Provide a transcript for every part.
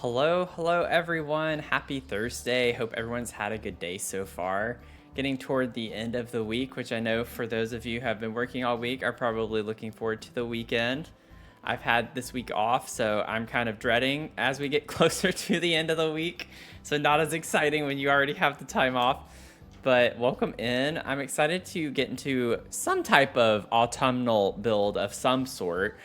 Hello everyone. Happy Thursday. Hope everyone's had a good day so far. Getting toward the end of the week, which I know for those of you who have been working all week are probably looking forward to the weekend. I've had this week off, so I'm kind of dreading as we get closer to the end of the week. So not as exciting when you already have the time off. But welcome in. I'm excited to get into some type of autumnal build of some sort.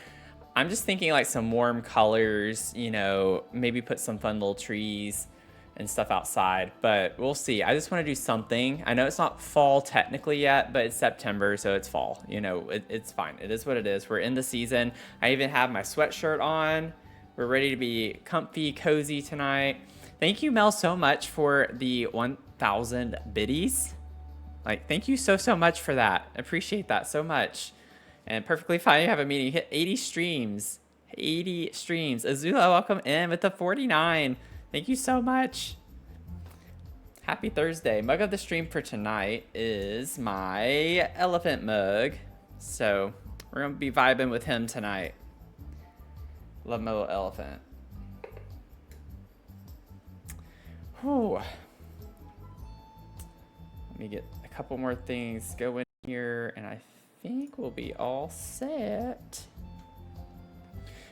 I'm just thinking like some warm colors, maybe put some fun little trees and stuff outside, but we'll see. I just want to do something. I know it's not fall technically yet, but it's September, so it's fall. It's fine. It is what it is. We're in the season. I even have my sweatshirt on. We're ready to be comfy, cozy tonight. Thank you, Mel, so much for the 1,000 biddies. Thank you so much for that. I appreciate that so much. And perfectly fine. You have a meeting. You hit 80 streams. 80 streams. Azula, welcome in with the 49. Thank you so much. Happy Thursday. Mug of the stream for tonight is my elephant mug. So we're going to be vibing with him tonight. Love my little elephant. Whew. Let me get a couple more things going here, and I think we'll be all set.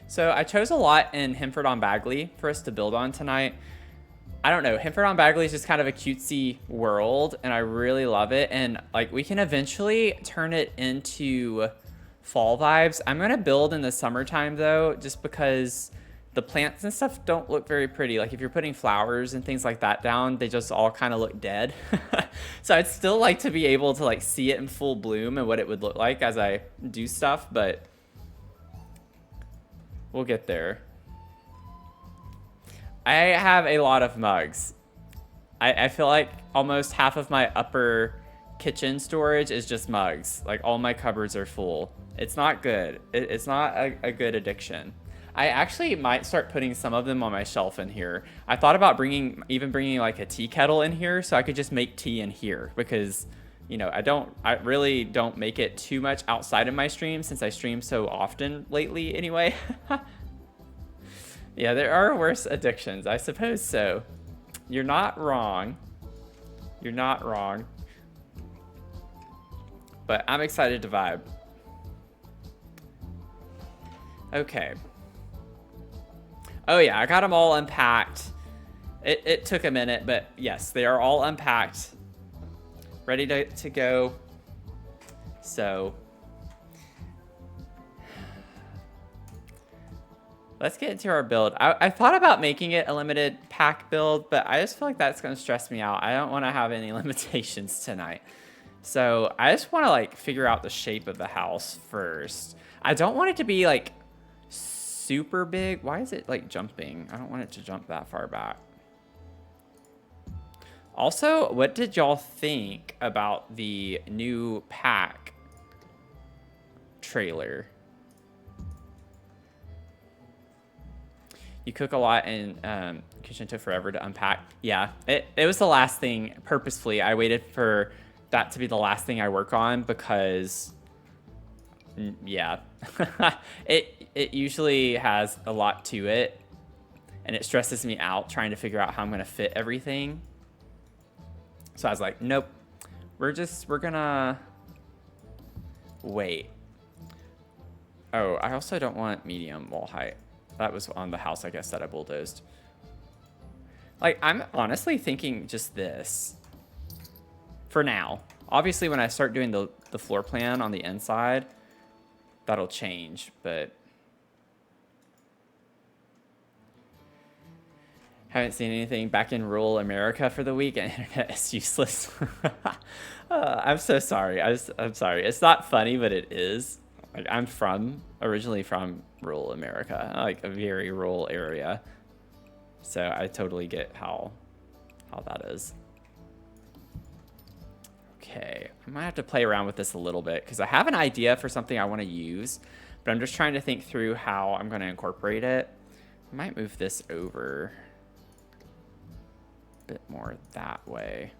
So I chose a lot in Hemford-on-Bagley for us to build on tonight. I don't know, Hemford-on-Bagley is just kind of a cutesy world, and I really love it. And we can eventually turn it into fall vibes. I'm gonna build in the summertime though, just because the plants and stuff don't look very pretty. If you're putting flowers and things like that down, they just all kind of look dead. So I'd still like to be able to see it in full bloom and what it would look like as I do stuff, but we'll get there. I have a lot of mugs. I feel like almost half of my upper kitchen storage is just mugs. All my cupboards are full. It's not good. It's not a good addiction. I actually might start putting some of them on my shelf in here. I thought about bringing a tea kettle in here so I could just make tea in here because, I really don't make it too much outside of my stream since I stream so often lately anyway. Yeah, there are worse addictions, I suppose so. You're not wrong. You're not wrong. But I'm excited to vibe. Okay. Oh yeah, I got them all unpacked. It took a minute, but yes, they are all unpacked. Ready to go. So let's get into our build. I thought about making it a limited pack build, but I just feel like that's gonna stress me out. I don't wanna have any limitations tonight. So I just wanna figure out the shape of the house first. I don't want it to be super big. Why is it jumping? I don't want it to jump that far back. Also, what did y'all think about the new pack trailer? You cook a lot and kitchen took forever to unpack. Yeah, it was the last thing purposefully. I waited for that to be the last thing I work on because yeah, it usually has a lot to it and it stresses me out trying to figure out how I'm gonna fit everything. So I was like, nope, we're gonna wait. Oh, I also don't want medium wall height. That was on the house, I guess, that I bulldozed. I'm honestly thinking just this for now. Obviously, when I start doing the floor plan on the inside, that'll change, but haven't seen anything back in rural America for the week, and internet is useless. I'm so sorry. I'm sorry. It's not funny, but it is. I'm originally from rural America, a very rural area. So I totally get how that is. Okay, I might have to play around with this a little bit because I have an idea for something I want to use, but I'm just trying to think through how I'm going to incorporate it. I might move this over a bit more that way.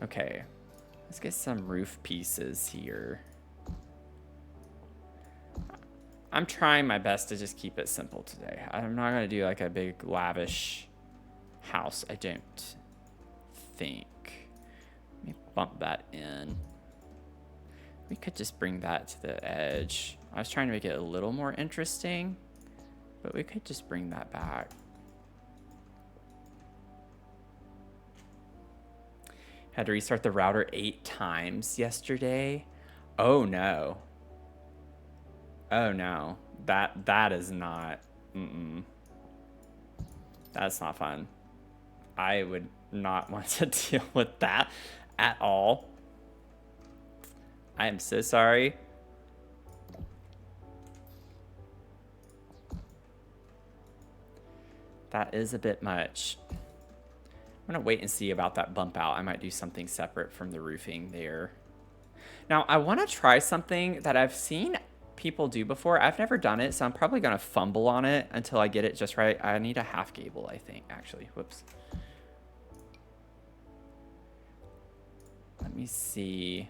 Okay, let's get some roof pieces here. I'm trying my best to just keep it simple today. I'm not going to do like a big lavish house, I don't think. Let me bump that in. We could just bring that to the edge. I was trying to make it a little more interesting, but we could just bring that back. Had to restart the router 8 times yesterday. Oh no. Oh no. That is not. That's not fun. I would not want to deal with that at all. I am so sorry. That is a bit much. I'm gonna wait and see about that bump out. I might do something separate from the roofing there. Now, I want to try something that I've seen people do before. I've never done it, so I'm probably gonna fumble on it until I get it just right. I need a half gable, I think, actually. Whoops. Let me see.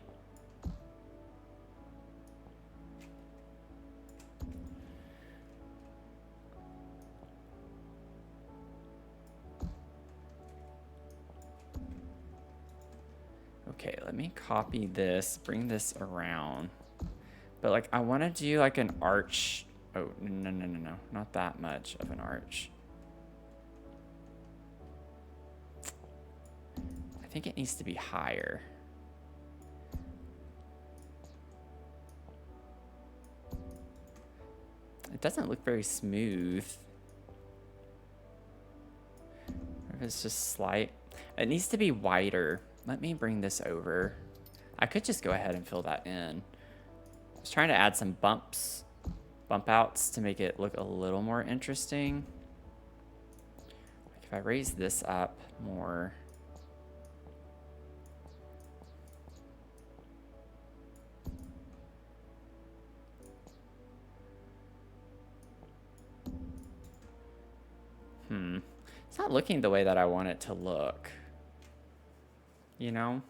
Okay, let me copy this, bring this around. But like, I want to do like an arch. Oh, no, not that much of an arch. I think it needs to be higher. It doesn't look very smooth. If it's just slight. It needs to be wider. Let me bring this over. I could just go ahead and fill that in. I was trying to add some bump outs to make it look a little more interesting. Like if I raise this up more. It's not looking the way that I want it to look. You know?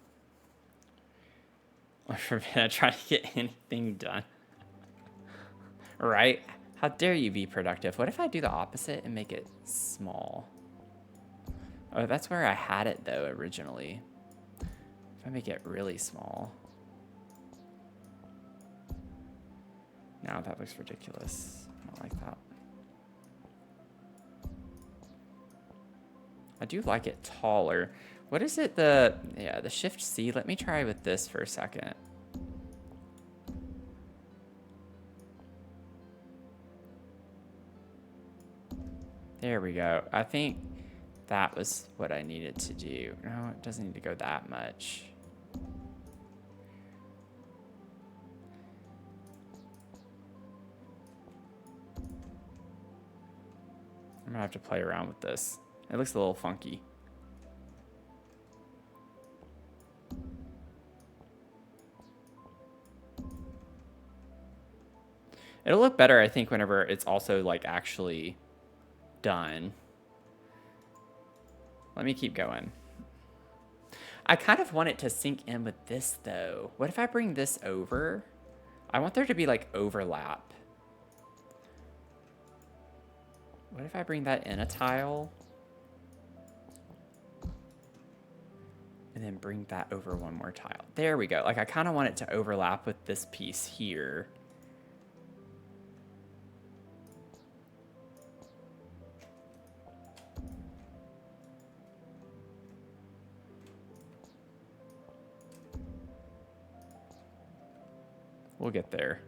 Or forbid I try to get anything done. Right? How dare you be productive? What if I do the opposite and make it small? Oh, that's where I had it though originally. If I make it really small. Now that looks ridiculous. I don't like that. I do like it taller. What is it? The Shift C. Let me try with this for a second. There we go. I think that was what I needed to do. No, it doesn't need to go that much. I'm gonna have to play around with this. It looks a little funky. It'll look better, I think, whenever it's also like actually done. Let me keep going. I kind of want it to sync in with this though. What if I bring this over? I want there to be like overlap. What if I bring that in a tile? And then bring that over one more tile. There we go. Like I kind of want it to overlap with this piece here. We'll get there.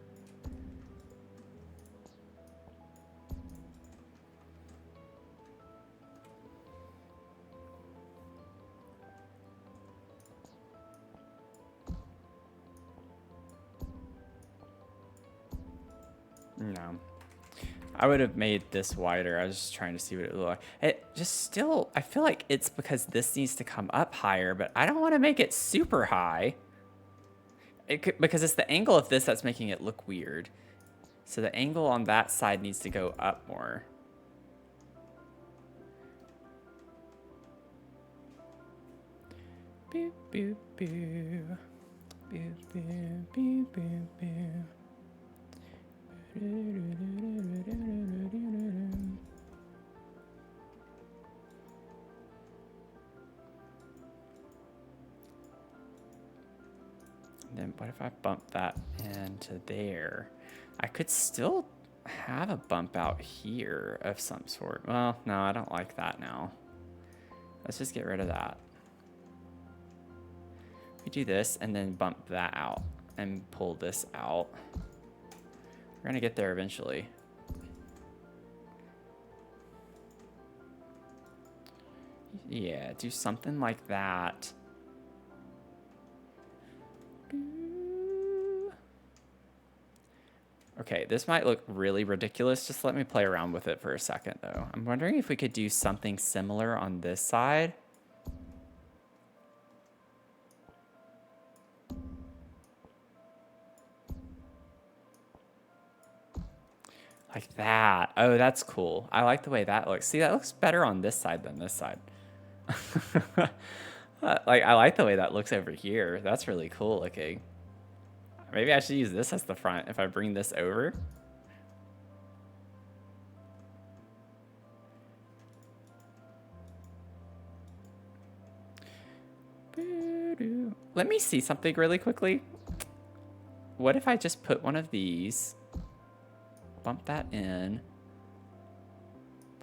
No. I would have made this wider. I was just trying to see what it looked like. It just still, I feel like it's because this needs to come up higher, but I don't want to make it super high. Because it's the angle of this that's making it look weird. So the angle on that side needs to go up more. Boop, boop, boop. Boop, boop, boop, boop, boop. Then what if I bump that into there? I could still have a bump out here of some sort. Well, no, I don't like that now. Let's just get rid of that. We do this and then bump that out and pull this out. We're gonna get there eventually. Yeah, do something like that. Okay, this might look really ridiculous. Just let me play around with it for a second, though. I'm wondering if we could do something similar on this side. Like that. Oh, that's cool. I like the way that looks. See, that looks better on this side than this side. Like, I like the way that looks over here. That's really cool looking. Maybe I should use this as the front if I bring this over. Let me see something really quickly. What if I just put one of these, bump that in,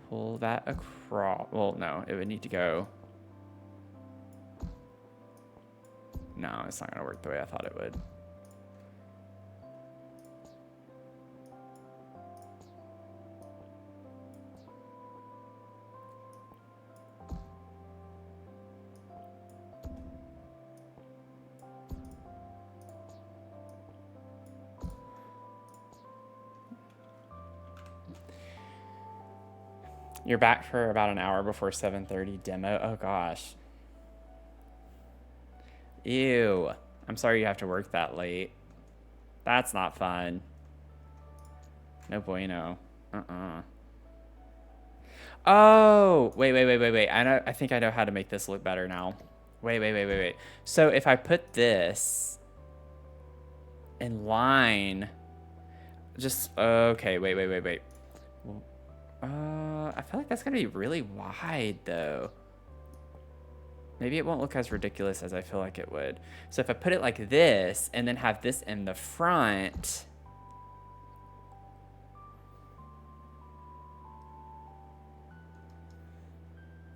pull that across? Well, no, it would need to go. No, it's not gonna work the way I thought it would. You're back for about an hour before 7:30 demo. Oh gosh. Ew. I'm sorry you have to work that late. That's not fun. No bueno. Oh, wait. I think I know how to make this look better now. Wait. So if I put this in line, just, okay, wait. I feel like that's gonna be really wide though. Maybe it won't look as ridiculous as I feel like it would. So if I put it like this and then have this in the front,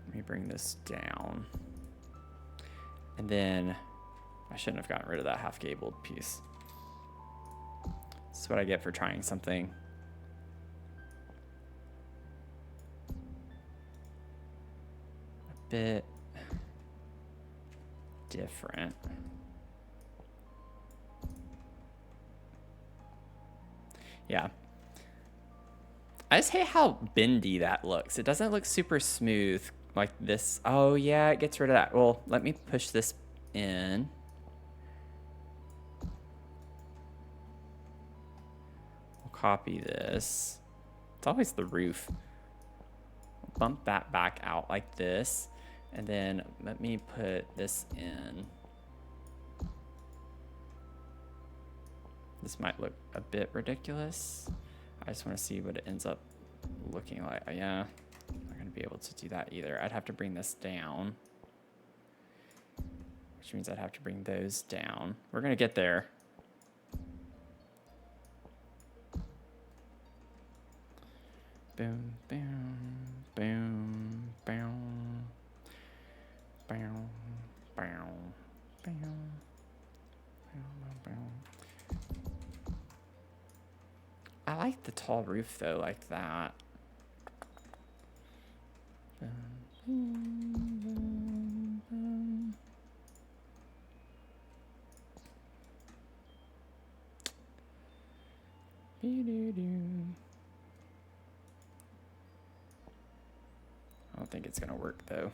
let me bring this down. And then I shouldn't have gotten rid of that half gabled piece. This is what I get for trying something. A bit different. Yeah. I just hate how bendy that looks. It doesn't look super smooth like this. Oh yeah, it gets rid of that. Well, let me push this in. We'll copy this. It's always the roof. Bump that back out like this. And then let me put this in. This might look a bit ridiculous. I just want to see what it ends up looking like. Yeah, I'm not going to be able to do that either. I'd have to bring this down, which means I'd have to bring those down. We're going to get there. Boom, boom, boom, boom. Boom, boom, boom. I like the tall roof though, like that. I don't think it's gonna work though.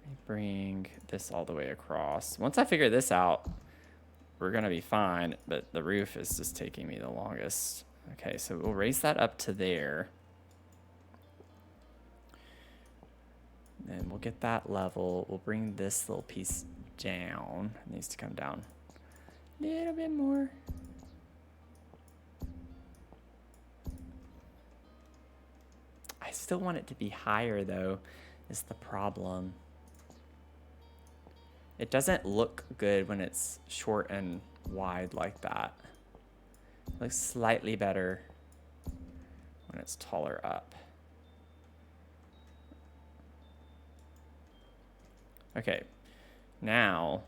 Let me bring this all the way across. Once I figure this out, we're gonna be fine, but the roof is just taking me the longest. Okay, so we'll raise that up to there. Then we'll get that level. We'll bring this little piece down. It needs to come down a little bit more. still want it to be higher though, is the problem. It doesn't look good when it's short and wide like that. It looks slightly better when it's taller up. Okay, now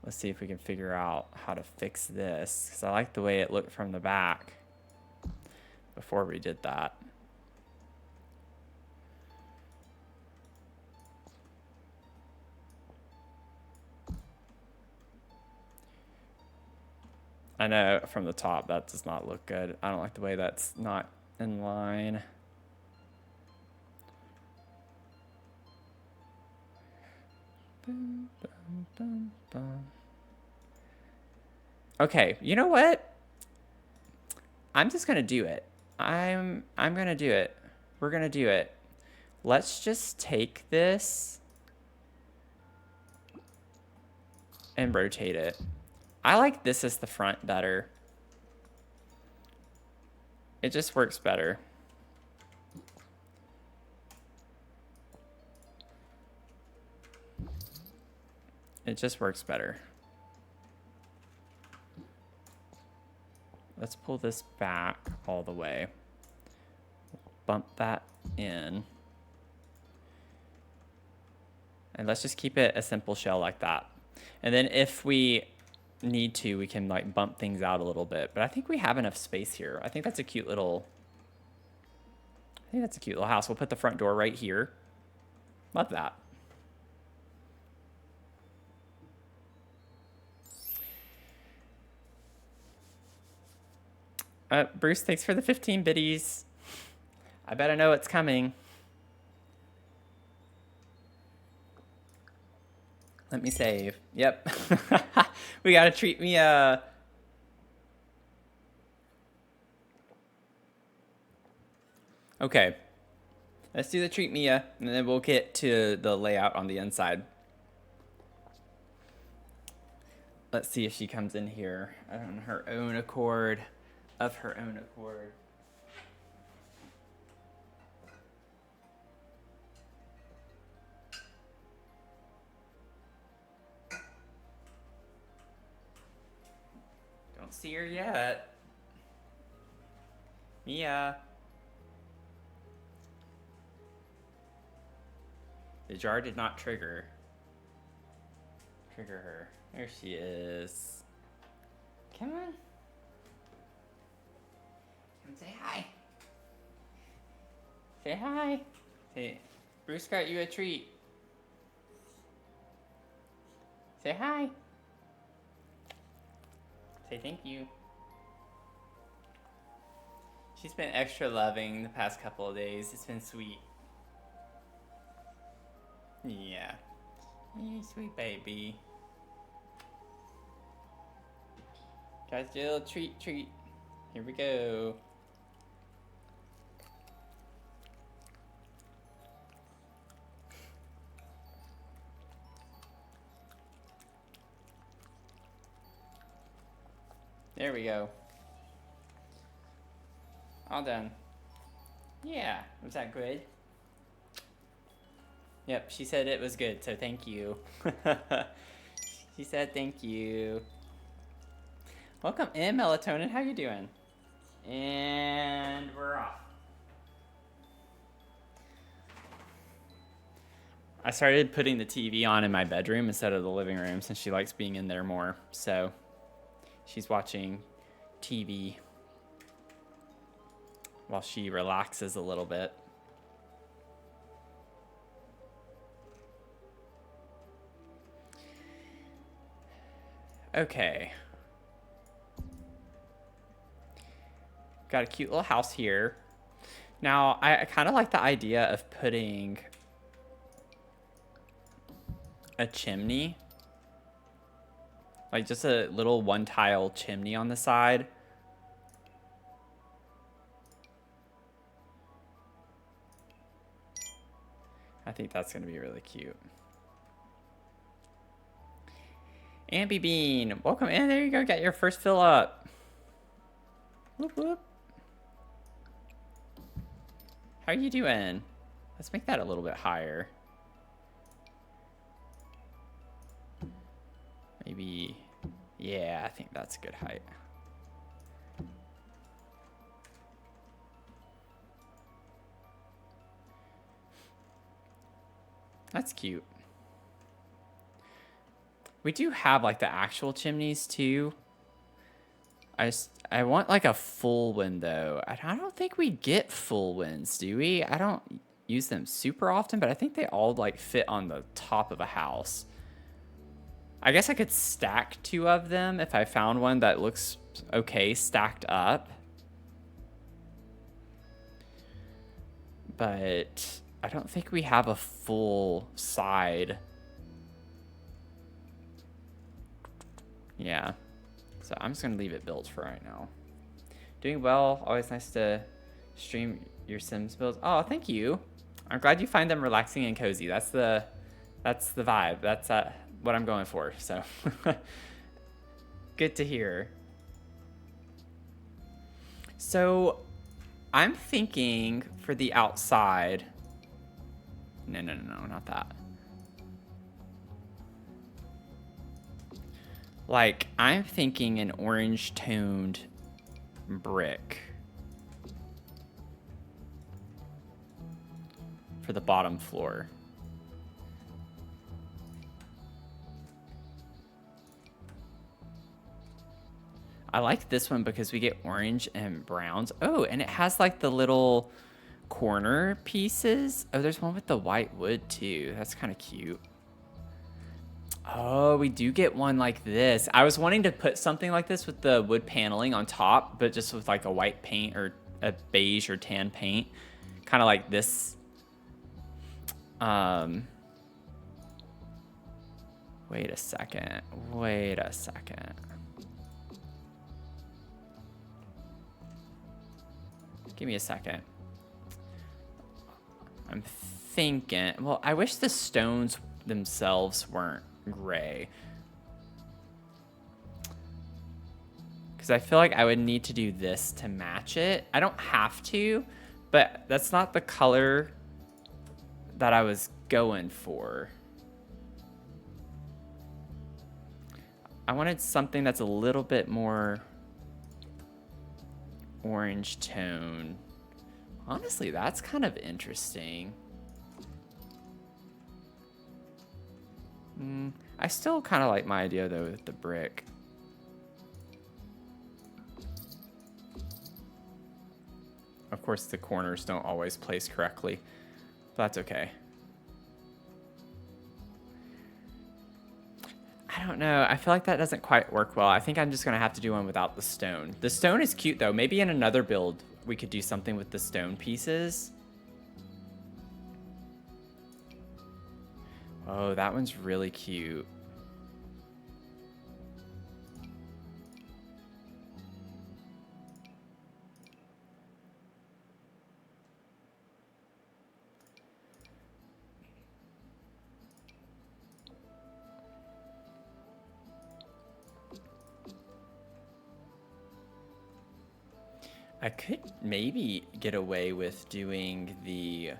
let's see if we can figure out how to fix this, because I like the way it looked from the back before we did that. I know from the top that does not look good. I don't like the way that's not in line. Boom, boom, boom, boom. Okay, you know what? I'm just gonna do it. I'm gonna do it. We're gonna do it. Let's just take this and rotate it. I like this as the front better. It just works better. It just works better. Let's pull this back all the way. Bump that in. And let's just keep it a simple shell like that. And then if we need to, we can like bump things out a little bit. But I think we have enough space here. I think that's a cute little house. We'll put the front door right here. Love that. Bruce, thanks for the 15 biddies. I bet I know what's coming. Let me save. Yep. We gotta treat me Okay. Let's do the treat Mia, and then we'll get to the layout on the inside. Let's see if she comes in here on her own accord. Of her own accord. Don't see her yet. Mia. The jar did not trigger her. There she is. Come on. Come say hi. Say hi. Say, Bruce got you a treat. Say hi. Say thank you. She's been extra loving the past couple of days. It's been sweet. Yeah. Hey, sweet baby. Guys, do a little treat. Here we go. There we go. All done. Yeah, was that good? Yep, she said it was good, so thank you. She said thank you. Welcome in, Melatonin. How you doing? And we're off. I started putting the TV on in my bedroom instead of the living room since she likes being in there more. So she's watching TV while she relaxes a little bit. Okay. Got a cute little house here. Now, I kind of like the idea of putting a chimney. Like just a little one-tile chimney on the side. I think that's going to be really cute. Ambi Bean, welcome in. There you go. Got your first fill up. Whoop, whoop. How you doing? Let's make that a little bit higher. Maybe, yeah, I think that's a good height. That's cute. We do have like the actual chimneys too. I want like a full window. I don't think we get full winds, do we? I don't use them super often, but I think they all like fit on the top of a house. I guess I could stack 2 of them if I found one that looks okay stacked up. But I don't think we have a full side. Yeah. So I'm just going to leave it built for right now. Doing well. Always nice to stream your Sims builds. Oh, thank you. I'm glad you find them relaxing and cozy. That's the vibe. That's what I'm going for. So good to hear. So I'm thinking for the outside. No, not that. Like, I'm thinking an orange toned brick for the bottom floor. I like this one because we get orange and browns. Oh, and it has like the little corner pieces. Oh, there's one with the white wood too. That's kind of cute. Oh, we do get one like this. I was wanting to put something like this with the wood paneling on top, but just with like a white paint or a beige or tan paint. Kind of like this. Wait a second. Give me a second. I'm thinking, well, I wish the stones themselves weren't gray. Because I feel like I would need to do this to match it. I don't have to, but that's not the color that I was going for. I wanted something that's a little bit more orange tone. Honestly, that's kind of interesting. I still kind of like my idea though with the brick. Of course, the corners don't always place correctly, but that's okay. I don't know. I feel like that doesn't quite work well. I think I'm just going to have to do one without the stone. The stone is cute though. Maybe in another build, we could do something with the stone pieces. Oh, that one's really cute. I could maybe get away with doing the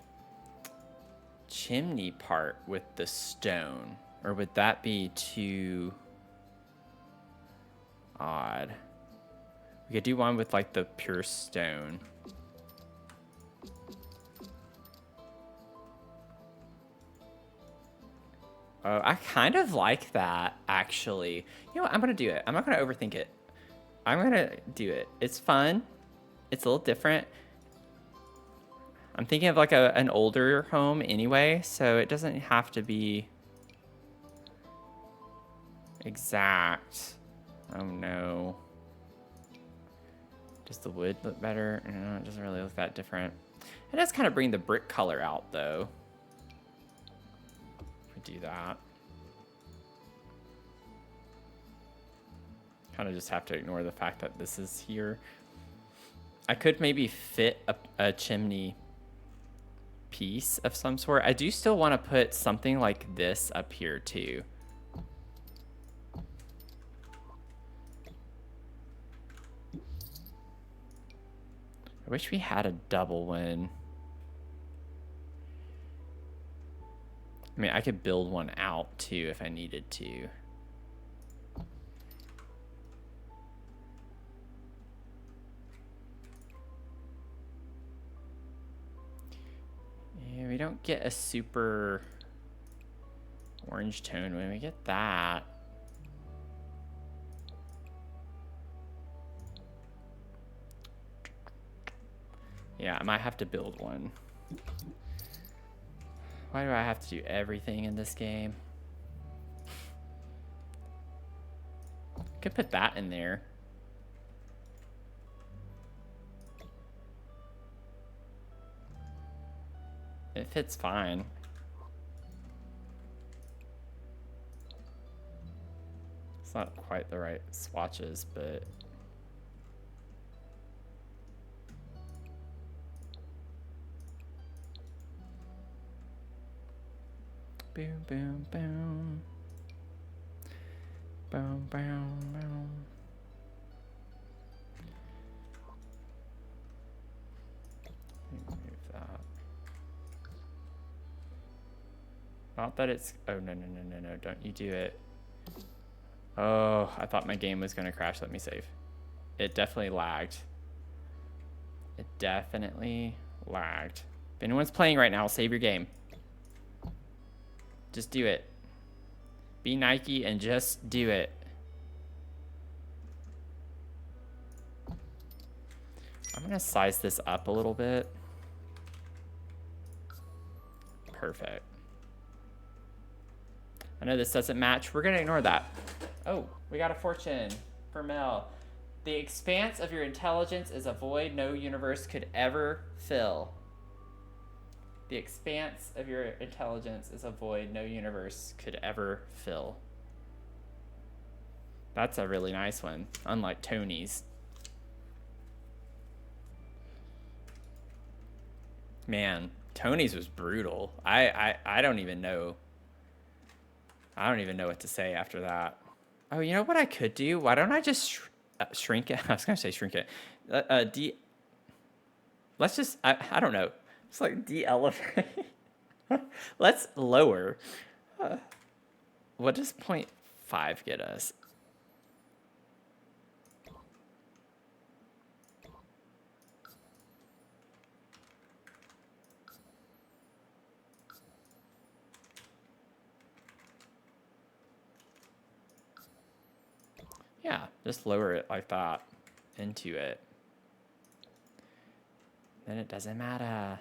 chimney part with the stone, or would that be too odd? We could do one with like the pure stone. Oh, I kind of like that, actually. You know what? I'm going to do it. I'm not going to overthink it. I'm going to do it. It's fun. It's a little different. I'm thinking of like an older home anyway, so it doesn't have to be exact. Oh no. Does the wood look better? No, it doesn't really look that different. It does kind of bring the brick color out though. If we do that. Kind of just have to ignore the fact that this is here. I could maybe fit a chimney piece of some sort. I do still want to put something like this up here too. I wish we had a double one. I mean, I could build one out too if I needed to. Yeah, we don't get a super orange tone when we get that. Yeah, I might have to build one. Why do I have to do everything in this game? Could put that in there. It fits fine. It's not quite the right swatches, but... Boom, boom, boom. Boom, boom, boom. Move that. Not that it's... Oh, no, no, no, no, no. Don't you do it. Oh, I thought my game was going to crash. Let me save. It definitely lagged. It definitely lagged. If anyone's playing right now, save your game. Just do it. Be Nike and just do it. I'm gonna size this up a little bit. Perfect. I know this doesn't match. We're gonna ignore that. Oh, we got a fortune for Mel. The expanse of your intelligence is a void no universe could ever fill. The expanse of your intelligence is a void no universe could ever fill. That's a really nice one, unlike Tony's. Man, Tony's was brutal. I don't even know. I don't even know what to say after that. Oh, you know what I could do? Why don't I just shrink it? I was gonna say shrink it. Let's just, I don't know. It's like de-elevate. Let's lower. What does 0.5 get us? Yeah, just lower it like that into it. Then it doesn't matter.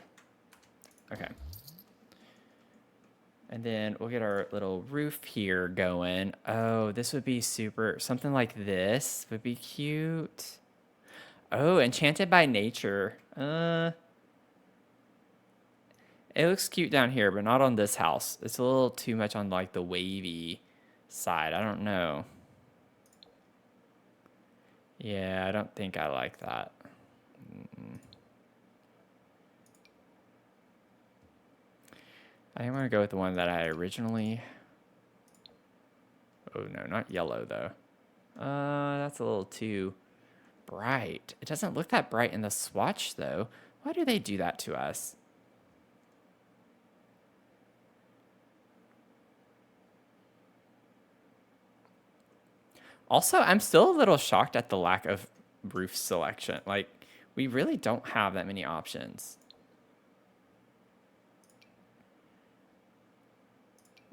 Okay. And then we'll get our little roof here going. Oh, this would be super, something like this would be cute. Oh, Enchanted by Nature. It looks cute down here, but not on this house. It's a little too much on like the wavy side. I don't know. Yeah, I don't think I like that. I think I'm gonna go with the one that I originally... Oh no, not yellow though. That's a little too bright. It doesn't look that bright in the swatch though. Why do they do that to us? Also, I'm still a little shocked at the lack of roof selection. Like, we really don't have that many options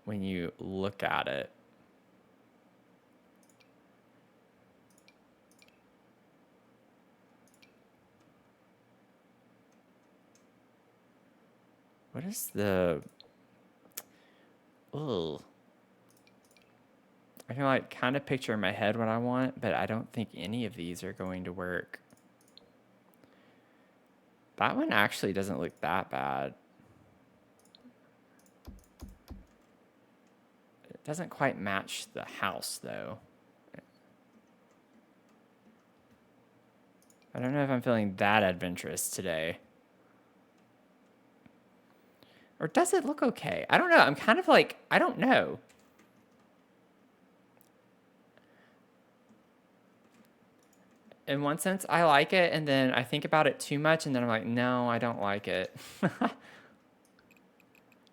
when you look at it. What is the... Ugh. I can like kind of picture in my head what I want, but I don't think any of these are going to work. That one actually doesn't look that bad. It doesn't quite match the house though. I don't know if I'm feeling that adventurous today. Or does it look okay? I don't know. I'm kind of like, I don't know. In one sense, I like it, and then I think about it too much, and then I'm like, no, I don't like it.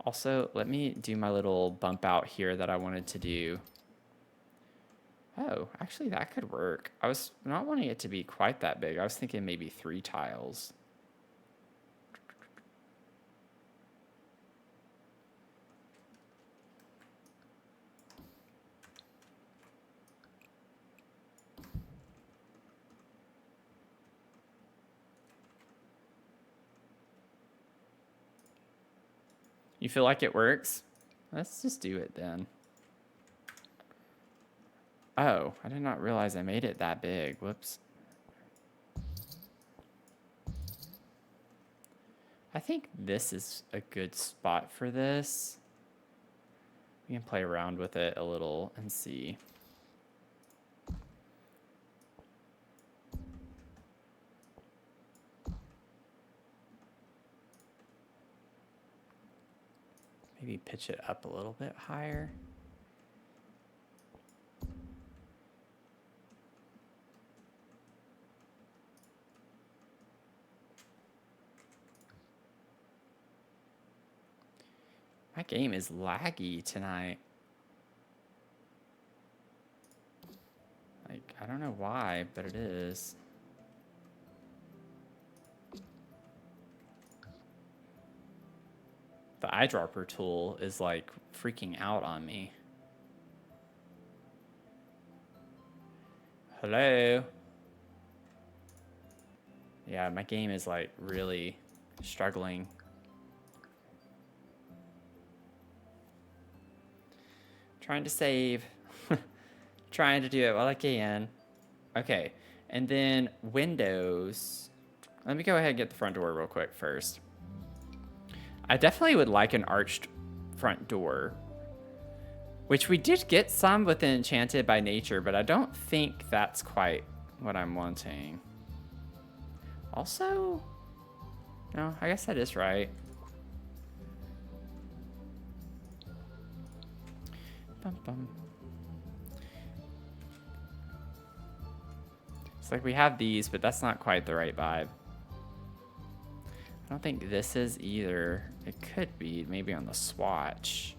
Also, let me do my little bump out here that I wanted to do. Oh, actually that could work. I was not wanting it to be quite that big. I was thinking maybe 3 tiles. You feel like it works? Let's just do it then. Oh, I did not realize I made it that big. Whoops. I think this is a good spot for this. We can play around with it a little and see. Maybe pitch it up a little bit higher. My game is laggy tonight. Like, I don't know why, but it is. The eyedropper tool is like freaking out on me. Hello? Yeah, my game is like really struggling. Trying to save. Trying to do it while I can. Okay, and then windows. Let me go ahead and get the front door real quick first. I definitely would like an arched front door, which we did get some with Enchanted by Nature, but I don't think that's quite what I'm wanting. Also, no, I guess that is right. Bum, bum. It's like we have these, but that's not quite the right vibe. I don't think this is either. It could be maybe on the swatch.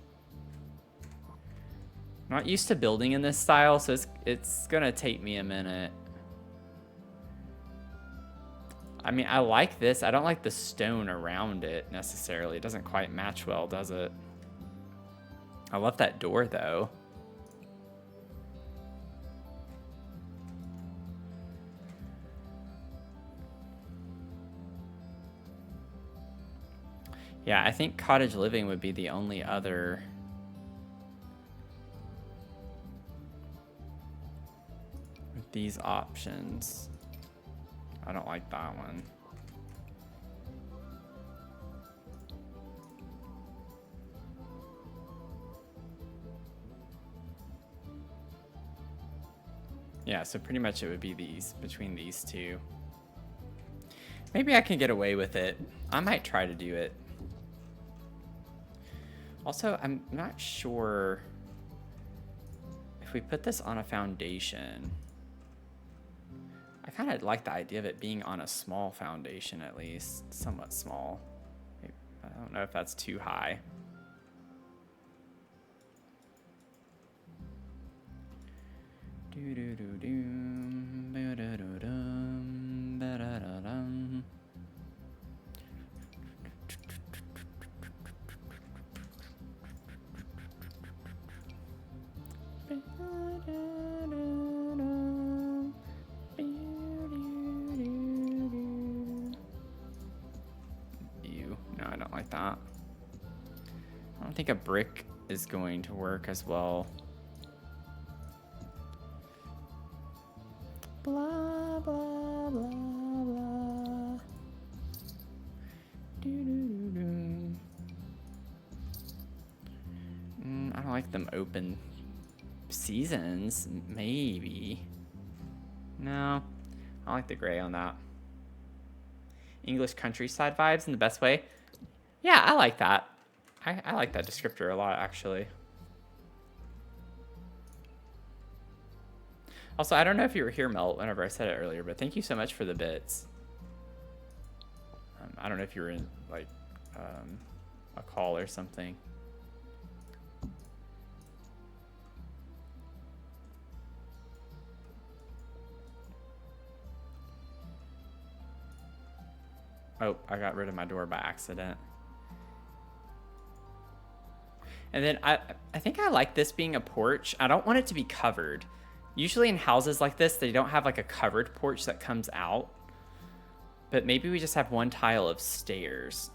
I'm not used to building in this style, so it's gonna take me a minute. I mean, I like this. I don't like the stone around it necessarily. It doesn't quite match well, does it? I love that door though. Yeah, I think cottage living would be the only other. With these options. I don't like that one. Yeah, so pretty much it would be these, between these two. Maybe I can get away with it. I might try to do it. Also, I'm not sure if we put this on a foundation. I kind of like the idea of it being on a small foundation, at least. Somewhat small. I don't know if that's too high. No, I don't like that. I don't think a brick is going to work as well. Blah, blah, blah, blah. I don't like them open seasons, maybe. No, I like the gray on that. English countryside vibes in the best way. Yeah, I like that. I like that descriptor a lot, actually. Also, I don't know if you were here, Melt, whenever I said it earlier, but thank you so much for the bits. I don't know if you were in, like, a call or something. Oh, I got rid of my door by accident. And then I think I like this being a porch. I don't want it to be covered. Usually in houses like this, they don't have like a covered porch that comes out. But maybe we just have one tile of stairs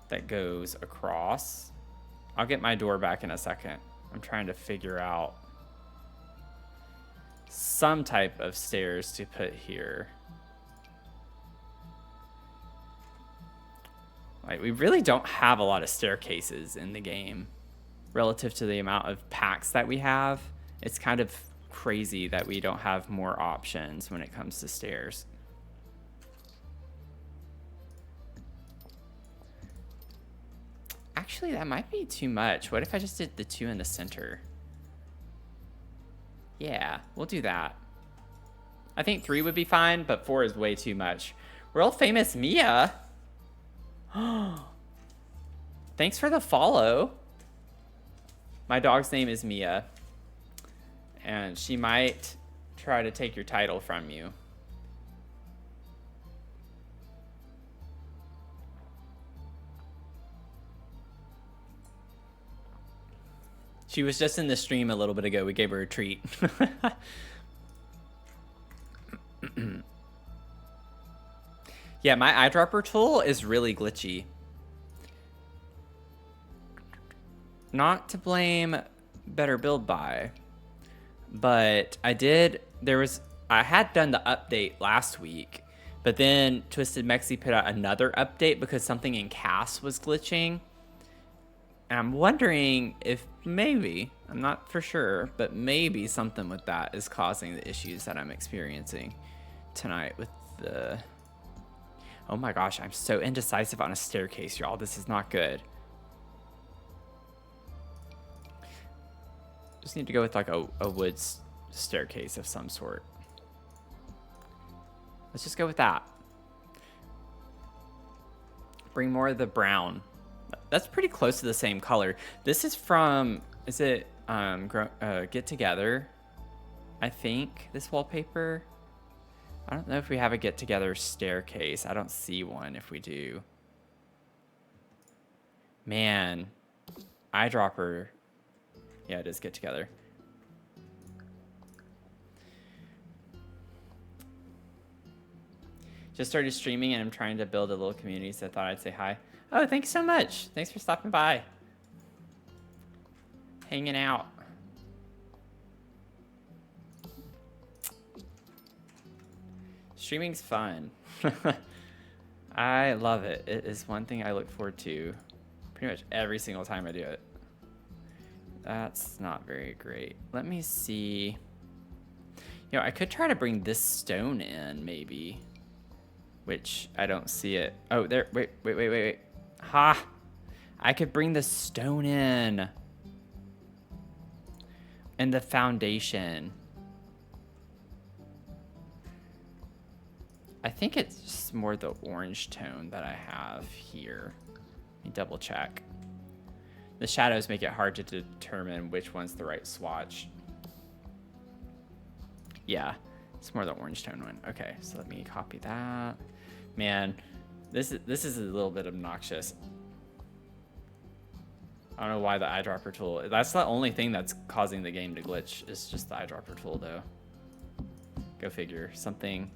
that goes across. I'll get my door back in a second. I'm trying to figure out some type of stairs to put here. Like, we really don't have a lot of staircases in the game relative to the amount of packs that we have. It's kind of crazy that we don't have more options when it comes to stairs. Actually, that might be too much. What if I just did the 2 in the center? Yeah, we'll do that. I think 3 would be fine, but 4 is way too much. World famous Mia. Thanks for the follow. My dog's name is Mia, and she might try to take your title from you. She was just in the stream a little bit ago. We gave her a treat. Yeah, my eyedropper tool is really glitchy. Not to blame Better Build By, but I had done the update last week, but then Twisted Mexi put out another update because something in CAS was glitching. And I'm wondering if maybe, I'm not for sure, but maybe something with that is causing the issues that I'm experiencing tonight with the... Oh my gosh, I'm so indecisive on a staircase, y'all. This is not good. Just need to go with like a wood staircase of some sort. Let's just go with that. Bring more of the brown. That's pretty close to the same color. This is from, is it Get Together? I think, this wallpaper. I don't know if we have a Get Together staircase. I don't see one if we do. Man, eyedropper. Yeah, it is Get Together. Just started streaming and I'm trying to build a little community, so I thought I'd say hi. Oh, thanks so much. Thanks for stopping by. Hanging out. Streaming's fun. I love it. It is one thing I look forward to pretty much every single time I do it. That's not very great. Let me see. You know, I could try to bring this stone in, maybe. Which, I don't see it. Oh, there. Wait. Ha! I could bring the stone in. And the foundation. I think it's just more the orange tone that I have here. Let me double check. The shadows make it hard to determine which one's the right swatch. Yeah, it's more the orange tone one. Okay, so let me copy that. Man, this is a little bit obnoxious. I don't know why the eyedropper tool. That's the only thing that's causing the game to glitch. Is just the eyedropper tool, though. Go figure. Something.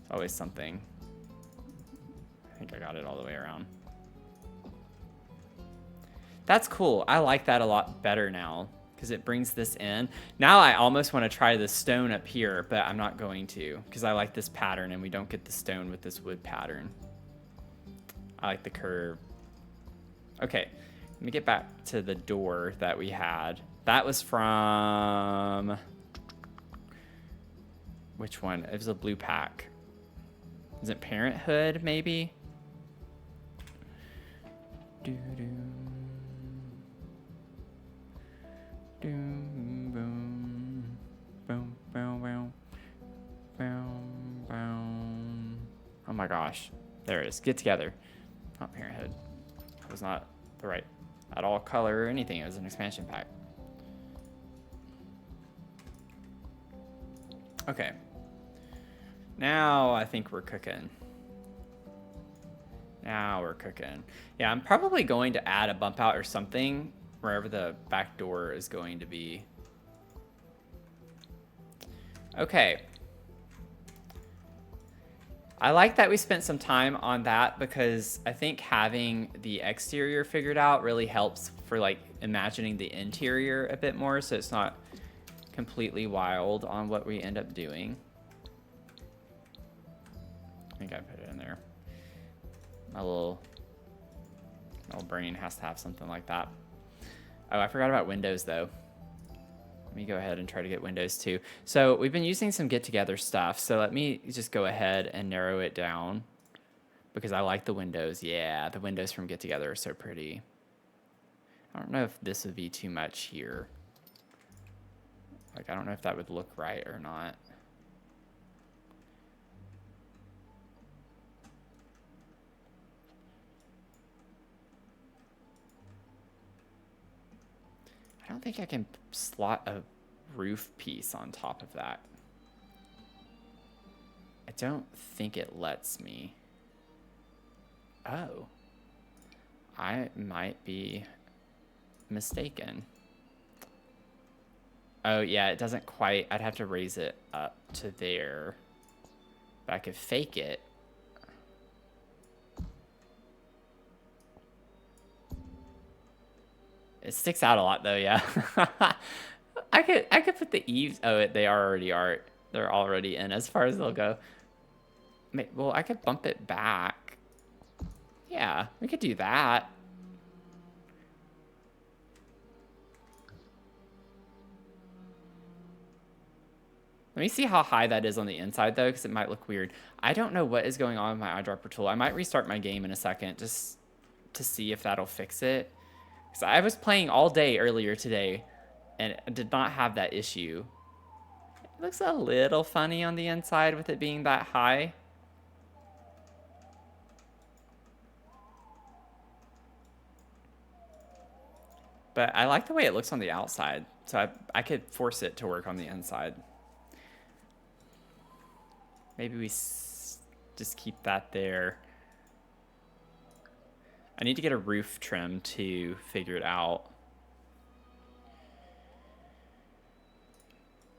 It's always something. I think I got it all the way around. That's cool. I like that a lot better now because it brings this in. Now I almost want to try the stone up here, but I'm not going to because I like this pattern and we don't get the stone with this wood pattern. I like the curve. Okay, let me get back to the door that we had. That was from... Which one? It was a blue pack. Is it Parenthood, maybe? Doo-doo. Boom, boom, boom, boom, boom, boom. Oh my gosh. There it is. Get Together. Not Parenthood. I was not the right at all color or anything. It was an expansion pack. Okay. Now I think we're cooking. Now we're cooking. Yeah, I'm probably going to add a bump out or something wherever the back door is going to be. Okay. I like that we spent some time on that because I think having the exterior figured out really helps for like imagining the interior a bit more, so it's not completely wild on what we end up doing. I think I put it in there. My little brain has to have something like that. Oh, I forgot about windows though. Let me go ahead and try to get windows too. So we've been using some get together stuff. So let me just go ahead and narrow it down because I like the windows. Yeah, the windows from get together are so pretty. I don't know if this would be too much here. Like, I don't know if that would look right or not. I don't think I can slot a roof piece on top of that. I don't think it lets me. Oh. I might be mistaken. Oh, yeah, it doesn't quite. I'd have to raise it up to there. But I could fake it. It sticks out a lot though, yeah. I could put the eaves. Oh, they already are. They're already in as far as they'll go. Well, I could bump it back. Yeah, we could do that. Let me see how high that is on the inside though, because it might look weird. I don't know what is going on with my eyedropper tool. I might restart my game in a second just to see if that'll fix it. Because I was playing all day earlier today and did not have that issue. It looks a little funny on the inside with it being that high. But I like the way it looks on the outside. So I could force it to work on the inside. Maybe we just keep that there. I need to get a roof trim to figure it out.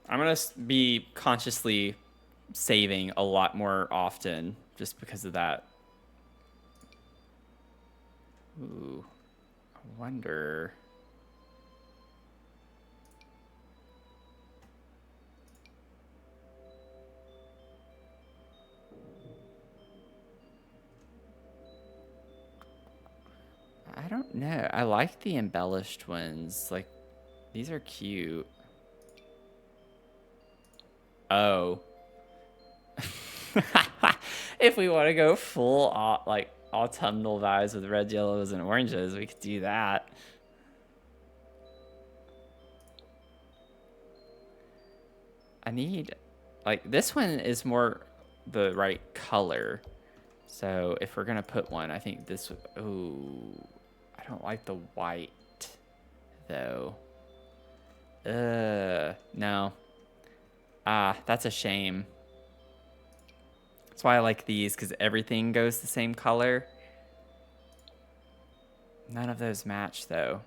I'm going to be consciously saving a lot more often just because of that. Ooh, I wonder. I don't know. I like the embellished ones. Like, these are cute. Oh. If we want to go full, like, autumnal vibes with red, yellows, and oranges, we could do that. I need, like, this one is more the right color. So if we're going to put one, I think this would, ooh. I don't like the white, though. No. That's a shame. That's why I like these, because everything goes the same color. None of those match, though.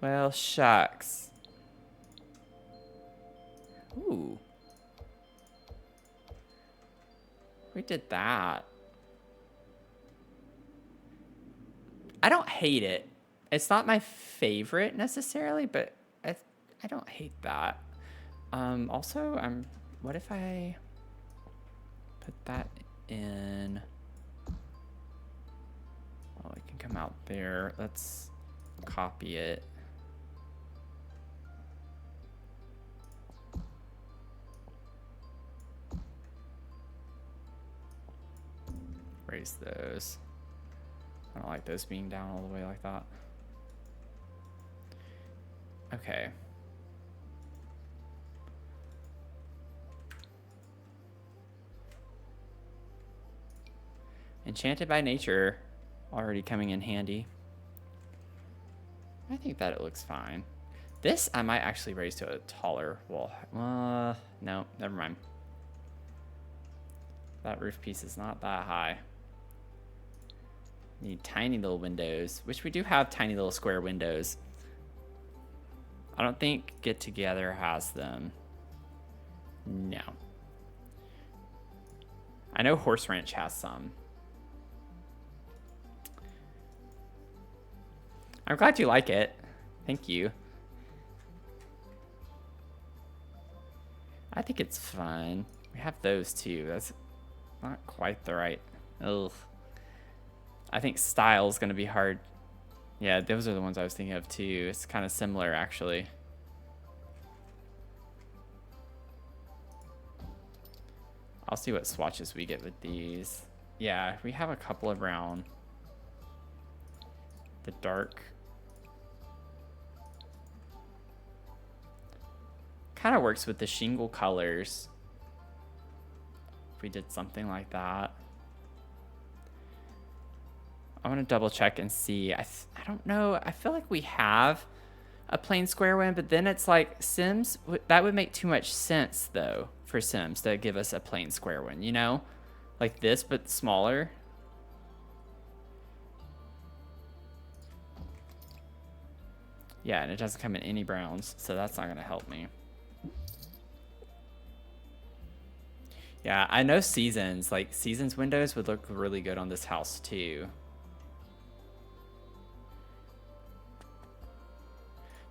Well, shucks. Ooh. We did that. I don't hate it. It's not my favorite necessarily, but I don't hate that. Also, what if I put that in? Well, it can come out there. Let's copy it. Raise those. I don't like those being down all the way like that. Okay. Enchanted by Nature already coming in handy. I think that it looks fine. This I might actually raise to a taller wall. No, never mind. That roof piece is not that high. Need tiny little windows, which we do have tiny little square windows. I don't think Get Together has them. No. I know Horse Ranch has some. I'm glad you like it. Thank you. I think it's fun. We have those too. That's not quite the right. Ugh. I think style is going to be hard. Yeah, those are the ones I was thinking of too. It's kind of similar actually. I'll see what swatches we get with these. Yeah, we have a couple of brown. The dark. Kind of works with the shingle colors. If we did something like that. I want to double check and see. I don't know. I feel like we have a plain square one, but then it's like Sims. That would make too much sense though for Sims to give us a plain square one, you know? Like this, but smaller. Yeah, and it doesn't come in any browns, so that's not going to help me. Yeah, I know Seasons, like Seasons windows would look really good on this house too.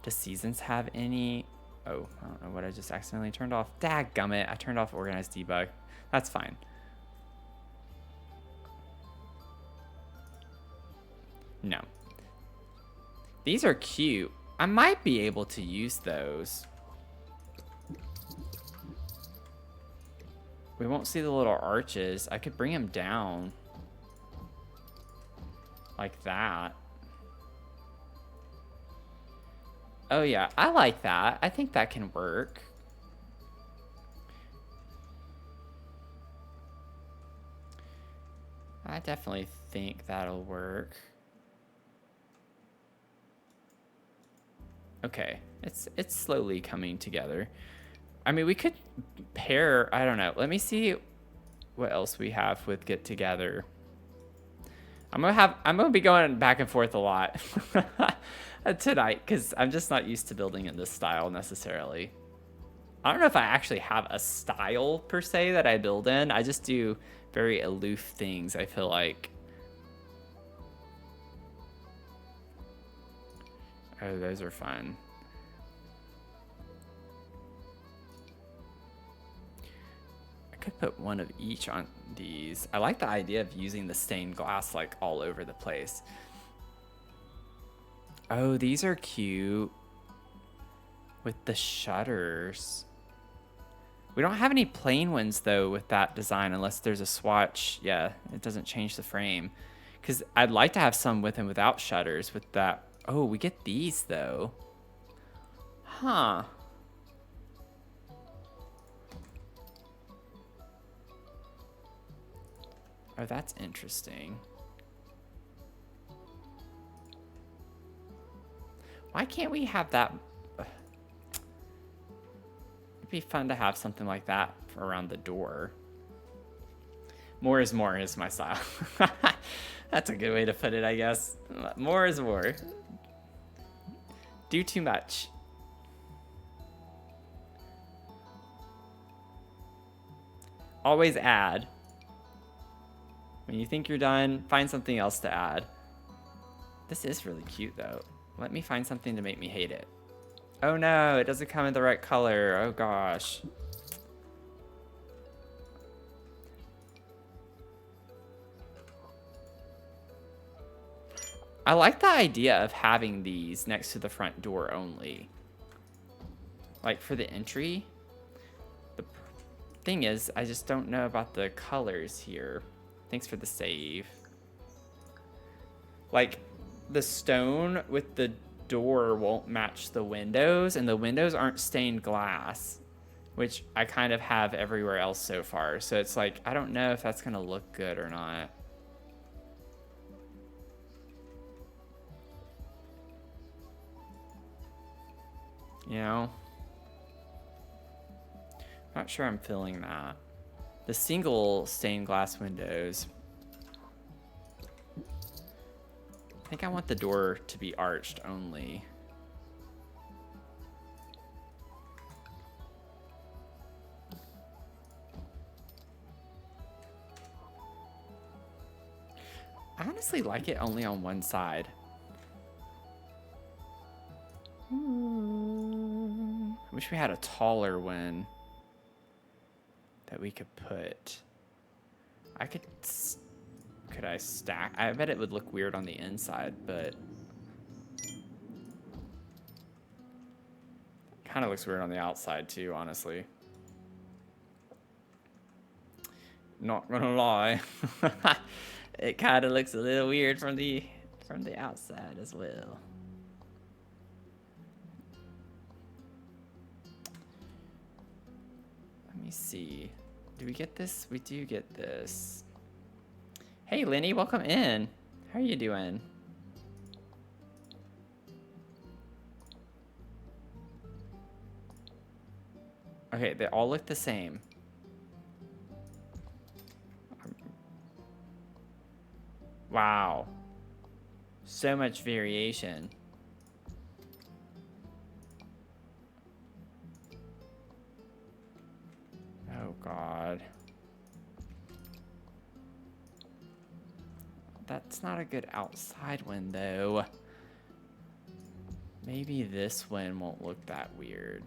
Does Seasons have any? Oh, I don't know what I just accidentally turned off. Dadgummit, I turned off Organized Debug. That's fine. No. These are cute. I might be able to use those. We won't see the little arches. I could bring them down. Like that. Oh yeah, I like that. I think that can work. I definitely think that'll work. Okay, it's slowly coming together. I mean, we could pair, I don't know. Let me see what else we have with Get Together. I'm gonna be going back and forth a lot tonight because I'm just not used to building in this style necessarily. I don't know if I actually have a style per se that I build in. I just do very aloof things, I feel like. Oh, those are fun. I could put one of each on these. I like the idea of using the stained glass like all over the place. Oh, these are cute with the shutters. We don't have any plain ones though with that design unless there's a swatch. Yeah, it doesn't change the frame. Because I'd like to have some with and without shutters with that. Oh, we get these though. Huh. Oh, that's interesting. Why can't we have that? It'd be fun to have something like that around the door. More is my style. That's a good way to put it, I guess. More is more. Do too much. Always add. When you think you're done, find something else to add. This is really cute though. Let me find something to make me hate it. Oh no, it doesn't come in the right color. Oh gosh. I like the idea of having these next to the front door only. Like for the entry. The thing is, I just don't know about the colors here. Thanks for the save. Like, the stone with the door won't match the windows, and the windows aren't stained glass, which I kind of have everywhere else so far. So it's like, I don't know if that's gonna look good or not. You know? Not sure I'm feeling that. The single stained glass windows. I think I want the door to be arched only. I honestly like it only on one side. I wish we had a taller one that we could put. Could I stack? I bet it would look weird on the inside, but kind of looks weird on the outside too, honestly. Not gonna lie. It kind of looks a little weird from the outside as well. Let me see. Do we get this? We do get this. Hey, Lenny, welcome in. How are you doing? Okay, they all look the same. Wow. So much variation. Oh, God. That's not a good outside window. Maybe this one won't look that weird.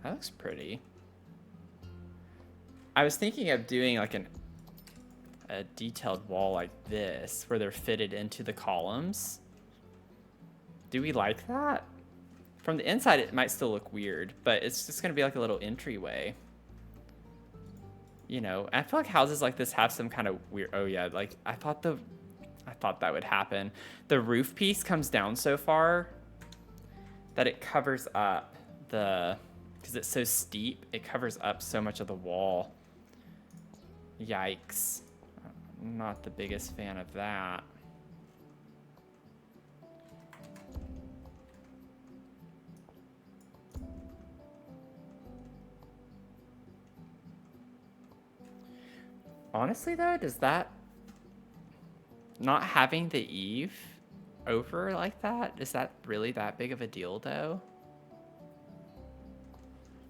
That looks pretty. I was thinking of doing like a detailed wall like this, where they're fitted into the columns. Do we like that? From the inside, it might still look weird, but it's just gonna be like a little entryway. You know, I feel like houses like this have some kind of weird. Oh yeah, like I thought that would happen. The roof piece comes down so far that it covers up because it's so steep, it covers up so much of the wall. Yikes. I'm not the biggest fan of that. Honestly though, does that not having the eave over like that, is that really that big of a deal though?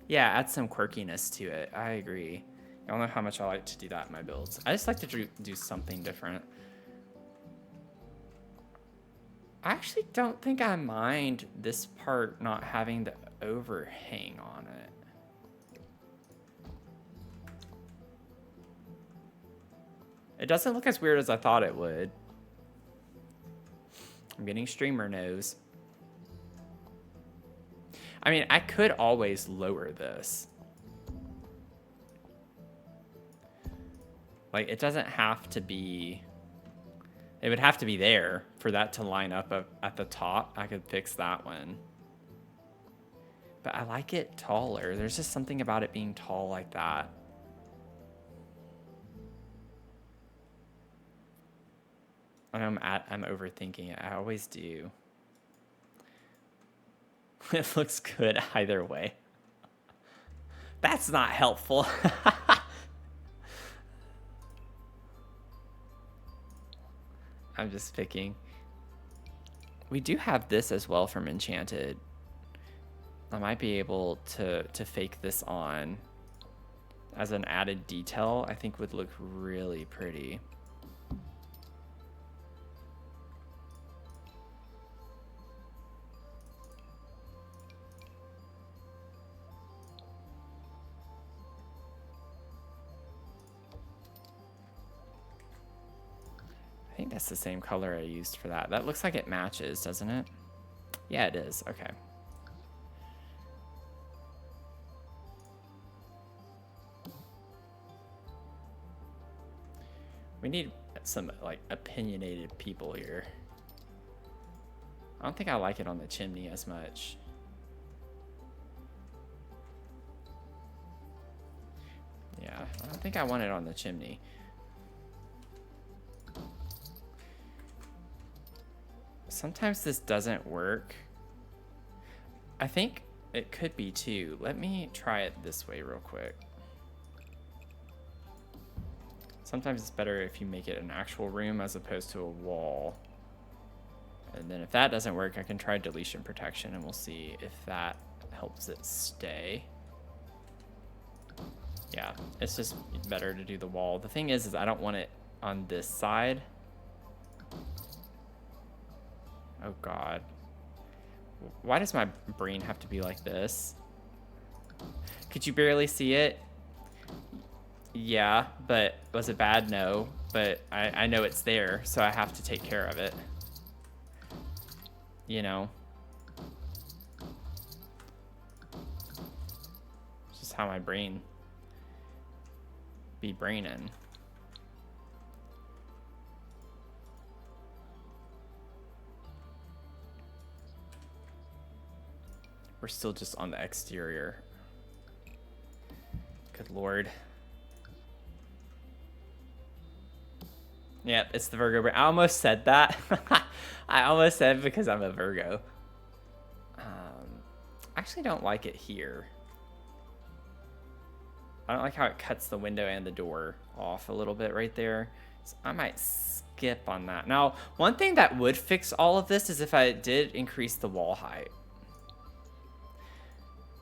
Yeah, add some quirkiness to it. I agree. Y'all know how much I like to do that in my builds. I just like to do something different. I actually don't think I mind this part not having the overhang on it. It doesn't look as weird as I thought it would. I'm getting streamer nose. I mean, I could always lower this. Like, it doesn't have to be... It would have to be there for that to line up at the top. I could fix that one. But I like it taller. There's just something about it being tall like that. I'm overthinking it. I always do. It looks good either way. That's not helpful. I'm just picking. We do have this as well from Enchanted. I might be able to fake this on as an added detail. I think would look really pretty. I think that's the same color I used for that. That looks like it matches, doesn't it? Yeah, it is. Okay. We need some, like, opinionated people here. I don't think I like it on the chimney as much. Yeah, I don't think I want it on the chimney. Sometimes this doesn't work. I think it could be too. Let me try it this way real quick. Sometimes it's better if you make it an actual room as opposed to a wall. And then if that doesn't work, I can try deletion protection and we'll see if that helps it stay. Yeah, it's just better to do the wall. The thing is I don't want it on this side. Oh God. Why does my brain have to be like this? Could you barely see it? Yeah, but was it bad? No, but I know it's there, so I have to take care of it. You know? It's just how my brain be braining. We're still just on the exterior. Good Lord. Yeah, it's the Virgo brain. I almost said that. I almost said because I'm a Virgo. I actually don't like it here. I don't like how it cuts the window and the door off a little bit right there. So I might skip on that. Now, one thing that would fix all of this is if I did increase the wall height.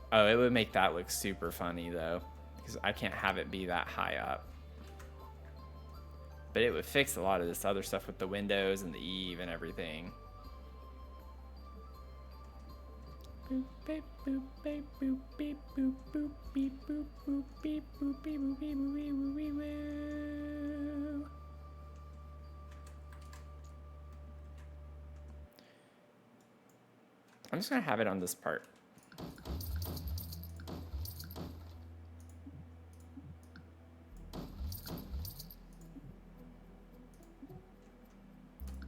Oh, it would make that look super funny though, because I can't have it be that high up. But it would fix a lot of this other stuff with the windows and the eave and everything. Boop, beep, boop, beep, boop, beep, boop, boop, beep, boop, boop, beep, boop, beep, boop, beep, boop, beep, boop, beep, boop. I'm just gonna have it on this part.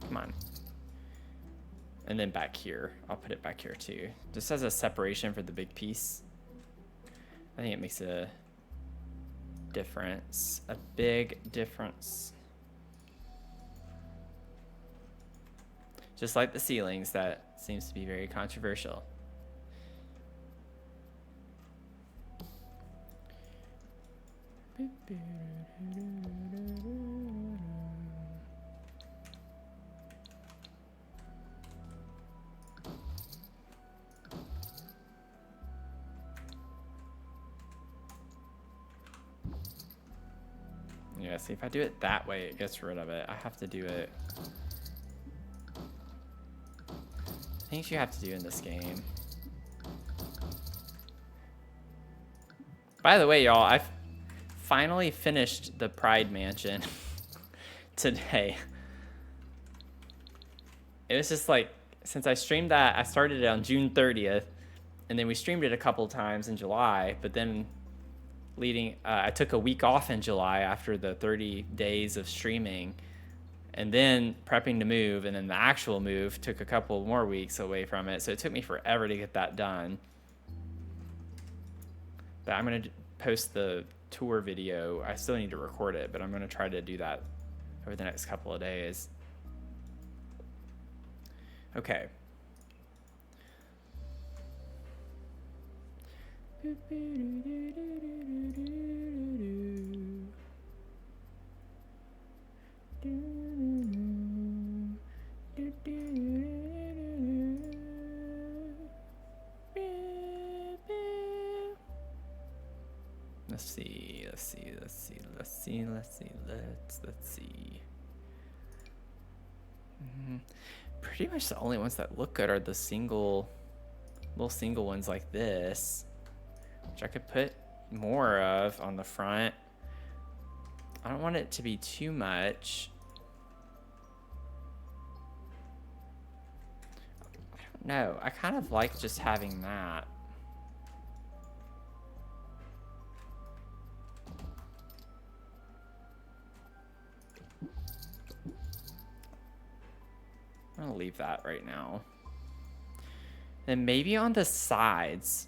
Come on. And then back here, I'll put it back here too. Just as a separation for the big piece. I think it makes a difference, a big difference. Just like the ceilings, that seems to be very controversial. Yeah, see, if I do it that way, it gets rid of it. I have to do it. Things you have to do in this game. By the way, y'all, I've finally finished the Pride Mansion today. It was just like, since I streamed that, I started it on June 30th, and then we streamed it a couple times in July, but then I took a week off in July after the 30 days of streaming, and then prepping to move, and then the actual move took a couple more weeks away from it, so it took me forever to get that done. But I'm going to post the tour video. I still need to record it, but I'm going to try to do that over the next couple of days. Okay. Let's see. Pretty much the only ones that look good are the little single ones like this, which I could put more of on the front. I don't want it to be too much. I don't know. I kind of like just having that. I'm gonna leave that right now. Then maybe on the sides,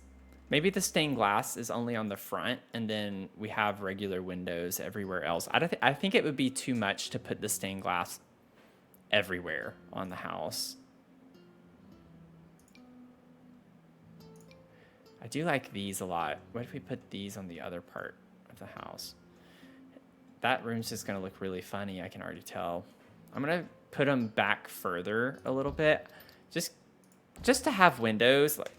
maybe the stained glass is only on the front, and then we have regular windows everywhere else. I think it would be too much to put the stained glass everywhere on the house. I do like these a lot. What if we put these on the other part of the house? That room's just gonna look really funny, I can already tell. I'm gonna put them back further a little bit, just to have windows. Like,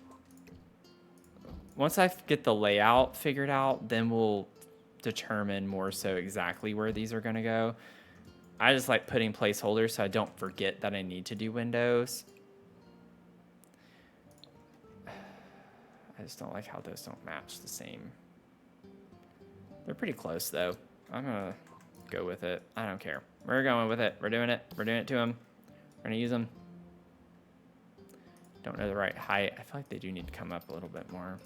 once I get the layout figured out, then we'll determine more so exactly where these are gonna go. I just like putting placeholders so I don't forget that I need to do windows. I just don't like how those don't match the same. They're pretty close though. I'm gonna go with it. I don't care. We're going with it. We're doing it. We're doing it to them. We're gonna use them. Don't know the right height. I feel like they do need to come up a little bit more.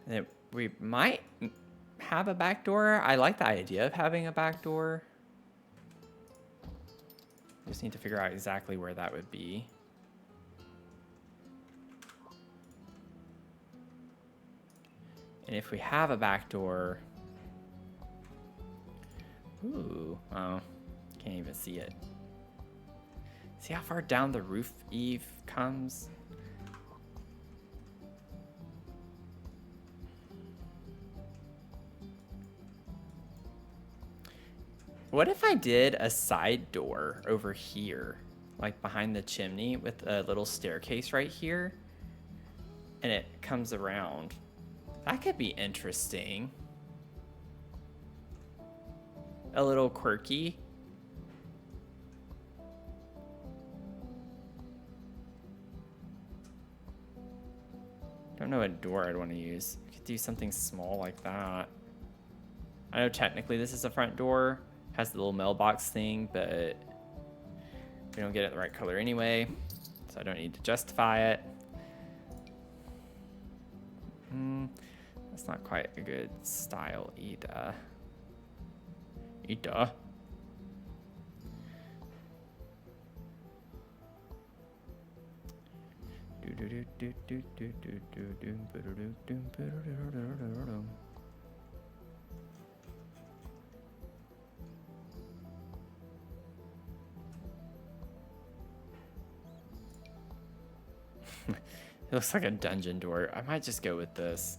And we might have a back door. I like the idea of having a back door. Just need to figure out exactly where that would be. And if we have a back door, ooh, oh, can't even see it. See how far down the roof eave comes? What if I did a side door over here, like behind the chimney with a little staircase right here, and it comes around? That could be interesting. A little quirky. Don't know what door I'd want to use. I could do something small like that. I know technically this is a front door. Has the little mailbox thing, but we don't get it the right color anyway, so I don't need to justify it. That's not quite a good style either. It looks like a dungeon door. I might just go with this.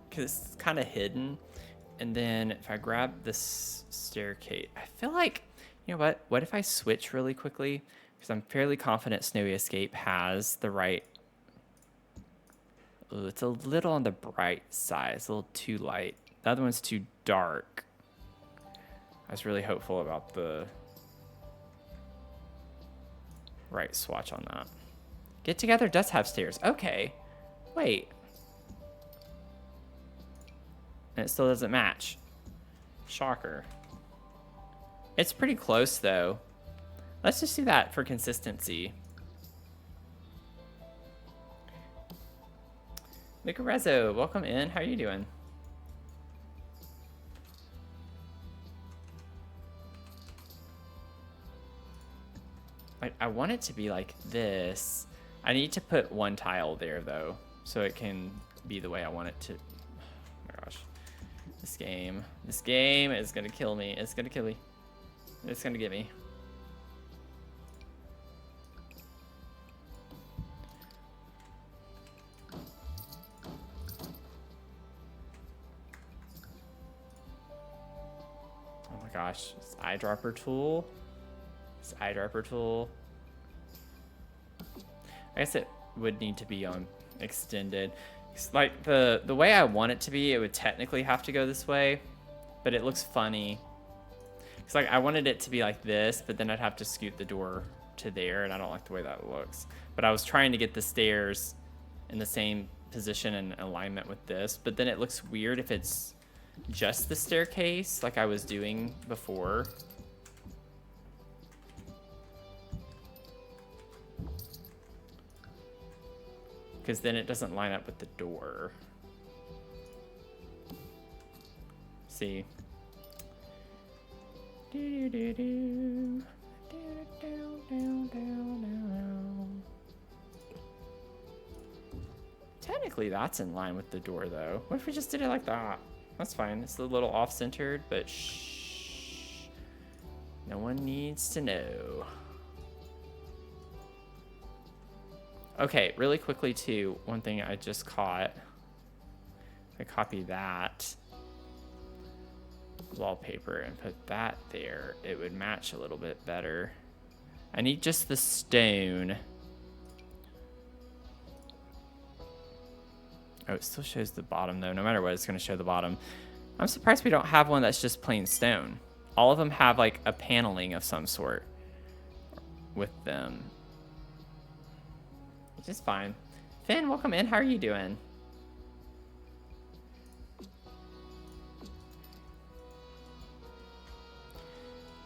Because it's kind of hidden. And then if I grab this staircase, I feel like, you know what? What if I switch really quickly? Because I'm fairly confident Snowy Escape has the right. Ooh, it's a little on the bright side. It's a little too light. The other one's too dark. I was really hopeful about the right swatch on that. Get Together does have stairs. Okay. Wait. And it still doesn't match. Shocker. It's pretty close though. Let's just do that for consistency. Micarezzo, welcome in. How are you doing? I want it to be like this. I need to put one tile there though, so it can be the way I want it to. Oh my gosh. This game is gonna kill me. It's gonna kill me. It's gonna get me. Oh my gosh, this eyedropper tool. This eyedropper tool. I guess it would need to be on extended. It's like the way I want it to be, it would technically have to go this way, but it looks funny. It's like I wanted it to be like this, but then I'd have to scoot the door to there, and I don't like the way that looks. But I was trying to get the stairs in the same position and alignment with this, but then it looks weird if it's just the staircase like I was doing before. Because then it doesn't line up with the door. See? Technically, that's in line with the door, though. What if we just did it like that? That's fine. It's a little off-centered, but shh. No one needs to know. Okay, really quickly, too, one thing I just caught. If I copy that wallpaper and put that there, it would match a little bit better. I need just the stone. Oh, it still shows the bottom, though. No matter what, it's going to show the bottom. I'm surprised we don't have one that's just plain stone. All of them have, like, a paneling of some sort with them. Which is fine. Finn, welcome in. How are you doing?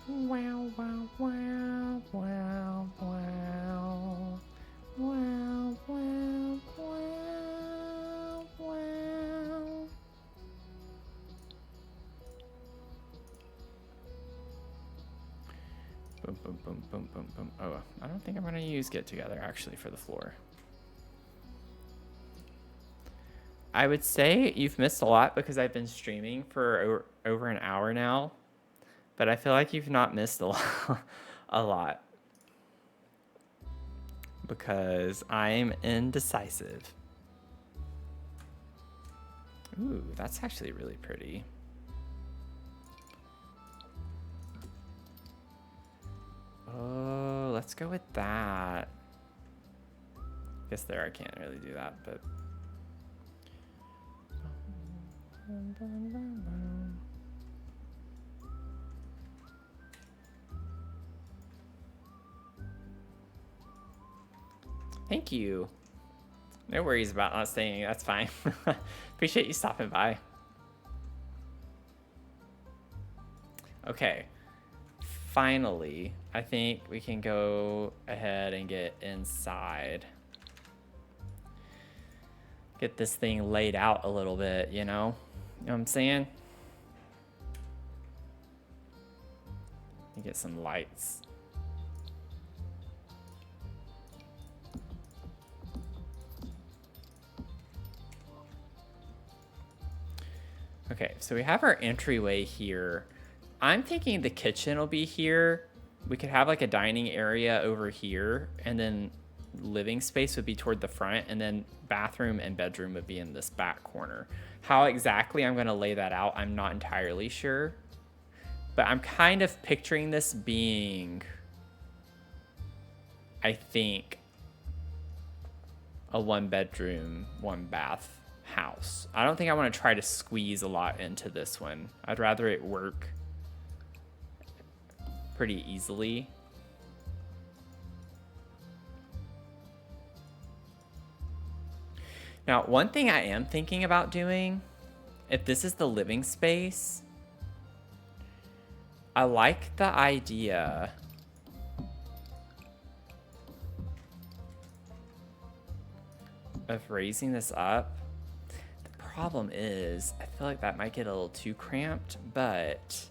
Wow, wow, wow, wow, wow. Wow, wow, wow, wow. Boom, boom, boom, boom, boom, boom. Oh, I don't think I'm going to use Get Together, actually, for the floor. I would say you've missed a lot because I've been streaming for over an hour now. But I feel like you've not missed a lot. A lot. Because I'm indecisive. Ooh, that's actually really pretty. Oh, let's go with that. Guess there I can't really do that, but... Thank you. No worries about not staying. That's fine. Appreciate you stopping by. Okay. Finally, I think we can go ahead and get inside. Get this thing laid out a little bit, you know? You know what I'm saying? Get some lights. Okay, so we have our entryway here. I'm thinking the kitchen will be here. We could have like a dining area over here, and then living space would be toward the front, and then bathroom and bedroom would be in this back corner. How exactly I'm going to lay that out, I'm not entirely sure. But I'm kind of picturing this being, I think, a 1-bedroom, 1-bath house. I don't think I want to try to squeeze a lot into this one. I'd rather it work pretty easily. Now, one thing I am thinking about doing, if this is the living space, I like the idea of raising this up. The problem is, I feel like that might get a little too cramped, but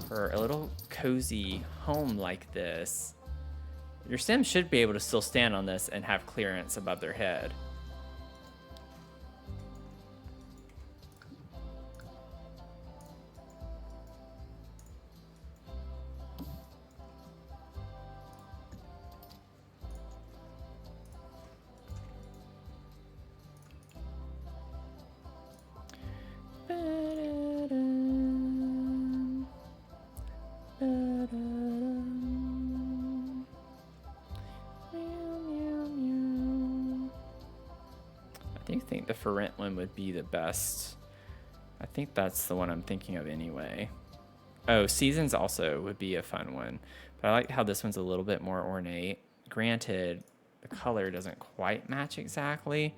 for a little cozy home like this, your Sims should be able to still stand on this and have clearance above their head. I think the for rent one would be the best. I think that's the one I'm thinking of anyway. Oh, seasons also would be a fun one. But I like how this one's a little bit more ornate. Granted, the color doesn't quite match exactly.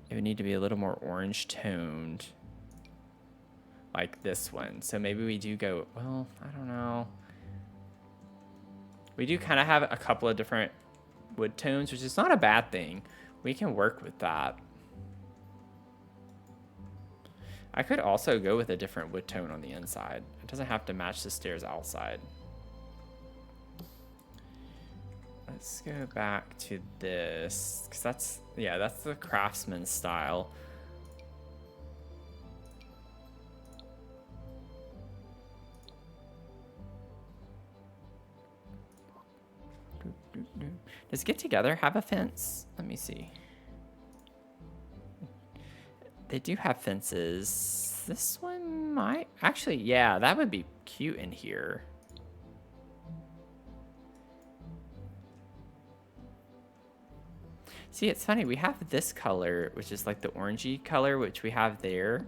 It would need to be a little more orange toned. Like this one. So maybe we do go, well, I don't know. We do kind of have a couple of different wood tones, which is not a bad thing. We can work with that. I could also go with a different wood tone on the inside. It doesn't have to match the stairs outside. Let's go back to this, because that's, yeah, that's the craftsman style. Does Get Together have a fence? Let me see. They do have fences. This one might, actually, yeah, that would be cute in here. See, it's funny, we have this color, which is like the orangey color, which we have there.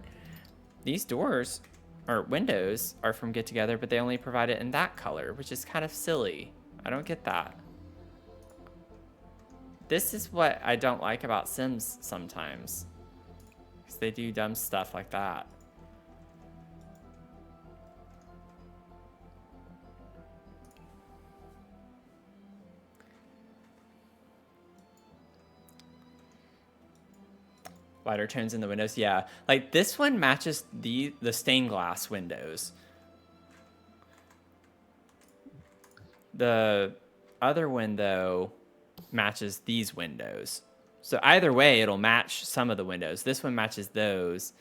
These doors, or windows, are from Get Together, but they only provide it in that color, which is kind of silly. I don't get that. This is what I don't like about Sims sometimes, because they do dumb stuff like that. Lighter tones in the windows, yeah. Like this one matches the stained glass windows. The other window matches these windows. So either way, it'll match some of the windows. This one matches those,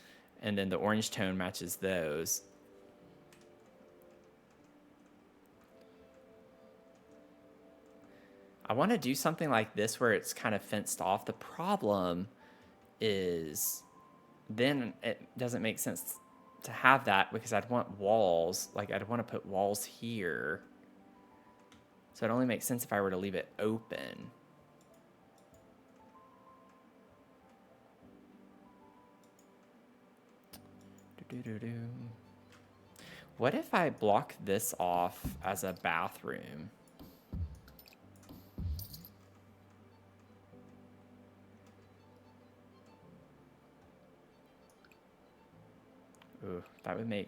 and then the orange tone matches those. I want to do something like this where it's kind of fenced off. The problem is then it doesn't make sense to have that because I'd want walls. Like I'd want to put walls here. So it only makes sense if I were to leave it open. What if I block this off as a bathroom? Ooh, that would make...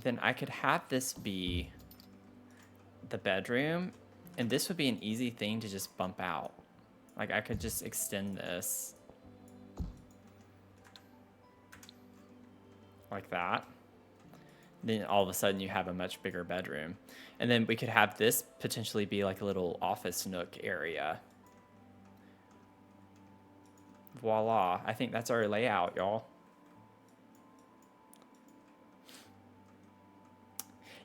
Then I could have this be the bedroom, and this would be an easy thing to just bump out. Like I could just extend this like that. Then all of a sudden you have a much bigger bedroom. And then we could have this potentially be like a little office nook area. Voila. I think that's our layout, y'all.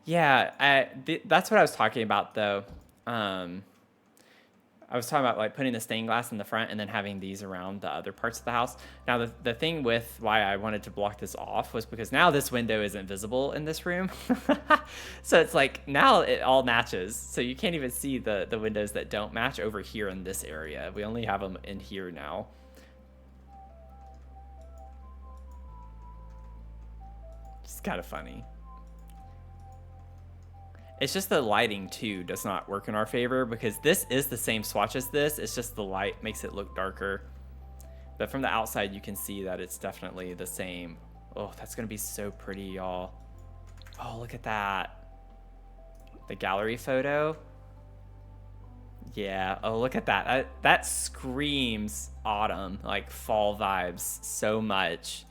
Yeah, that's what I was talking about, though. I was talking about like putting the stained glass in the front and then having these around the other parts of the house. Now, the thing with why I wanted to block this off was because now this window isn't visible in this room. So it's like now it all matches. So you can't even see the windows that don't match over here in this area. We only have them in here now. It's kind of funny. It's just the lighting, too, does not work in our favor because this is the same swatch as this. It's just the light makes it look darker. But from the outside, you can see that it's definitely the same. Oh, that's going to be so pretty, y'all. Oh, look at that. The gallery photo. Yeah. Oh, look at that. That screams autumn, like fall vibes so much.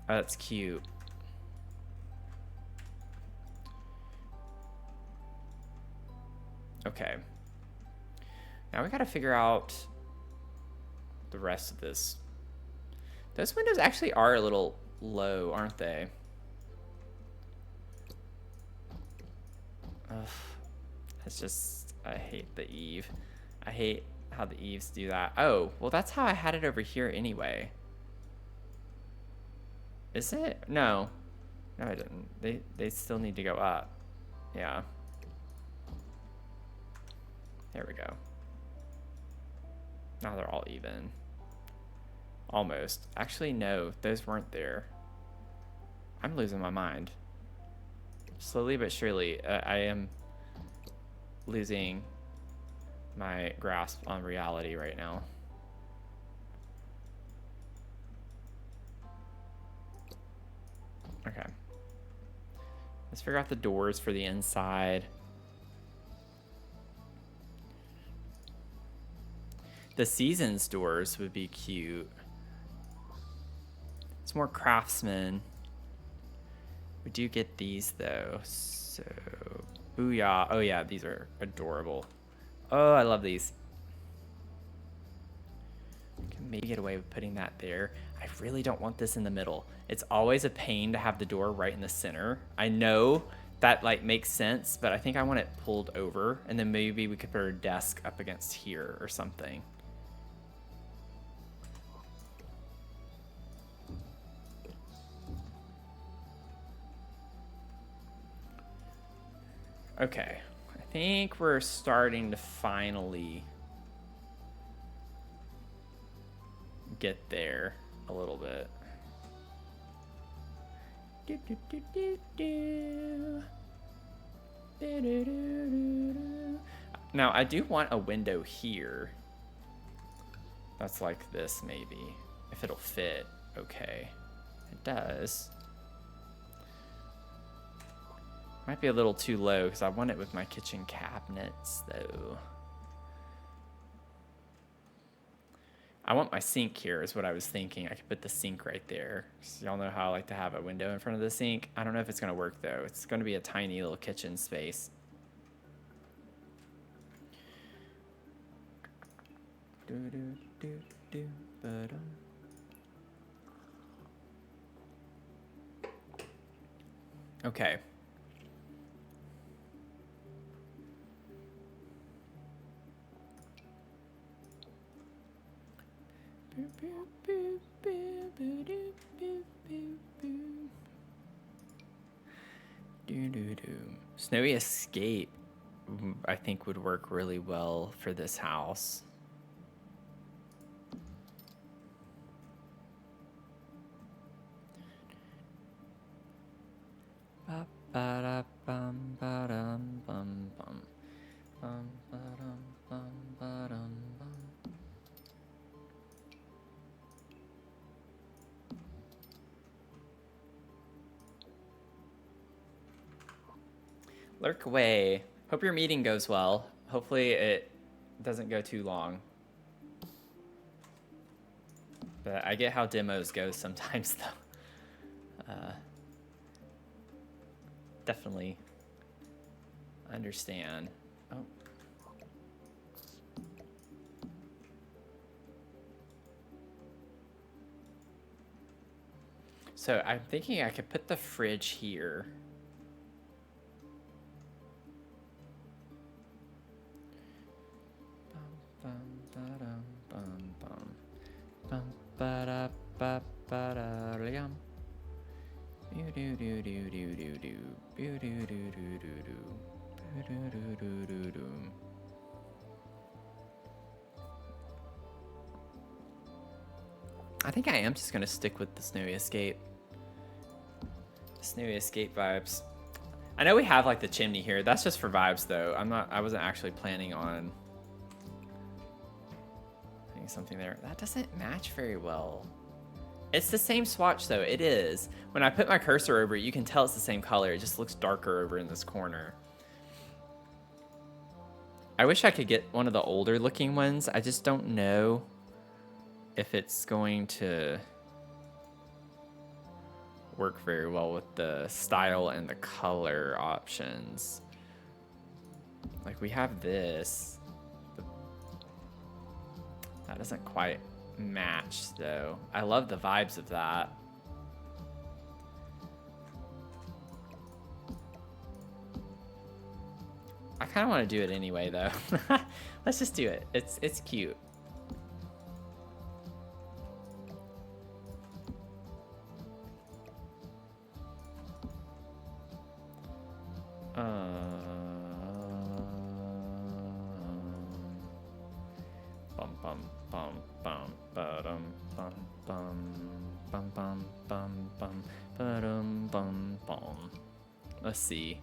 Oh, that's cute. Okay. Now we got to figure out the rest of this. Those windows actually are a little low, aren't they? Ugh. It's just, I hate the eave. I hate how the eaves do that. Oh, well that's how I had it over here anyway. Is it? No. No, I didn't. They still need to go up. Yeah. There we go. Now they're all even. Almost. Actually, no, those weren't there. I'm losing my mind. Slowly but surely, I am losing my grasp on reality right now. Okay. Let's figure out the doors for the inside. The seasons doors would be cute. It's more craftsman. We do get these though, so booyah. Oh yeah, these are adorable. Oh, I love these. Can maybe get away with putting that there. I really don't want this in the middle. It's always a pain to have the door right in the center. I know that like makes sense, but I think I want it pulled over, and then maybe we could put our desk up against here or something. Okay, I think we're starting to finally get there a little bit. Now I do want a window here. That's like this maybe, if it'll fit. Okay, it does. Might be a little too low because I want it with my kitchen cabinets though. I want my sink here is what I was thinking. I could put the sink right there. So y'all know how I like to have a window in front of the sink. I don't know if it's gonna work though. It's gonna be a tiny little kitchen space. Okay. Snowy Escape, I think, would work really well for this house. Lurk away. Hope your meeting goes well. Hopefully it doesn't go too long. But I get how demos go sometimes though. Definitely understand. Oh. So I'm thinking I could put the fridge here. I think I am just gonna stick with the Snowy Escape. Snowy Escape vibes. I know we have like the chimney here. That's just for vibes though. I wasn't actually planning on putting something there. That doesn't match very well. It's the same swatch though, it is. When I put my cursor over it, you can tell it's the same color. It just looks darker over in this corner. I wish I could get one of the older looking ones. I just don't know if it's going to work very well with the style and the color options. Like we have this. That doesn't quite match though. I love the vibes of that. I kind of want to do it anyway though. Let's just do it. It's cute. Let's see.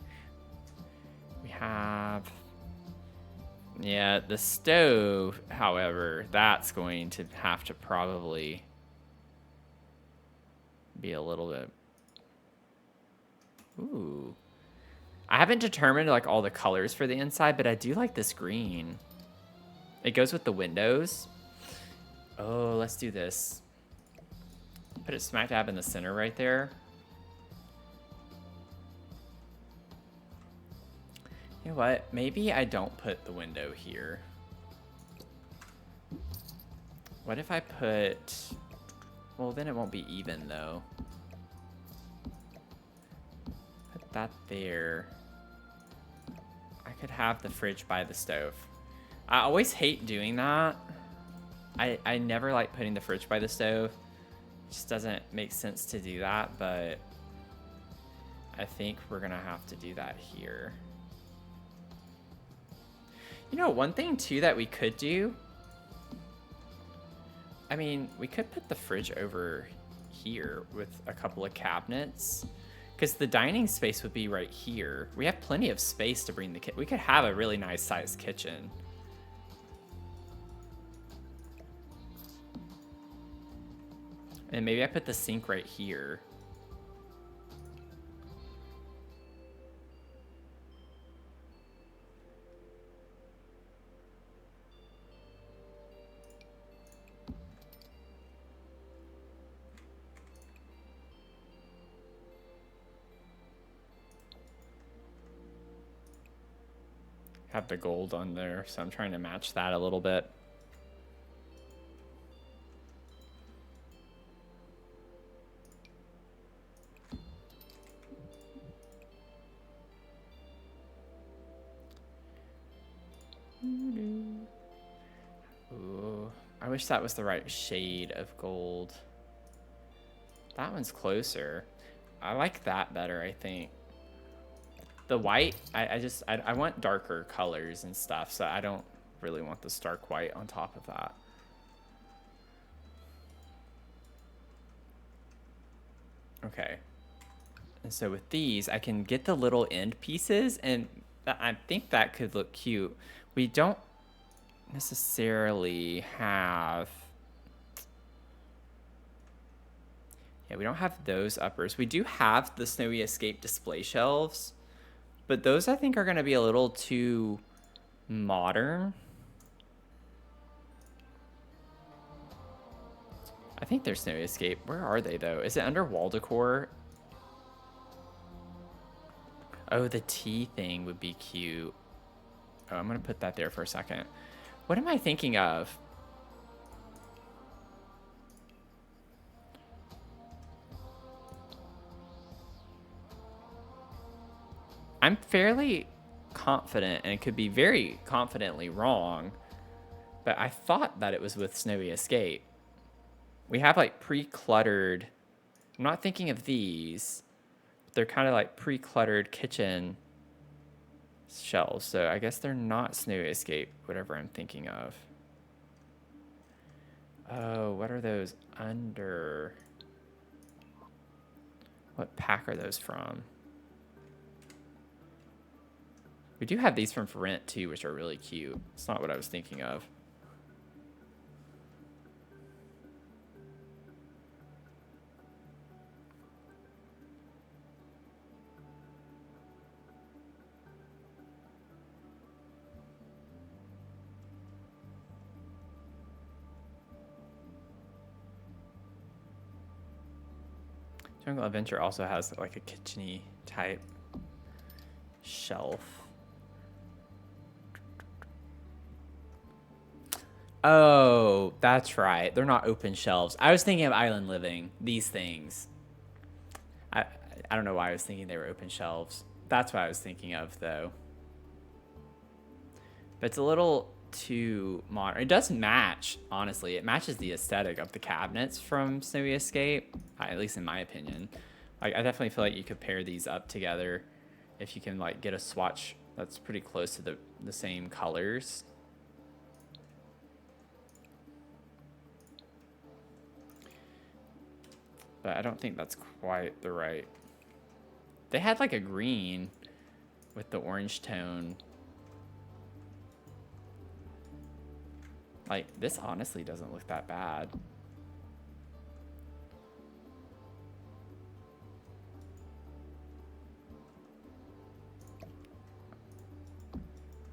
We have, yeah, the stove, however, that's going to have to probably be a little bit. Ooh. I haven't determined like all the colors for the inside, but I do like this green. It goes with the windows. Oh, let's do this. Put it smack dab in the center right there. You know what? Maybe I don't put the window here. What if I put... Well, then it won't be even, though. Put that there. I could have the fridge by the stove. I always hate doing that. I never like putting the fridge by the stove. It just doesn't make sense to do that, but I think we're gonna have to do that here. You know, one thing too that we could do, I mean, we could put the fridge over here with a couple of cabinets, because the dining space would be right here. We have plenty of space to bring the kitchen. We could have a really nice sized kitchen. And maybe I put the sink right here. Have the gold on there, so I'm trying to match that a little bit. Ooh, I wish that was the right shade of gold. That one's closer. I like that better, I think. The white, I want darker colors and stuff, so I don't really want the stark white on top of that. Okay. And so with these, I can get the little end pieces, and I think that could look cute. We don't necessarily have... Yeah, we don't have those uppers. We do have the Snowy Escape display shelves, but those I think are going to be a little too modern. I think they're Snowy Escape. Where are they, though? Is it under wall decor? Oh, the tea thing would be cute. Oh, I'm going to put that there for a second. What am I thinking of? I'm fairly confident, and it could be very confidently wrong, but I thought that it was with Snowy Escape. We have like pre-cluttered, I'm not thinking of these, but they're kind of like pre-cluttered kitchen shelves, so I guess they're not Snowy Escape, whatever I'm thinking of. Oh, what are those under? What pack are those from? We do have these from For Rent too, which are really cute. It's not what I was thinking of. Jungle Adventure also has like a kitchen-y type shelf. Oh, that's right. They're not open shelves. I was thinking of Island Living, these things. I don't know why I was thinking they were open shelves. That's what I was thinking of, though. But it's a little too modern. It does match, honestly. It matches the aesthetic of the cabinets from Snowy Escape, at least in my opinion. Like, I definitely feel like you could pair these up together if you can like get a swatch that's pretty close to the same colors. But I don't think that's quite the right. They had like a green with the orange tone. Like, this honestly doesn't look that bad.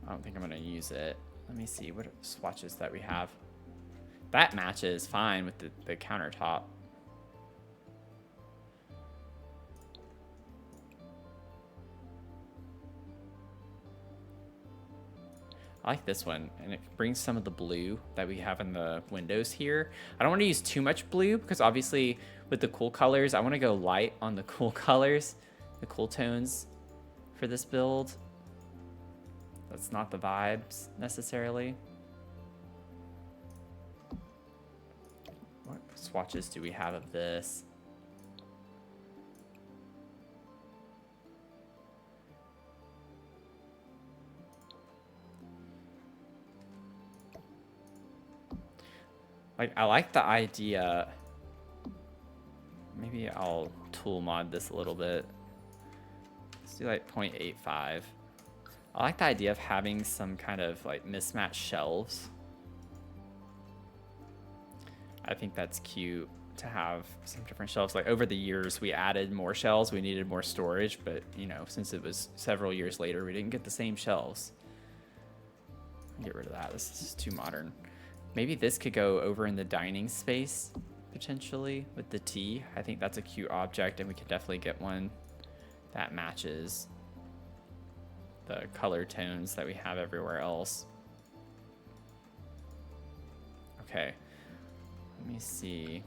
I don't think I'm gonna use it. Let me see what swatches that we have. That matches fine with the countertop. I like this one, and it brings some of the blue that we have in the windows here. I don't want to use too much blue because obviously with the cool colors, I want to go light on the cool colors, the cool tones for this build. That's not the vibes necessarily. What swatches do we have of this? Like, I like the idea. Maybe I'll tool mod this a little bit. Let's do like 0.85. I like the idea of having some kind of like mismatched shelves. I think that's cute to have some different shelves. Like over the years, we added more shelves. We needed more storage, but you know, since it was several years later, we didn't get the same shelves. Get rid of that. This is too modern. Maybe this could go over in the dining space, potentially, with the tea. I think that's a cute object, and we could definitely get one that matches the color tones that we have everywhere else. Okay, let me see.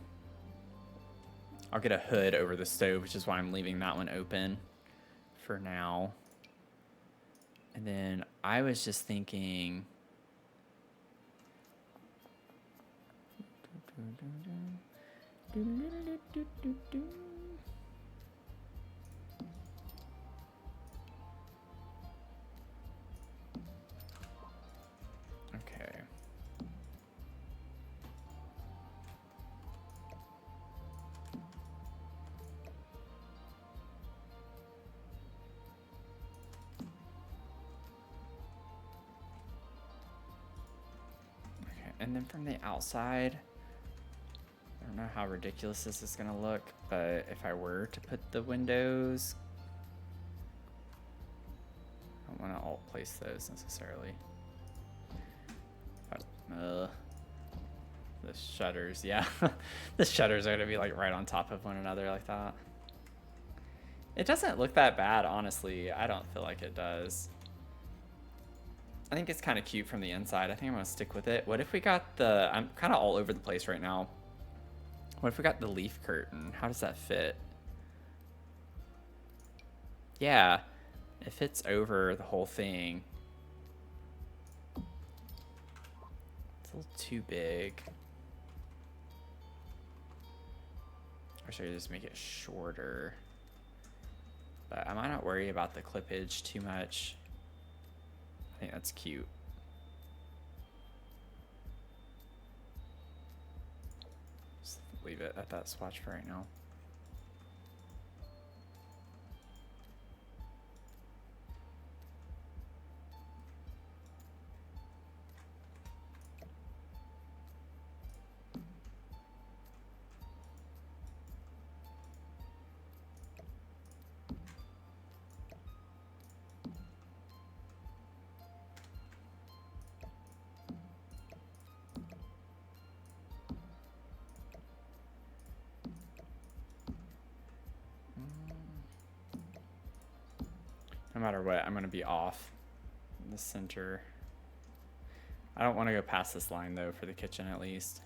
I'll get a hood over the stove, which is why I'm leaving that one open for now. And then I was just thinking... Okay. Okay, and then from the outside, I don't know how ridiculous this is gonna look, but if I were to put the windows, I don't want to alt place those necessarily. The shutters, yeah. The shutters are gonna be like right on top of one another like that. It doesn't look that bad, honestly. I don't feel like it does. I think it's kind of cute from the inside. I think I'm gonna stick with it. What if we got the, I'm kind of all over the place right now. What if we got the leaf curtain? How does that fit? Yeah, it fits over the whole thing. It's a little too big. Or should I just make it shorter? But I might not worry about the clippage too much. I think that's cute. Just leave it at that swatch for right now. No matter what, I'm going to be off in the center. I don't want to go past this line, though, for the kitchen at least.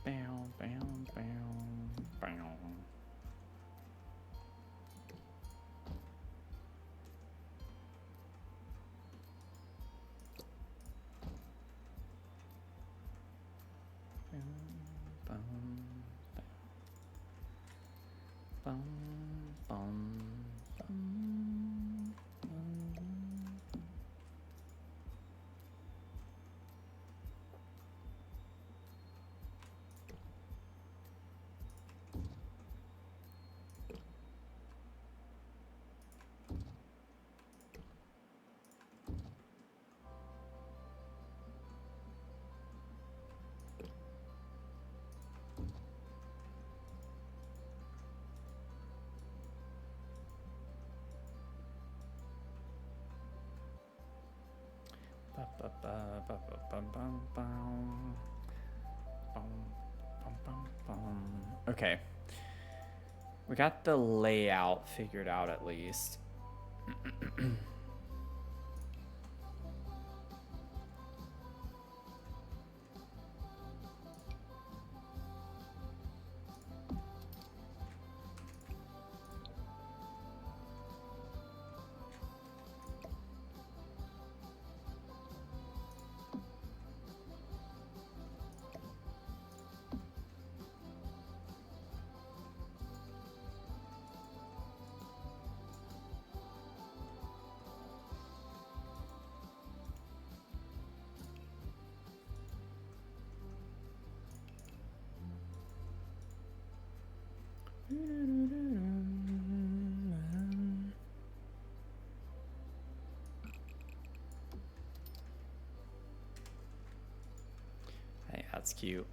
Bam, bam, bam, bam. Bum, bum, bum, bum, bum. Okay. We got the layout figured out at least. Hey, that's cute.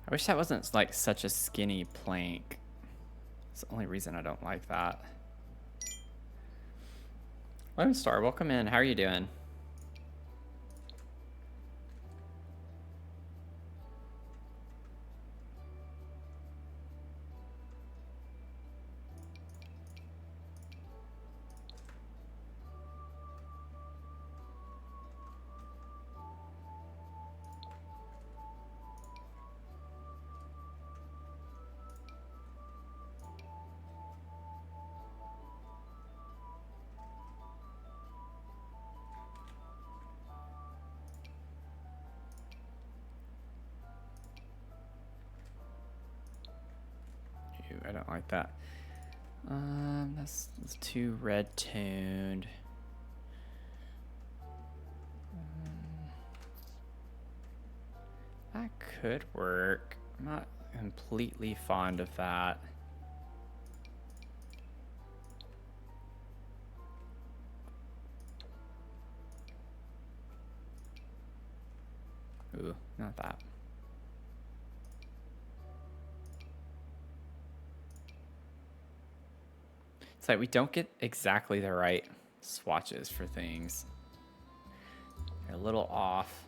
I wish that wasn't like such a skinny plank. It's the only reason I don't like that. Lone Star, welcome in. How are you doing? I don't like that. That's too red toned. That could work. I'm not completely fond of that. Ooh, not that. It's like we don't get exactly the right swatches for things. They're a little off.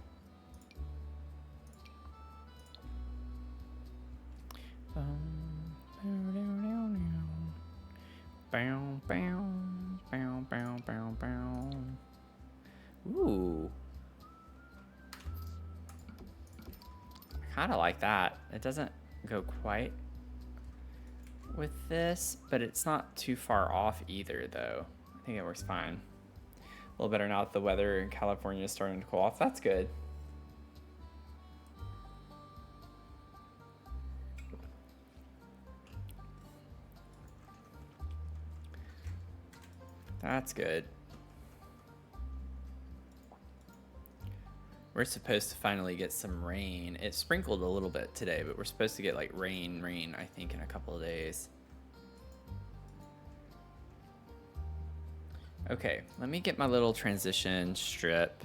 Ooh. I kind of like that. It doesn't go quite with this, but it's not too far off either, though. I think it works fine. A little better now that the weather in California is starting to cool off. That's good. That's good. We're supposed to finally get some rain. It sprinkled a little bit today, but we're supposed to get like rain, I think, in a couple of days. Okay, let me get my little transition strip.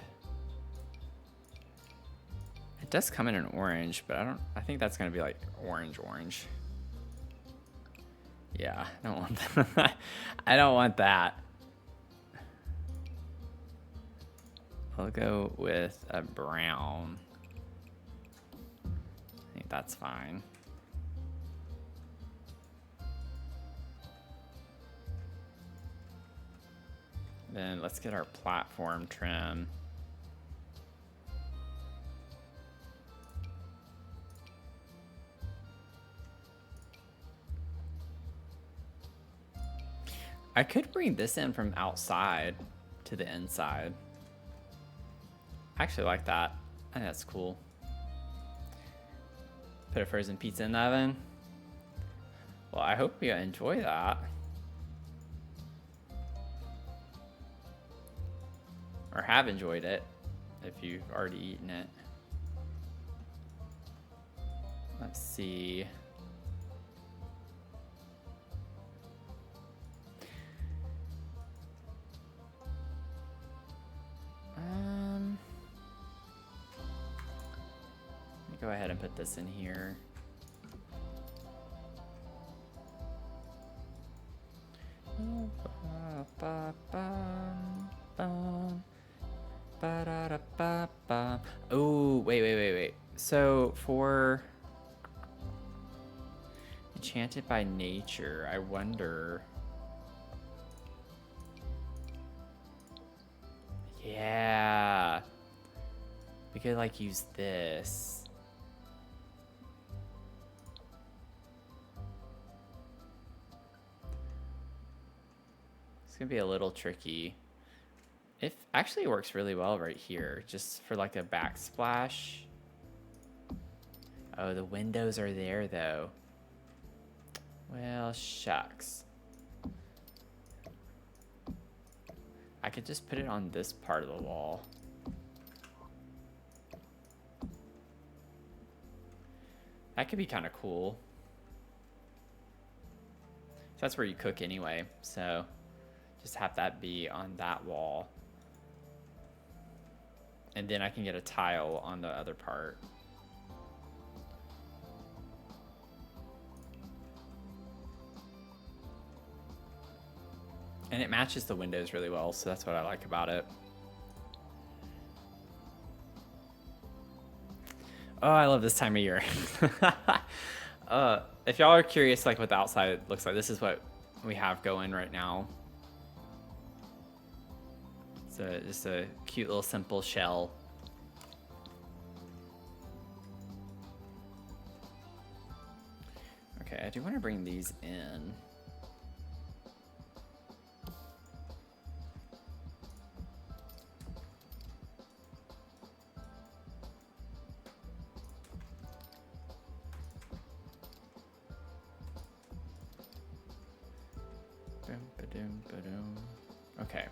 It does come in an orange, but I think that's gonna be like orange. Yeah, I don't want that. I don't want that. I'll go with a brown. I think that's fine. Then let's get our platform trim. I could bring this in from outside to the inside. I actually like that. I think that's cool. Put a frozen pizza in the oven. Well, I hope you enjoy that. or have enjoyed it if you've already eaten it. Let's see. Let me go ahead and put this in here. Oh, wait. So for enchanted by nature, I wonder. Yeah. We could like use this. It's gonna be a little tricky. It actually works really well right here, just for like a backsplash. Oh, the windows are there though. Well, shucks. I could just put it on this part of the wall. That could be kind of cool. That's where you cook anyway, so just have that be on that wall. And then I can get a tile on the other part. And it matches the windows really well, so that's what I like about it. Oh, I love this time of year. If y'all are curious like what the outside looks like, this is what we have going right now. So just a cute little simple shell. Okay, I do want to bring these in. Okay.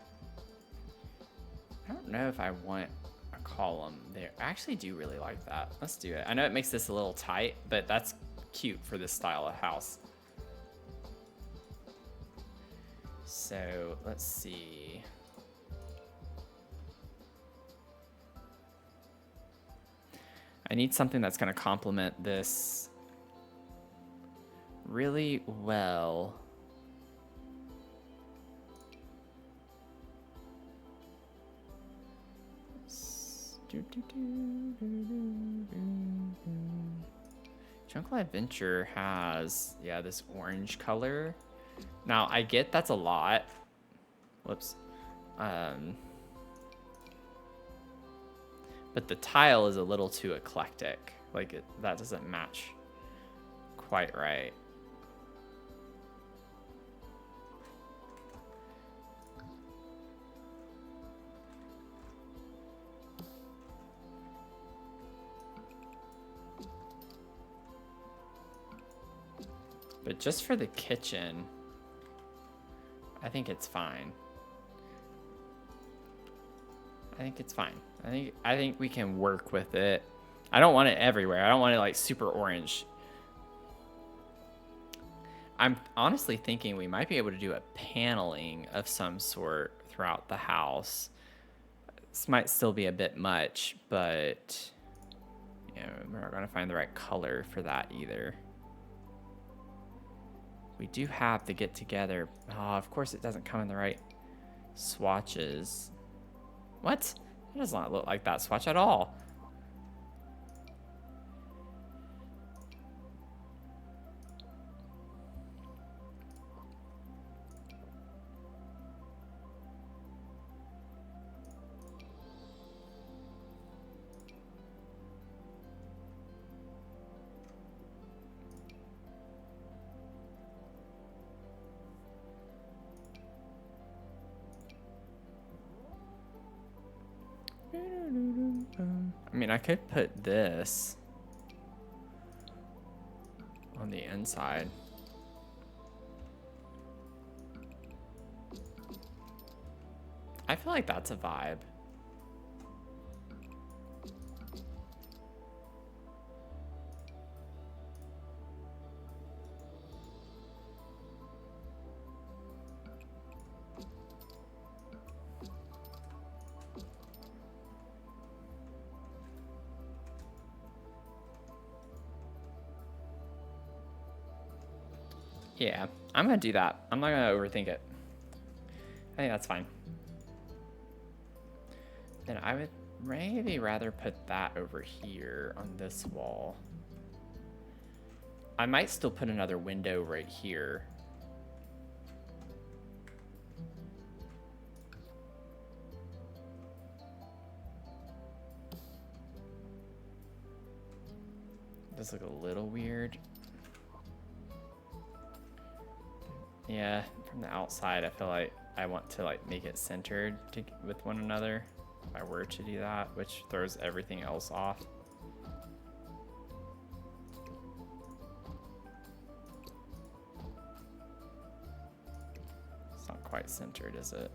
I don't know if I want a column there. I actually do really like that. Let's do it. I know it makes this a little tight, but that's cute for this style of house. So let's see. I need something that's going to complement this really well. Jungle Adventure has, yeah, this orange color. Now, I get that's a lot. Whoops. But the tile is a little too eclectic. Like, that doesn't match quite right. But just for the kitchen, I think it's fine. I think it's fine. I think we can work with it. I don't want it everywhere. I don't want it like super orange. I'm honestly thinking we might be able to do a paneling of some sort throughout the house. This might still be a bit much, but you know, we're not going to find the right color for that either. We do have to get together. Oh, of course it doesn't come in the right swatches. What? It does not look like that swatch at all. I mean, I could put this on the inside. I feel like that's a vibe. Yeah, I'm gonna do that. I'm not gonna overthink it. I think that's fine. Then I would maybe rather put that over here on this wall. I might still put another window right here. Does look a little weird. Yeah, from the outside, I feel like I want to like make it centered with one another. If I were to do that, which throws everything else off. It's not quite centered, is it?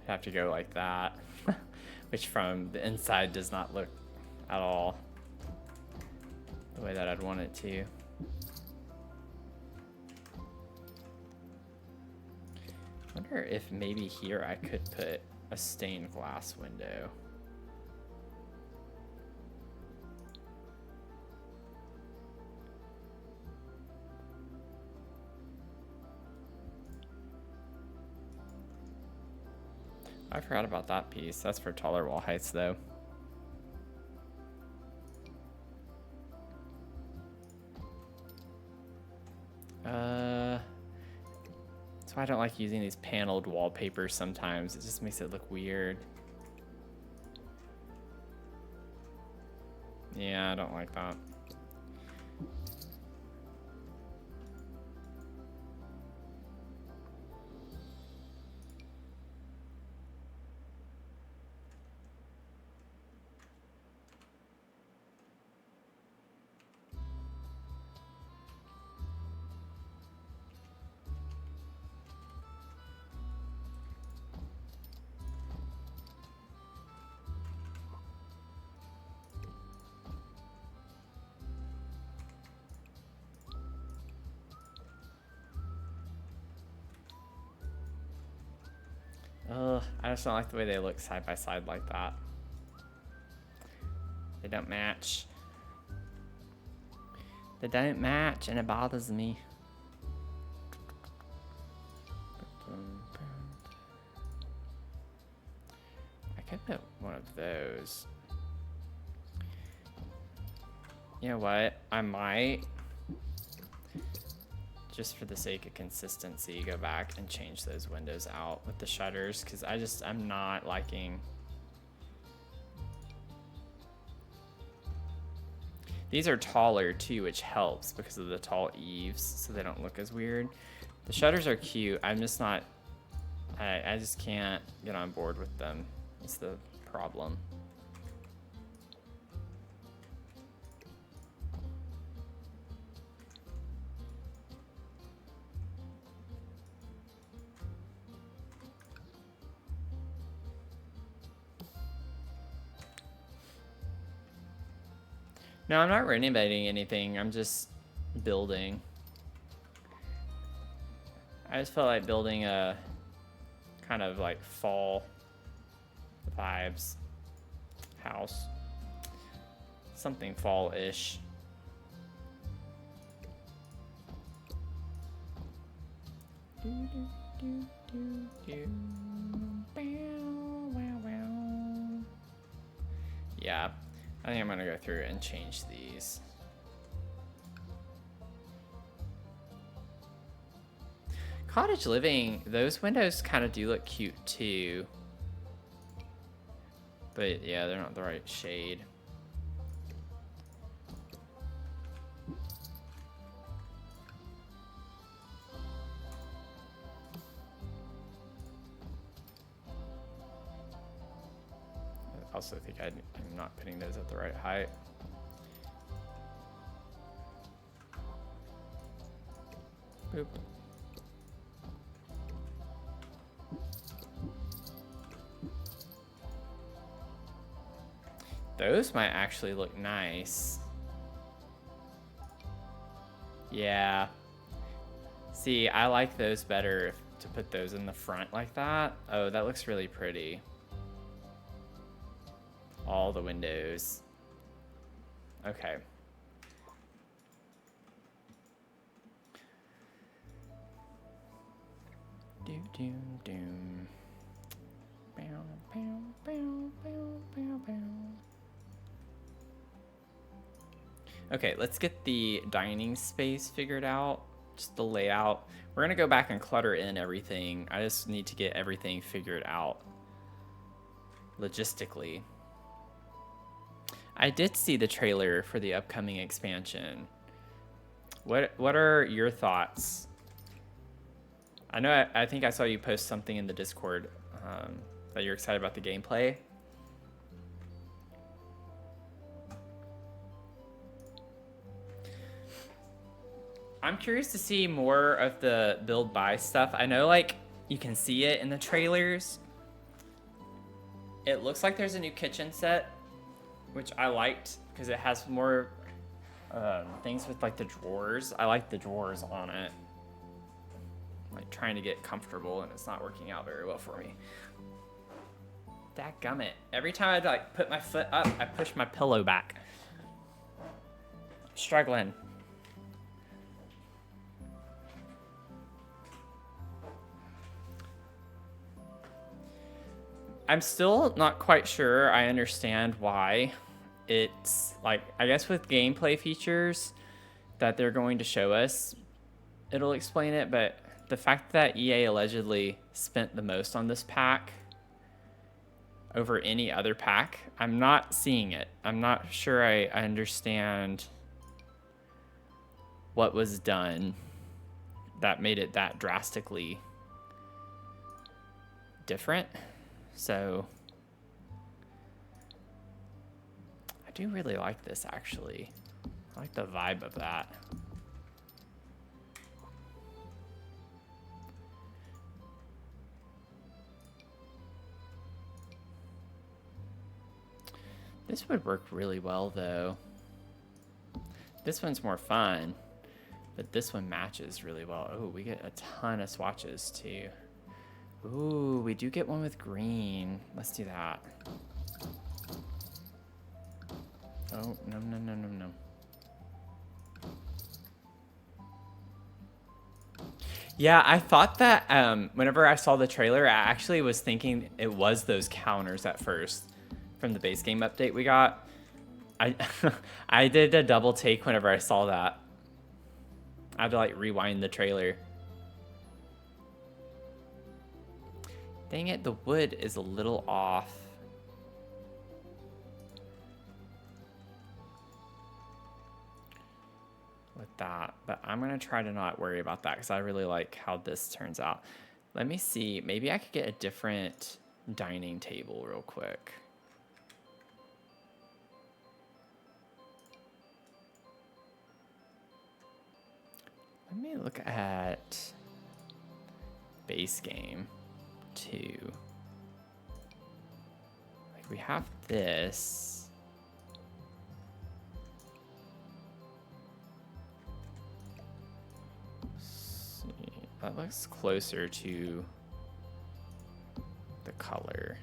I'd have to go like that, which from the inside does not look at all the way that I'd want it to. I wonder if maybe here I could put a stained glass window. I forgot about that piece. That's for taller wall heights though. That's why I don't like using these paneled wallpapers sometimes. It just makes it look weird. Yeah, I don't like that. Ugh, I just don't like the way they look side by side like that. They don't match. They don't match, and it bothers me. I could put one of those. You know what? I might, just for the sake of consistency, go back and change those windows out with the shutters, because I'm not liking. These are taller too, which helps because of the tall eaves, so they don't look as weird. The shutters are cute. I'm just not, I just can't get on board with them. It's the problem. No, I'm not renovating anything. I'm just building. I just felt like building a kind of like fall vibes house. Something fall-ish. Yeah. I think I'm gonna go through and change these. Cottage living, those windows kind of do look cute too. But yeah, they're not the right shade. I also think I'm not putting those at the right height. Boop. Those might actually look nice. Yeah. See, I like those better to put those in the front like that. Oh, that looks really pretty. All the windows. Okay. Do do do. Bow, bow, bow, bow, bow, bow. Okay, let's get the dining space figured out. Just the layout. We're gonna go back and clutter in everything. I just need to get everything figured out logistically. I did see the trailer for the upcoming expansion. What are your thoughts? I know I think I saw you post something in the Discord that you're excited about the gameplay. I'm curious to see more of the build buy stuff. I know like you can see it in the trailers. It looks like there's a new kitchen set, which I liked because it has more things with like the drawers. I like the drawers on it. Like trying to get comfortable and it's not working out very well for me. Dadgummit. Every time I like put my foot up, I push my pillow back. I'm struggling. I'm still not quite sure I understand why it's like, I guess with gameplay features that they're going to show us, it'll explain it, but the fact that EA allegedly spent the most on this pack over any other pack, I'm not seeing it. I'm not sure I understand what was done that made it that drastically different. So I do really like this actually. I like the vibe of that. This would work really well though. This one's more fun, but this one matches really well. Oh, we get a ton of swatches too. Ooh, we do get one with green. Let's do that. Oh, no, no, no, no, no. Yeah, I thought that whenever I saw the trailer, I actually was thinking it was those counters at first from the base game update we got. I did a double take whenever I saw that. I had to like rewind the trailer. Dang it, the wood is a little off. With that, but I'm gonna try to not worry about that because I really like how this turns out. Let me see, maybe I could get a different dining table real quick. Let me look at base game 2. Like we have this. Let's see. That looks closer to the color.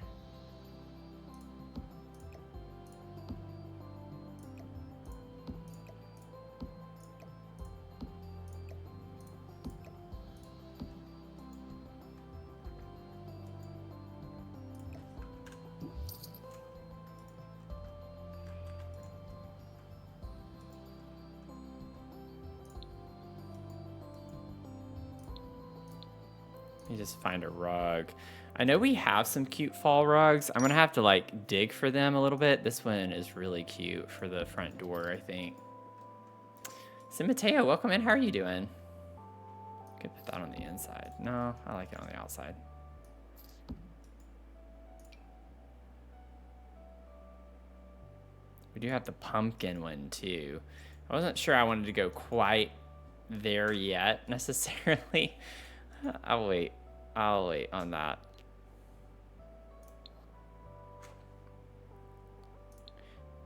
You just find a rug. I know we have some cute fall rugs. I'm gonna have to like dig for them a little bit. This one is really cute for the front door, I think. So Mateo, welcome in. How are you doing? Could put that on the inside. No, I like it on the outside. We do have the pumpkin one too. I wasn't sure I wanted to go quite there yet necessarily. I'll wait on that.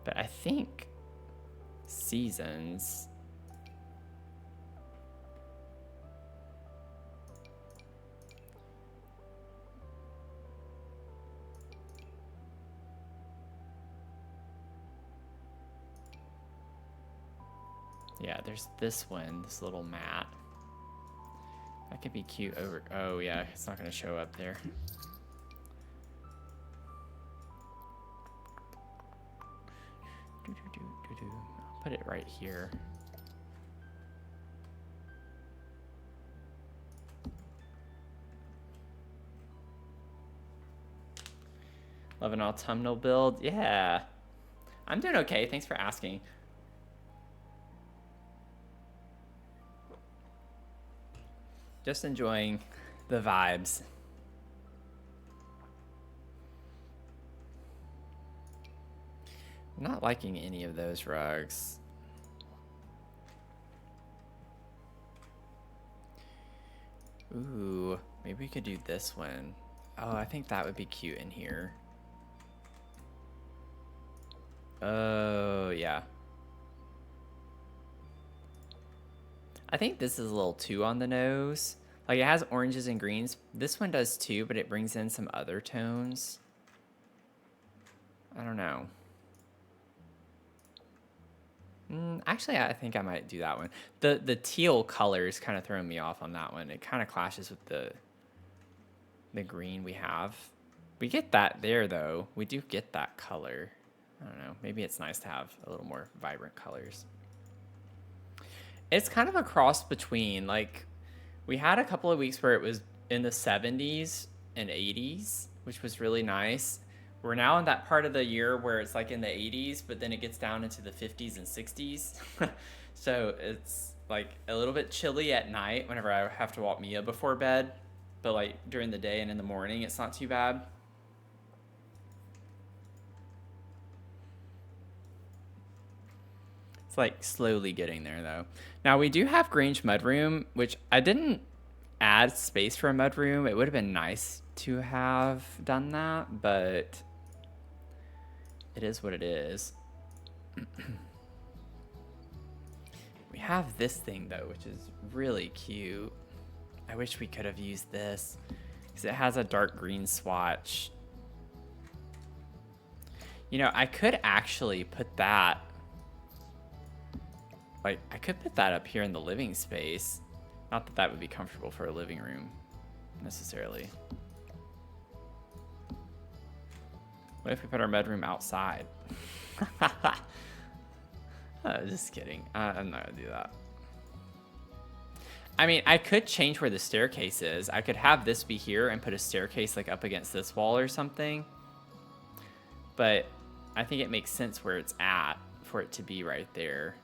But I think seasons. Yeah, there's this one, this little mat. That could be cute over... Oh, yeah, it's not going to show up there. I'll put it right here. Love an autumnal build? Yeah. I'm doing okay. Thanks for asking. Just enjoying the vibes. I'm not liking any of those rugs. Ooh, maybe we could do this one. Oh, I think that would be cute in here. Oh, yeah. I think this is a little too on the nose. Like, it has oranges and greens. This one does too, but it brings in some other tones. I don't know. Actually, I think I might do that one. The teal color is kind of throwing me off on that one. It kind of clashes with the green we have. We get that there, though. We do get that color. I don't know. Maybe it's nice to have a little more vibrant colors. It's kind of a cross between, like, we had a couple of weeks where it was in the 70s and 80s, which was really nice. We're now in that part of the year where it's like in the 80s, but then it gets down into the 50s and 60s. So it's like a little bit chilly at night whenever I have to walk Mia before bed. But like during the day and in the morning, it's not too bad. It's like slowly getting there though. Now we do have Grange Mudroom, which I didn't add space for a mudroom. It would have been nice to have done that, but it is what it is. We have this thing though, which is really cute. I wish we could have used this because it has a dark green swatch. You know, I could actually put that, like, I could put that up here in the living space. Not that that would be comfortable for a living room, necessarily. What if we put our bedroom outside? Just kidding. I'm not gonna do that. I mean, I could change where the staircase is. I could have this be here and put a staircase like up against this wall or something. But I think it makes sense where it's at for it to be right there.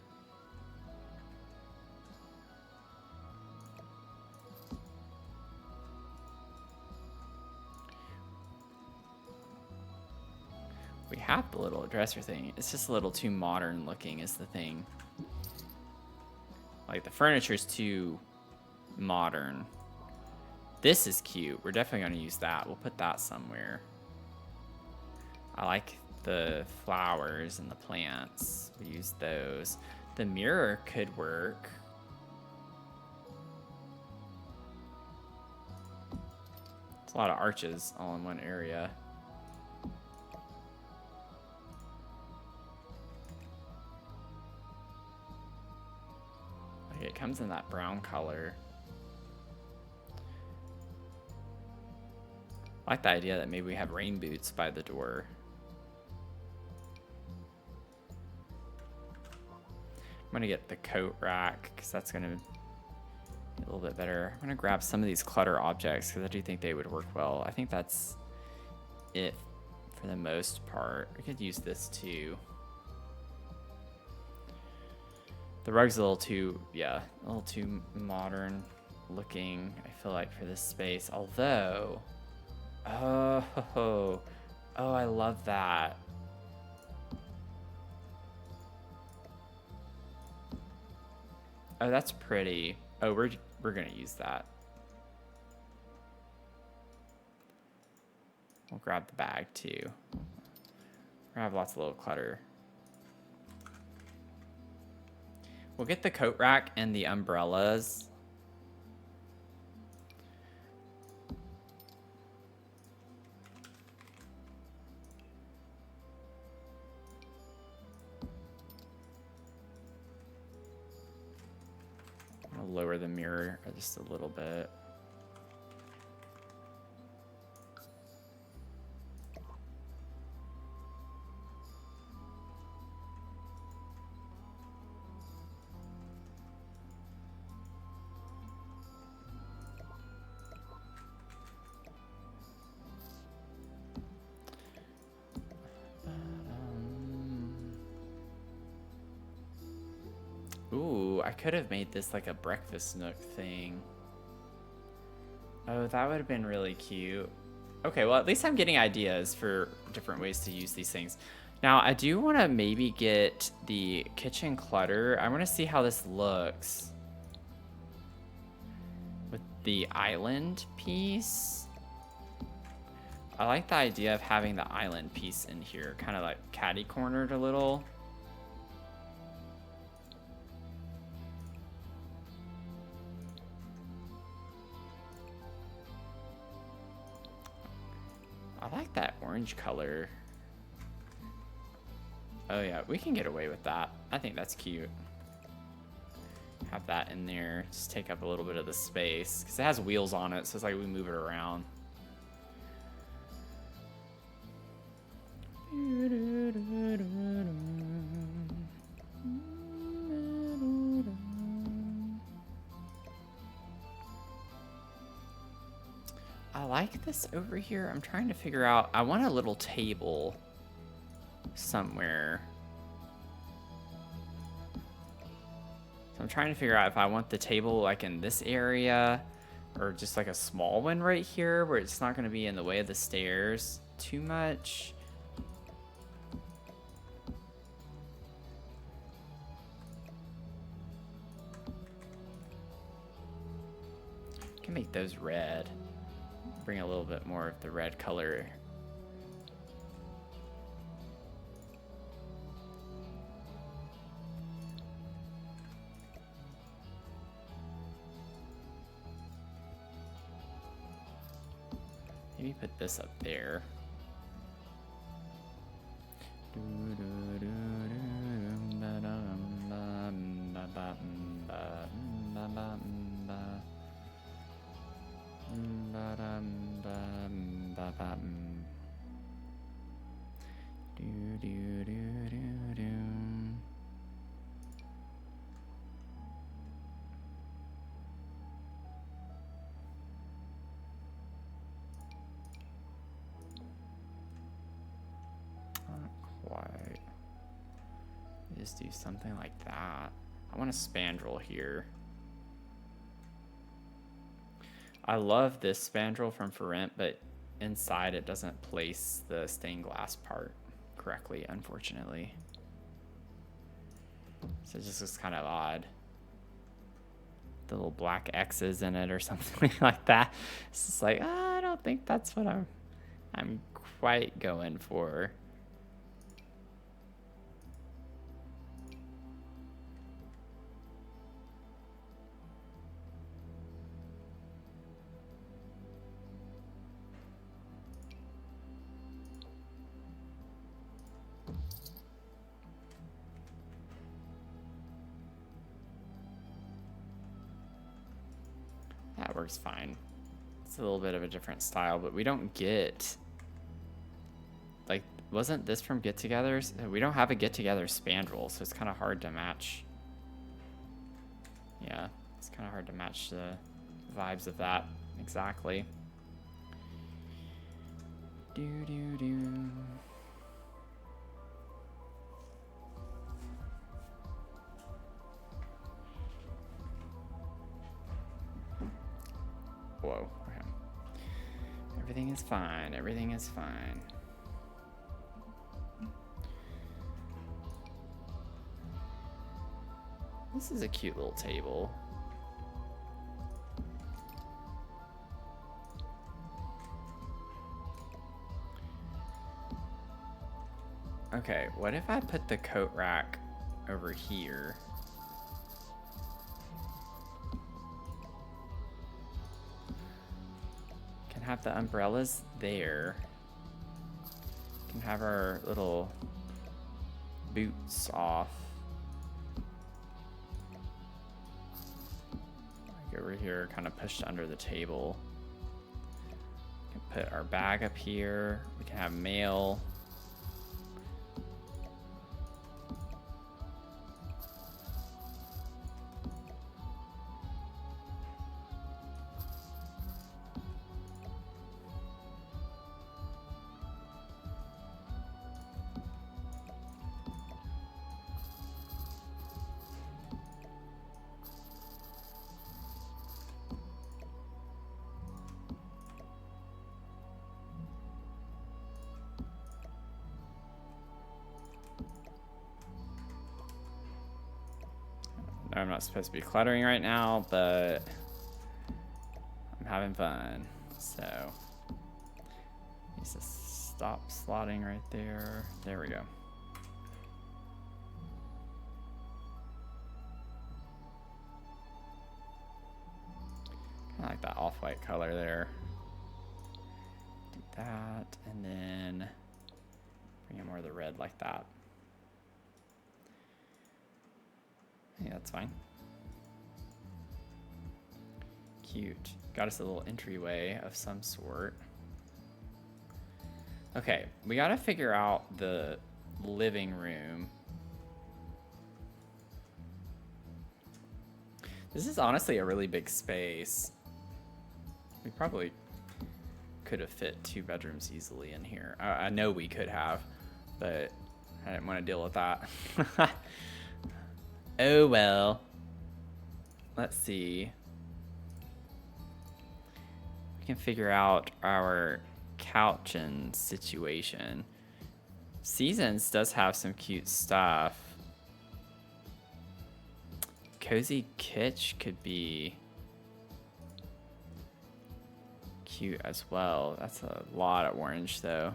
We have the little dresser thing. It's just a little too modern looking is the thing. Like the furniture's too modern. This is cute. We're definitely gonna use that. We'll put that somewhere. I like the flowers and the plants. We use those. The mirror could work. It's a lot of arches all in one area. It comes in that brown color. I like the idea that maybe we have rain boots by the door. I'm gonna get the coat rack because that's gonna be a little bit better. I'm gonna grab some of these clutter objects because I do think they would work well. I think that's it for the most part. We could use this too. The rug's a little too, yeah, a little too modern looking, I feel like, for this space. Although, oh, I love that. Oh, that's pretty. Oh, we're gonna use that. We'll grab the bag too. We have lots of little clutter. We'll get the coat rack and the umbrellas. I'll lower the mirror just a little bit. Ooh, I could have made this like a breakfast nook thing. Oh, that would have been really cute. Okay, well, at least I'm getting ideas for different ways to use these things. Now, I do want to maybe get the kitchen clutter. I want to see how this looks with the island piece. I like the idea of having the island piece in here, kind of like catty-cornered a little. I like that orange color. Oh yeah, we can get away with that. I think that's cute. Have that in there, just take up a little bit of the space, because it has wheels on it, so it's like we move it around. I like this over here. I'm trying to figure out, I want a little table somewhere. So I'm trying to figure out if I want the table like in this area or just like a small one right here where it's not going to be in the way of the stairs too much. I can make those red. Bring a little bit more of the red color. Maybe put this up there. Quite. Just do something like that. I want a spandrel here. I love this spandrel from For Rent, but inside it doesn't place the stained glass part correctly, unfortunately. So it just looks kind of odd. The little black X's in it or something like that. It's just like, I don't think that's what I'm quite going for. That works fine. It's a little bit of a different style, but we don't get, like, wasn't this from Get Togethers? We don't have a Get Together spandrel, so it's kind of hard to match. Yeah, it's kind of hard to match the vibes of that exactly. Whoa, okay. Everything is fine, everything is fine. This is a cute little table. Okay, what if I put the coat rack over here? Can have the umbrellas there. Can have our little boots off. Like over here, kind of pushed under the table. We can put our bag up here. We can have mail. I'm not supposed to be cluttering right now, but I'm having fun. So, needs to stop slotting right there. There we go. I like that off-white color there. Do that, and then bring in more of the red like that. Yeah, that's fine. Cute. Got us a little entryway of some sort. Okay, we gotta figure out the living room. This is honestly a really big space. We probably could have fit 2 bedrooms easily in here. I know we could have, but I didn't want to deal with that. Oh well. Let's see. We can figure out our couch and situation. Seasons does have some cute stuff. Cozy Kitsch could be cute as well. That's a lot of orange though.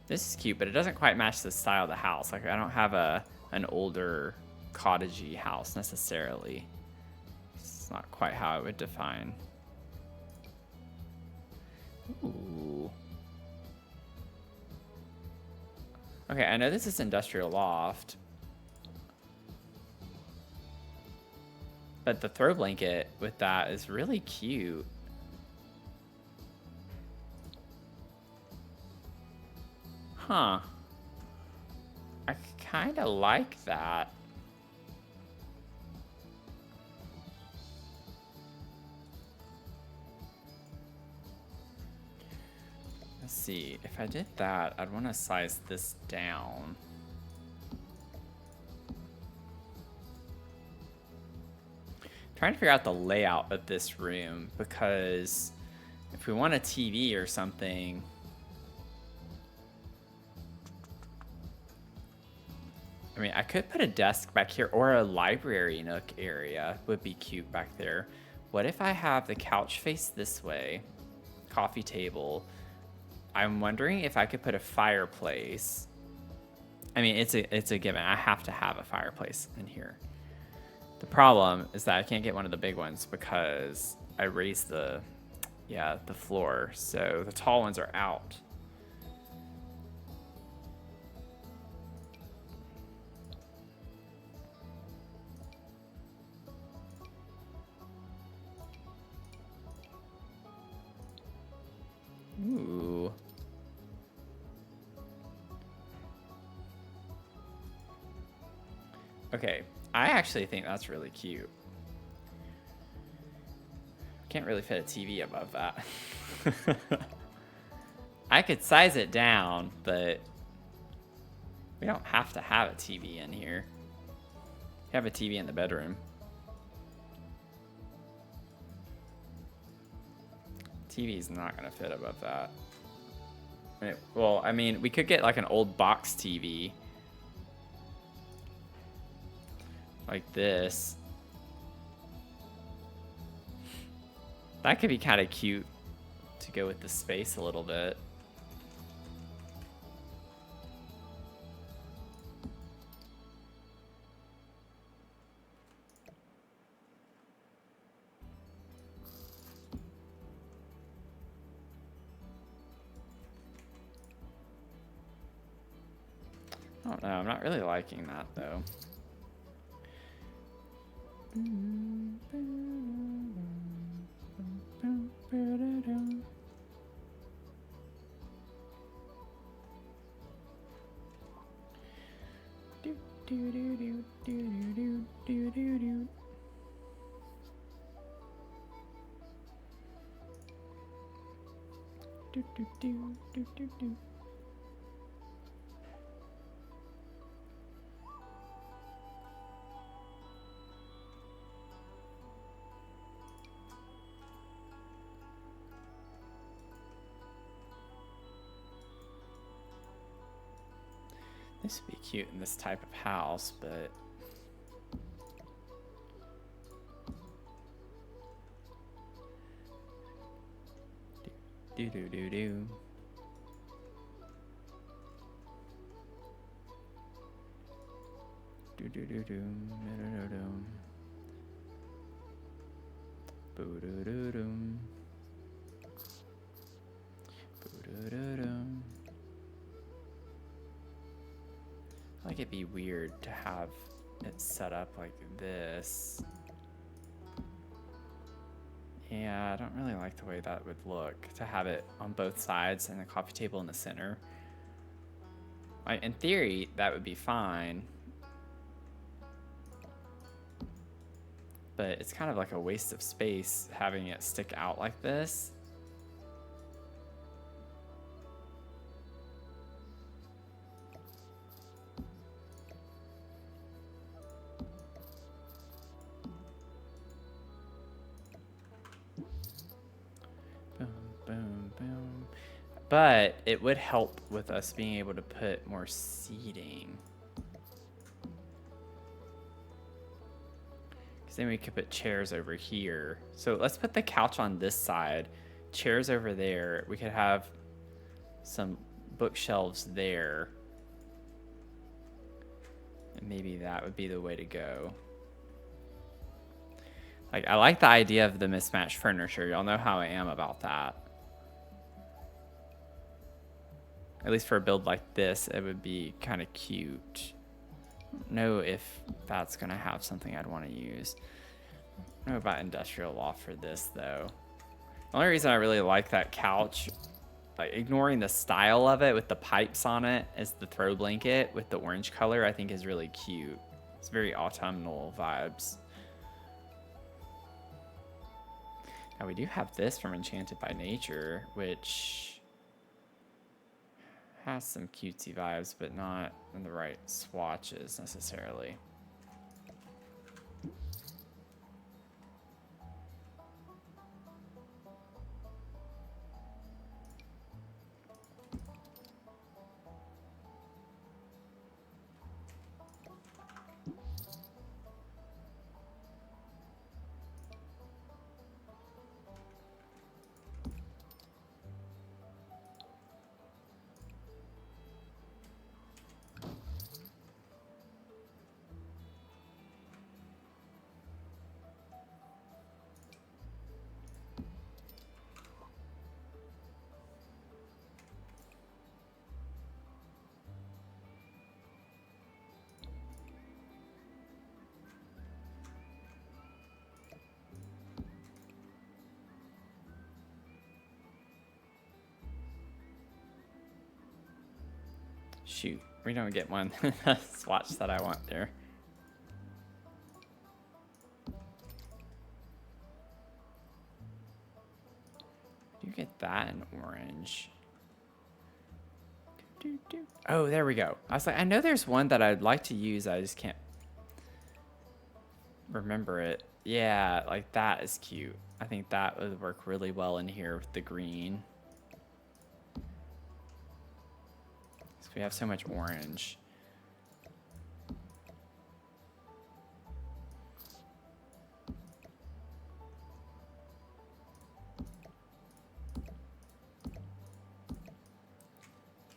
This is cute, but it doesn't quite match the style of the house. Like I don't have an older cottagey house necessarily. It's not quite how I would define. Ooh. Okay, I know this is industrial loft, but the throw blanket with that is really cute. Huh. I kind of like that. Let's see. If I did that, I'd want to size this down. Trying to figure out the layout of this room, because if we want a TV or something, I mean, I could put a desk back here, or a library nook area would be cute back there. What if I have the couch face this way, coffee table? I'm wondering if I could put a fireplace. I mean, it's a given. I have to have a fireplace in here. The problem is that I can't get one of the big ones because I raised the floor, so the tall ones are out. Ooh. Okay, I actually think that's really cute. Can't really fit a TV above that. I could size it down, but we don't have to have a TV in here. We have a TV in the bedroom. TV's not gonna fit above that. Well, I mean, we could get like an old box TV. Like this. That could be kind of cute to go with the space a little bit. I don't know, I'm not really liking that though. This would be cute in this type of house, but Do do do do. Do do do do. Do do do. Boo do do do. Boo do do do. I think it'd be weird to have it set up like this. Yeah, I don't really like the way that would look, to have it on both sides and the coffee table in the center. Like, in theory, that would be fine. But it's kind of like a waste of space having it stick out like this. Boom, boom. But it would help with us being able to put more seating. Because then we could put chairs over here. So let's put the couch on this side, chairs over there. We could have some bookshelves there. And maybe that would be the way to go. Like, I like the idea of the mismatched furniture. Y'all know how I am about that. At least for a build like this, it would be kind of cute. I don't know if that's going to have something I'd want to use. I don't know about industrial loft for this, though. The only reason I really like that couch, like ignoring the style of it with the pipes on it, is the throw blanket with the orange color, I think is really cute. It's very autumnal vibes. Now we do have this from Enchanted by Nature, which has some cutesy vibes, but not in the right swatches necessarily. Shoot, we don't get one swatch that I want there. You get that in orange. Oh, there we go. I was like, I know there's one that I'd like to use. I just can't remember it. Yeah, like that is cute. I think that would work really well in here with the green. We have so much orange.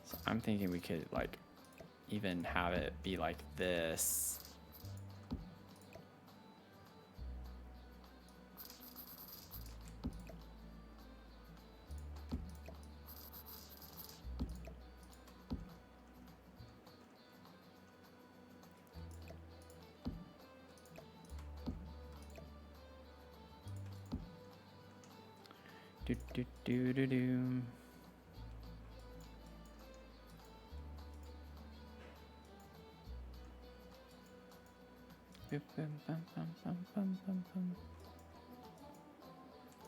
So I'm thinking we could like even have it be like this. Do do do do do.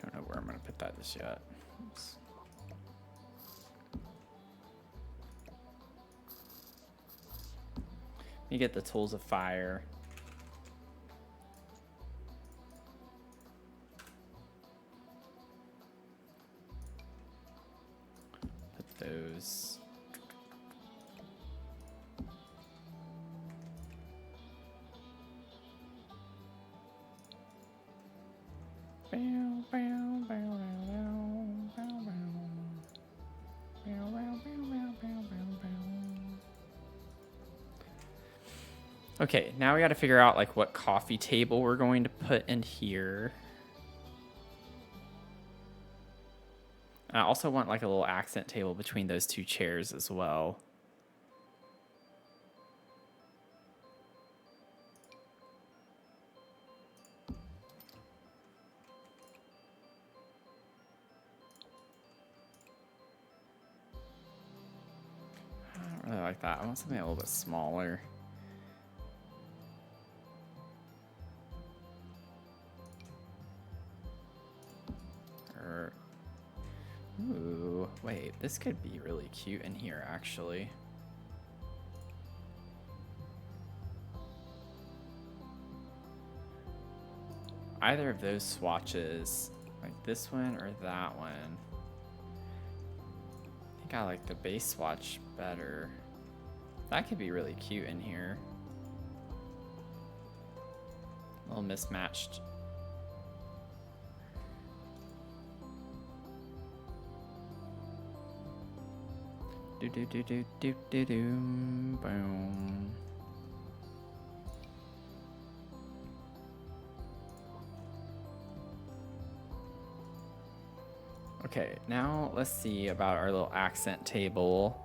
Don't know where I'm gonna put that just yet. Oops. You get the tools of fire. Those. Okay, now we got to figure out like what coffee table we're going to put in here. And I also want like a little accent table between those two chairs as well. I don't really like that. I want something a little bit smaller. Ooh, wait, this could be really cute in here, actually. Either of those swatches, like this one or that one. I think I like the base swatch better. That could be really cute in here. A little mismatched. Do do do do do do do boom. Okay, now let's see about our little accent table.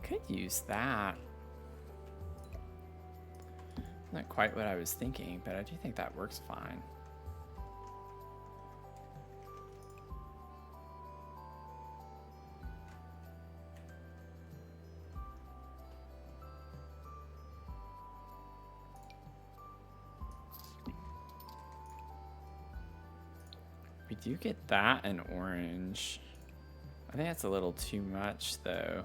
Could use that. Not quite what I was thinking, but I do think that works fine. We do get that in orange. I think that's a little too much, though.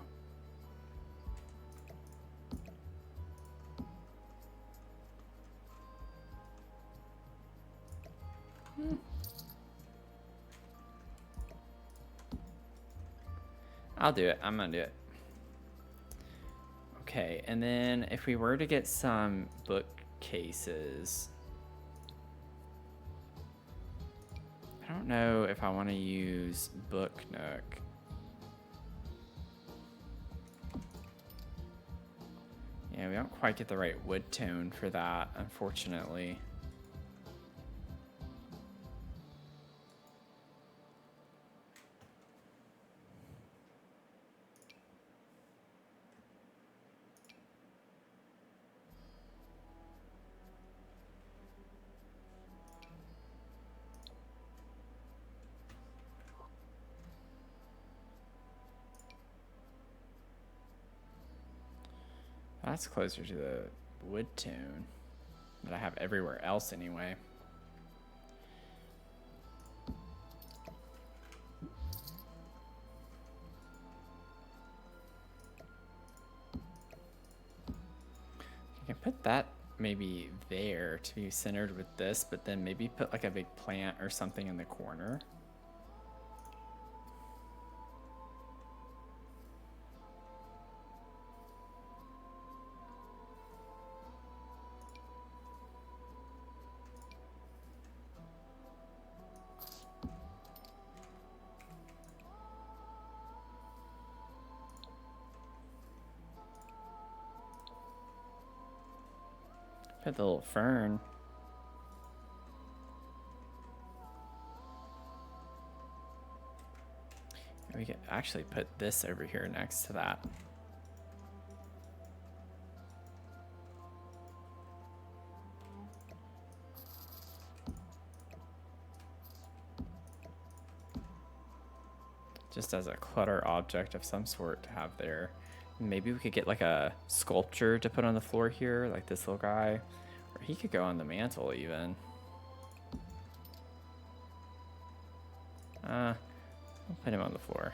I'll do it. I'm gonna do it. Okay, and then if we were to get some bookcases, I don't know if I want to use Book Nook. Yeah, we don't quite get the right wood tone for that, unfortunately. That's closer to the wood tone that I have everywhere else anyway. You can put that maybe there to be centered with this, but then maybe put like a big plant or something in the corner. Put the little fern. We could actually put this over here next to that. Just as a clutter object of some sort to have there. Maybe we could get like a sculpture to put on the floor here, like this little guy. Or he could go on the mantle even. I'll put him on the floor.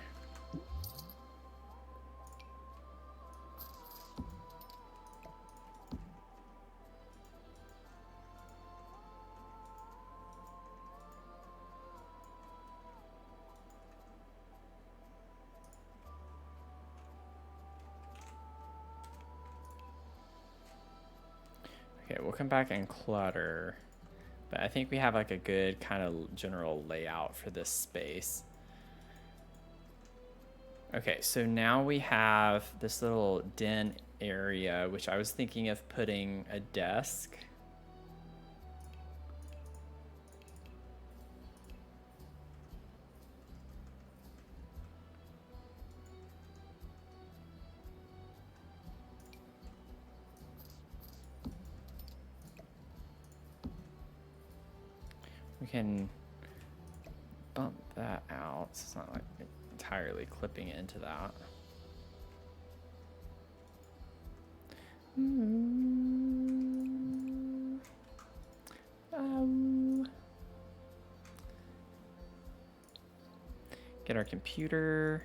we'll come back and clutter. But I think we have like a good kind of general layout for this space. Okay, so now we have this little den area, which I was thinking of putting a desk. We can bump that out so it's not like entirely clipping into that. Get our computer.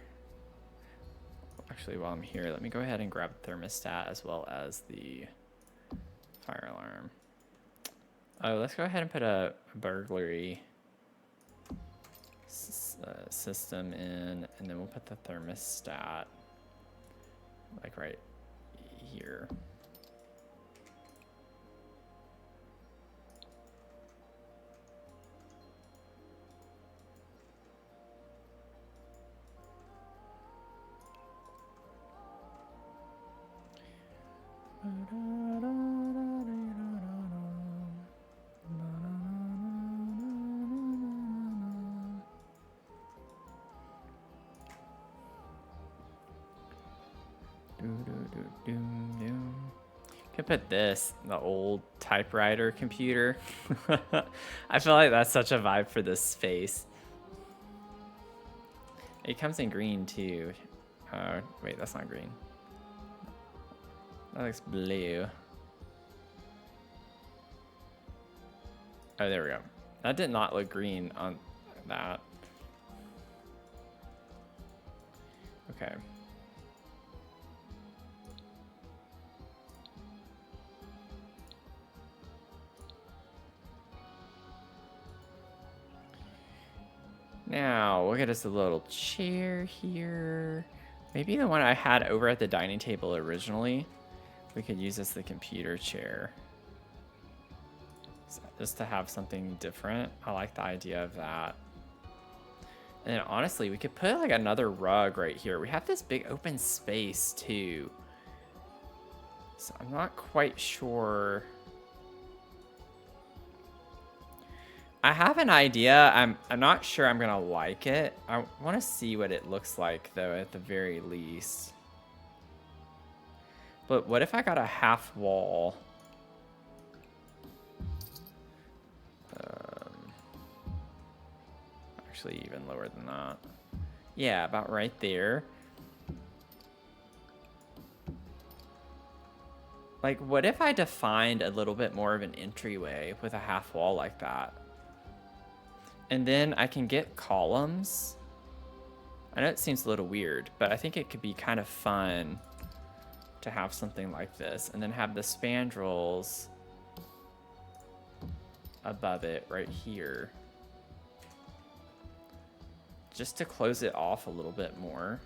Actually, while I'm here, let me go ahead and grab the thermostat as well as the fire alarm. Oh, let's go ahead and put a burglary system in, and then we'll put the thermostat like right here. Could put this, the old typewriter computer. I feel like that's such a vibe for this space. It comes in green too. Wait, that's not green. That looks blue. Oh, there we go. That did not look green on that. Okay. Now, we'll get us a little chair here. Maybe the one I had over at the dining table originally. We could use as the computer chair. So just to have something different. I like the idea of that. And then honestly, we could put like another rug right here. We have this big open space too. So I'm not quite sure. I have an idea. I'm not sure I'm gonna like it. I want to see what it looks like though, at the very least. But what if I got a half wall? Actually, even lower than that. Yeah, about right there. Like, what if I defined a little bit more of an entryway with a half wall like that? And then I can get columns. I know it seems a little weird, but I think it could be kind of fun to have something like this. And then have the spandrels above it right here. Just to close it off a little bit more.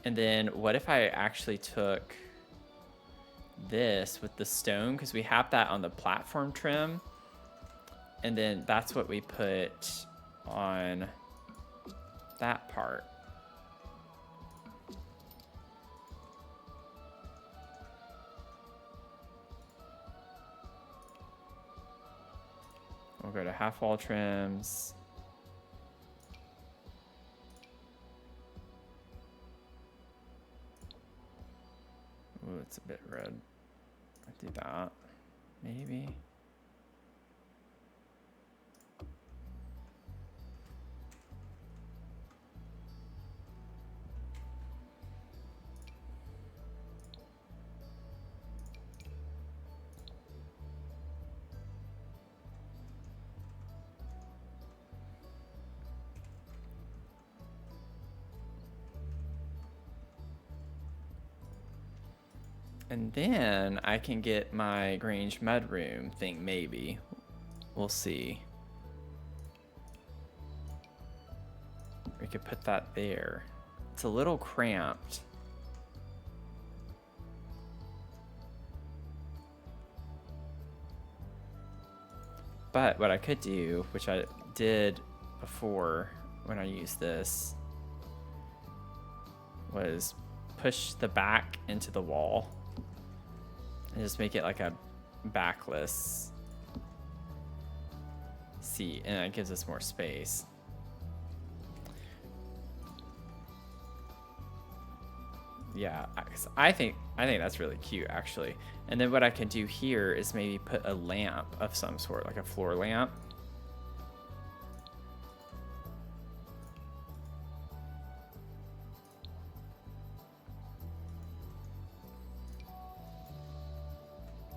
And then what if I actually took this with the stone, because we have that on the platform trim, and then that's what we put on that part. We'll go to half wall trims. Ooh, it's a bit red. I'll do that, maybe. And then I can get my Grange mudroom thing, maybe. We'll see. We could put that there. It's a little cramped. But what I could do, which I did before when I used this, was push the back into the wall and just make it like a backless seat, and it gives us more space. Yeah, I think that's really cute actually. And then what I can do here is maybe put a lamp of some sort, like a floor lamp.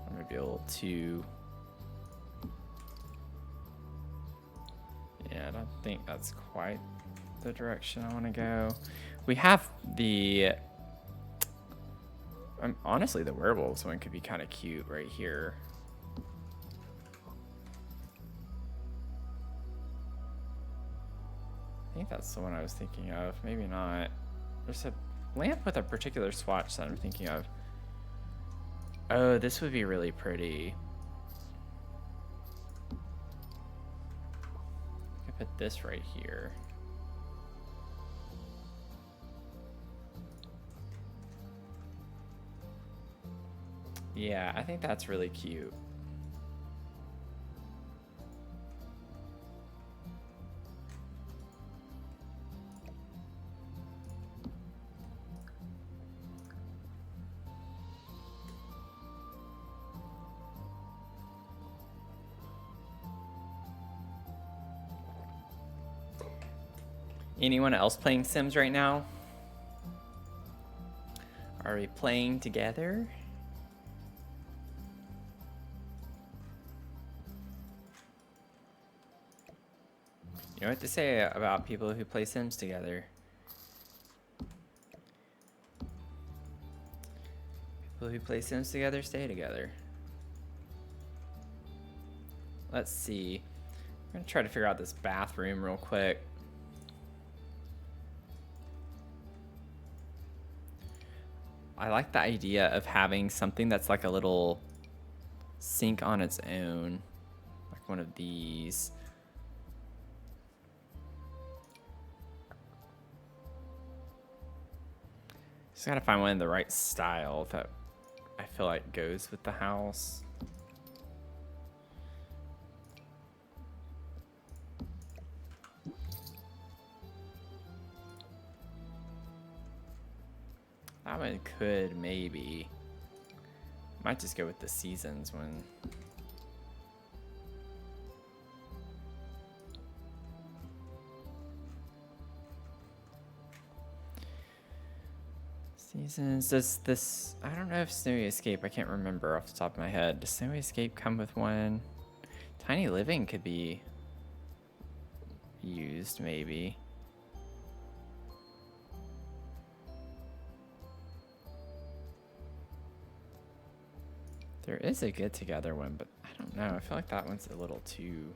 I'm gonna be able to. Yeah, I don't think that's quite the direction I want to go. We have the. Honestly, the werewolves one could be kind of cute right here. I think that's the one I was thinking of. Maybe not. There's a lamp with a particular swatch that I'm thinking of. Oh, this would be really pretty. I could put this right here. Yeah, I think that's really cute. Anyone else playing Sims right now? Are we playing together? You know what to say about people who play Sims together. People who play Sims together stay together. Let's see. I'm gonna try to figure out this bathroom real quick. I like the idea of having something that's like a little sink on its own, like one of these. Just gotta find one in the right style that I feel like goes with the house. That one could maybe. Might just go with the seasons one. Seasons. Does this... I don't know if Snowy Escape... I can't remember off the top of my head. Does Snowy Escape come with one? Tiny Living could be used, maybe. There is a Get Together one, but I don't know. I feel like that one's a little too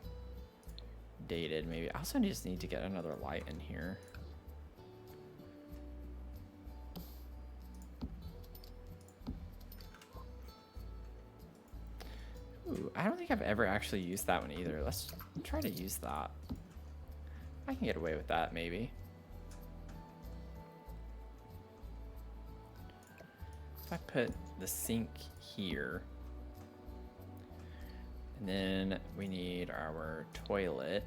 dated, maybe. I also just need to get another light in here. Ooh, I don't think I've ever actually used that one either. Let's try to use that. I can get away with that, maybe. If I put the sink here, and then we need our toilet.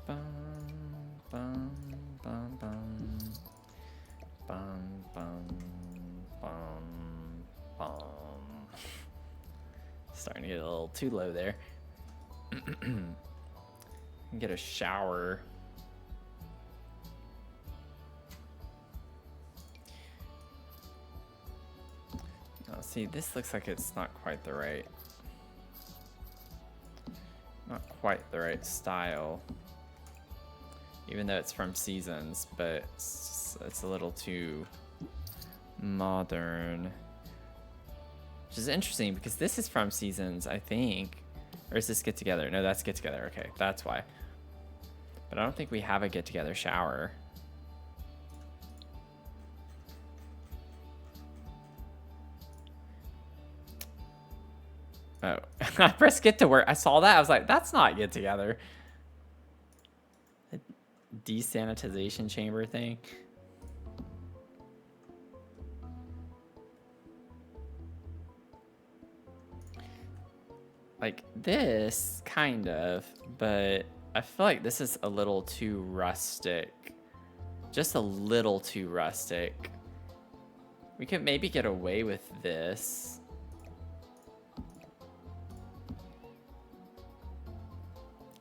Bum, bum, bum, bum. Bum, bum, bum, bum. Starting to get a little too low there. Get a shower. Oh, see, this looks like it's not quite the right style. Even though it's from Seasons, but it's a little too modern. Which is interesting because this is from Seasons, I think. Or is this Get Together? No, that's Get Together. Okay, that's why. But I don't think we have a Get Together shower. Oh, I pressed get to work. I saw that. I was like, that's not get together. A desanitization chamber thing. Like this, kind of, but I feel like this is a little too rustic. Just a little too rustic. We could maybe get away with this.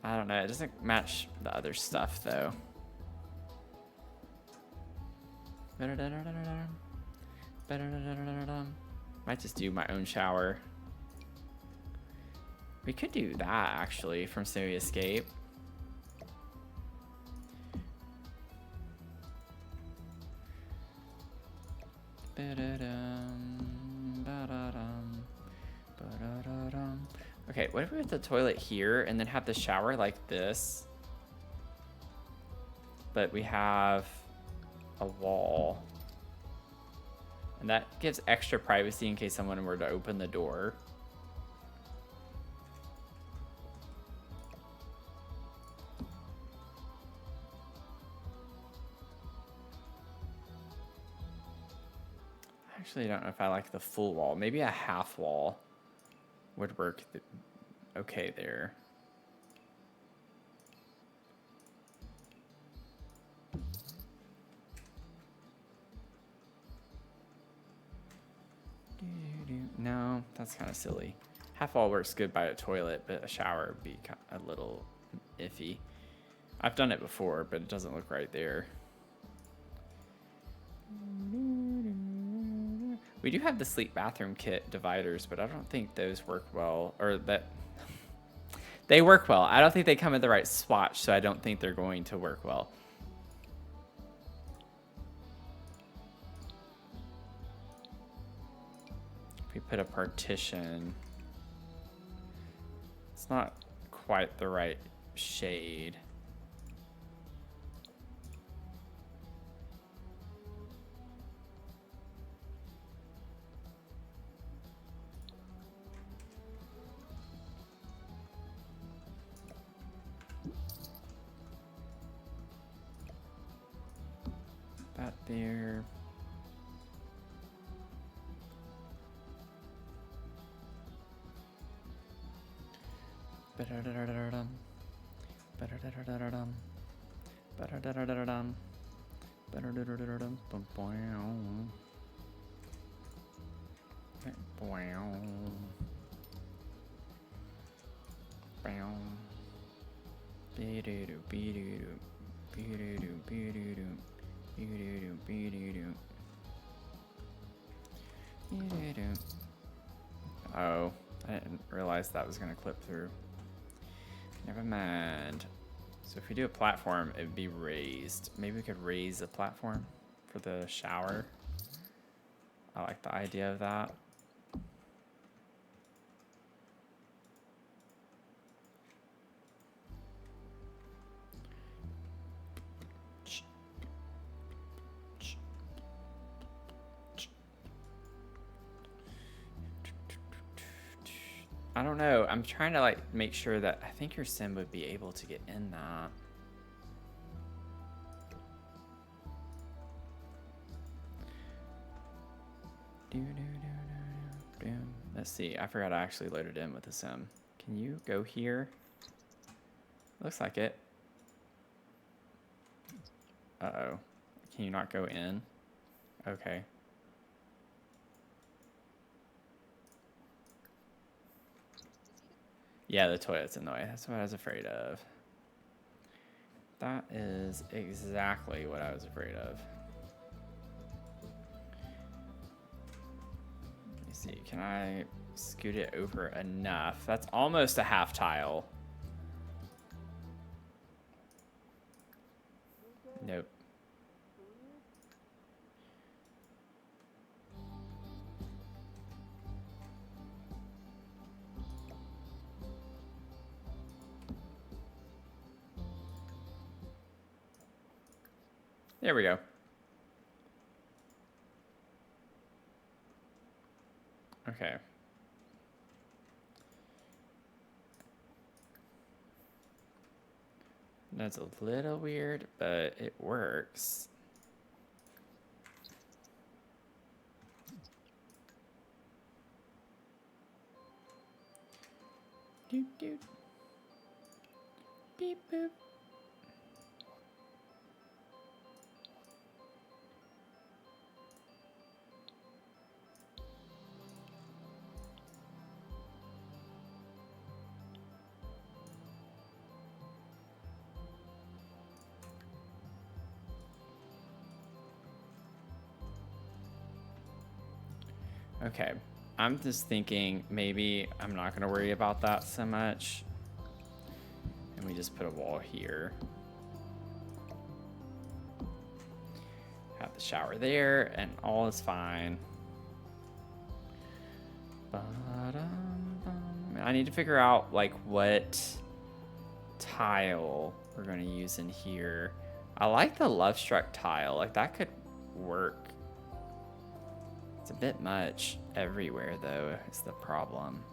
I don't know. It doesn't match the other stuff, though. Might just do my own shower. We could do that, actually, from Snowy Escape. Okay, what if we put the toilet here and then have the shower like this? But we have a wall. And that gives extra privacy in case someone were to open the door. Actually, I don't know if I like the full wall. Maybe a half wall would work okay there. No, that's kind of silly. Half wall works good by a toilet, but a shower would be a little iffy. I've done it before, but it doesn't look right there. We do have the sleep bathroom kit dividers, but I don't think those work well, or that they work well. I don't think they come in the right swatch, so I don't think they're going to work well. If we put a partition, it's not quite the right shade. That there. Ba-da-da-da-da-dum. Ba-da-da-da-da-dum. Ba-da-da-da-da-dum. Ba-da-da-da-da-dum. Ba-bow. Bow. Bow. Be-do-do, be-do-do. Be-do-do, be-do-do. Be-do-do, be-do-do. Be-do-do. Oh, I didn't realize that was gonna clip through. Never mind. So if we do a platform, it would be raised. Maybe we could raise a platform for the shower. I like the idea of that. I don't know. I'm trying to like make sure that I think your sim would be able to get in that. Let's see. I forgot I actually loaded in with the sim. Can you go here? Looks like it. Uh-oh. Can you not go in? Okay. Yeah, the toilet's in the way. That's what I was afraid of. That is exactly what I was afraid of. Let me see. Can I scoot it over enough? That's almost a half tile. Nope. There we go. Okay. That's a little weird, but it works. Doot doot. Beep boop. Okay, I'm just thinking maybe I'm not gonna worry about that so much. And we just put a wall here. Have the shower there and all is fine. I need to figure out like what tile we're gonna use in here. I like the Love Struck tile, like that could work. It's a bit much everywhere though, is the problem.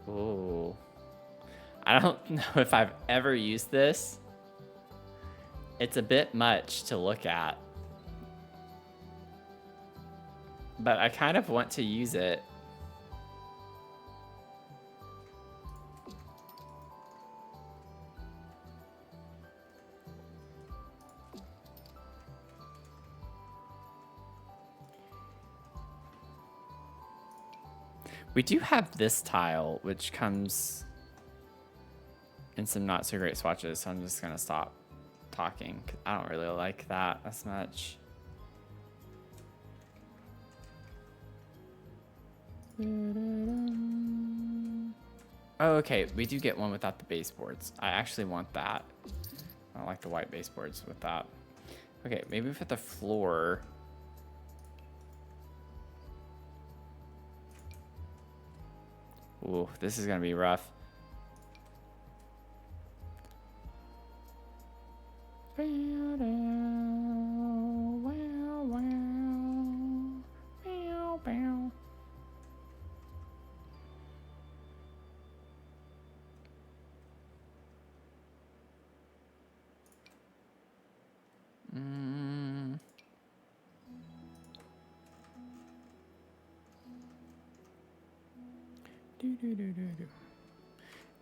Ooh. I don't know if I've ever used this. It's a bit much to look at. But I kind of want to use it. We do have this tile, which comes in some not so great swatches, so I'm just gonna stop talking. I don't really like that as much. Oh, okay, we do get one without the baseboards. I actually want that. I don't like the white baseboards with that. Okay, maybe for the floor. Ooh, this is gonna be rough.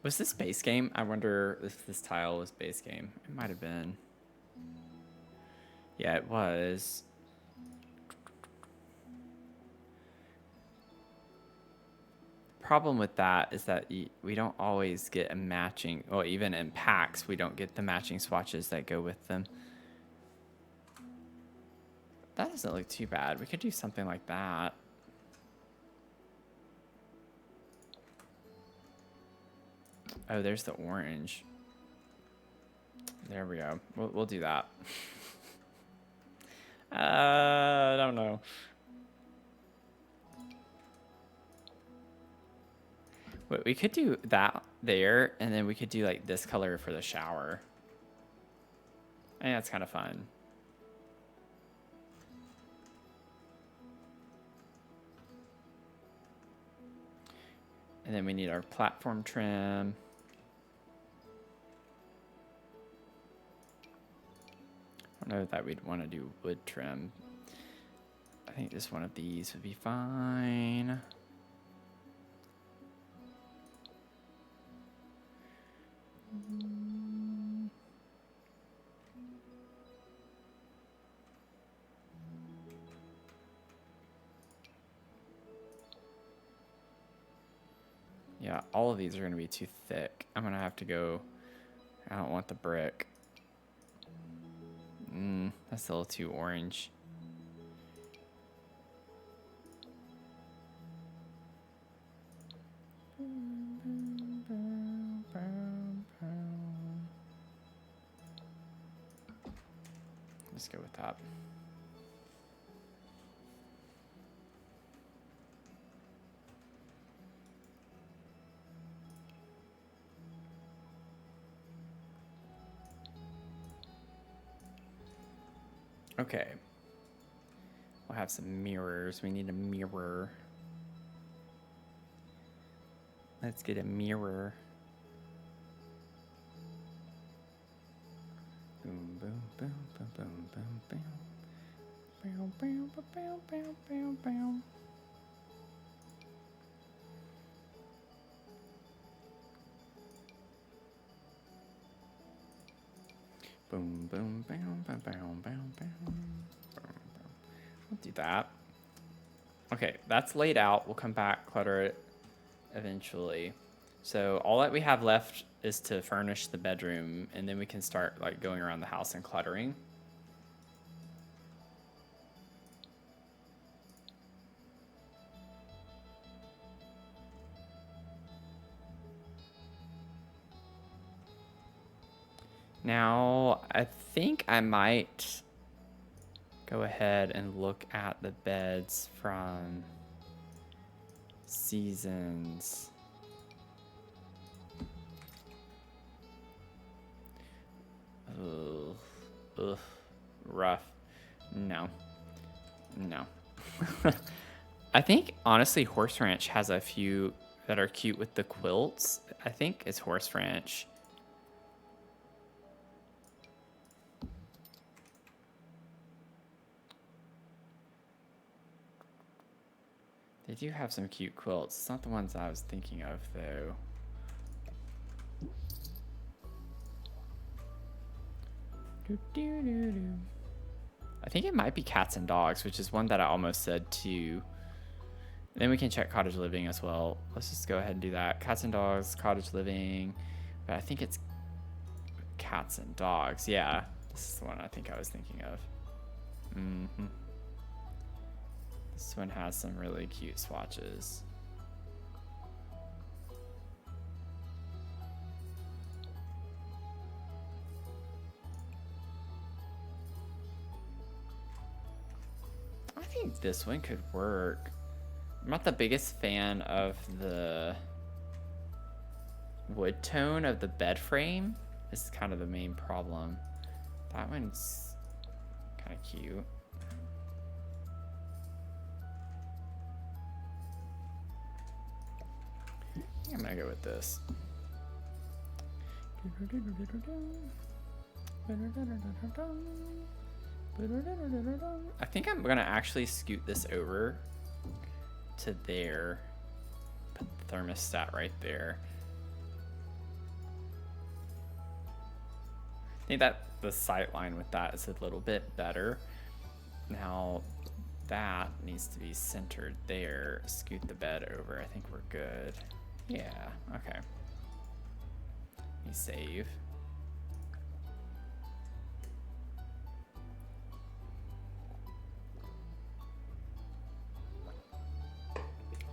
Was this base game? I wonder if this tile was base game. It might have been. Yeah, it was. Problem with that is that we don't always get a matching, well, even in packs, we don't get the matching swatches that go with them. That doesn't look too bad. We could do something like that. Oh, there's the orange. There we go. We'll do that. I don't know. Wait, we could do that there, and then we could do like this color for the shower. I think that's kind of fun. And then we need our platform trim. I don't know that we'd want to do wood trim. I think just one of these would be fine. Yeah, all of these are going to be too thick. I'm going to have to go... I don't want the brick. That's a little too orange. Let's go with that. Okay. We'll have some mirrors. We need a mirror. Let's get a mirror. Boom, boom, boom, boom, boom, boom, boom. Boom, boom, boom, boom, boom, boom. Boom, boom, boom, boom, boom, boom, boom. We'll do that. Okay, that's laid out. We'll come back, clutter it eventually. So all that we have left is to furnish the bedroom, and then we can start like going around the house and cluttering. Now, I think I might go ahead and look at the beds from seasons. Ugh, rough. No. I think, honestly, Horse Ranch has a few that are cute with the quilts. I think it's Horse Ranch. They do have some cute quilts. It's not the ones I was thinking of, though. I think it might be Cats and Dogs, which is one that I almost said too. Then we can check Cottage Living as well. Let's just go ahead and do that. Cats and Dogs, Cottage Living. But I think it's Cats and Dogs. Yeah, this is the one I think I was thinking of. This one has some really cute swatches. I think this one could work. I'm not the biggest fan of the wood tone of the bed frame. This is kind of the main problem. That one's kind of cute. I'm gonna go with this. I think I'm gonna actually scoot this over to there. Put the thermostat right there. I think that the sight line with that is a little bit better. Now that needs to be centered there. Scoot the bed over. I think we're good. Yeah, okay. Let me save.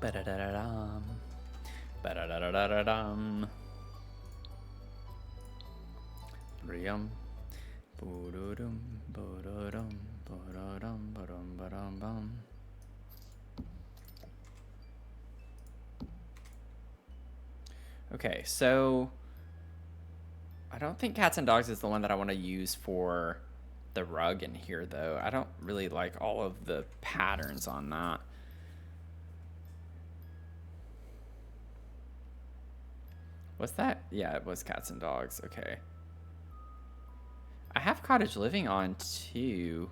Ba-da-da-da-dum. Ba-da-da-da-da-dum. Riyum. Bo-do-dum, bo-do-dum, bo-do-dum, ba-dum, ba-dum, bum. Okay, so I don't think Cats and Dogs is the one that I want to use for the rug in here, though. I don't really like all of the patterns on that. What's that? Yeah, it was Cats and Dogs. Okay. I have Cottage Living on, too.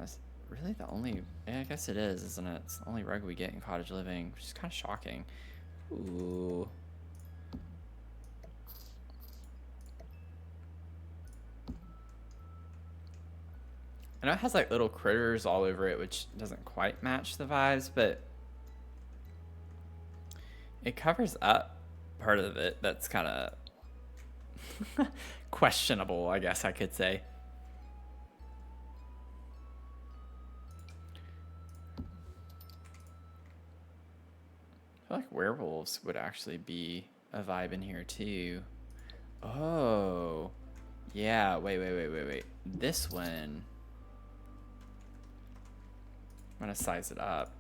That's really the only... Yeah, I guess it is, isn't it? It's the only rug we get in Cottage Living, which is kind of shocking. Ooh. I know it has like little critters all over it, which doesn't quite match the vibes, but it covers up part of it that's kind of questionable, I guess I could say. I feel like werewolves would actually be a vibe in here too. Oh, Yeah, wait. This one, I'm gonna size it up.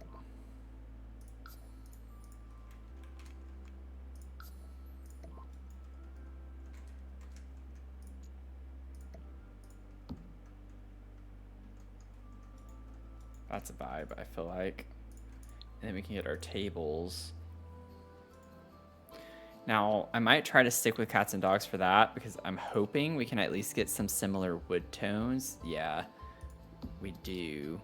That's a vibe, I feel like. And then we can get our tables. Now, I might try to stick with cats and dogs for that because I'm hoping we can at least get some similar wood tones. Yeah, we do.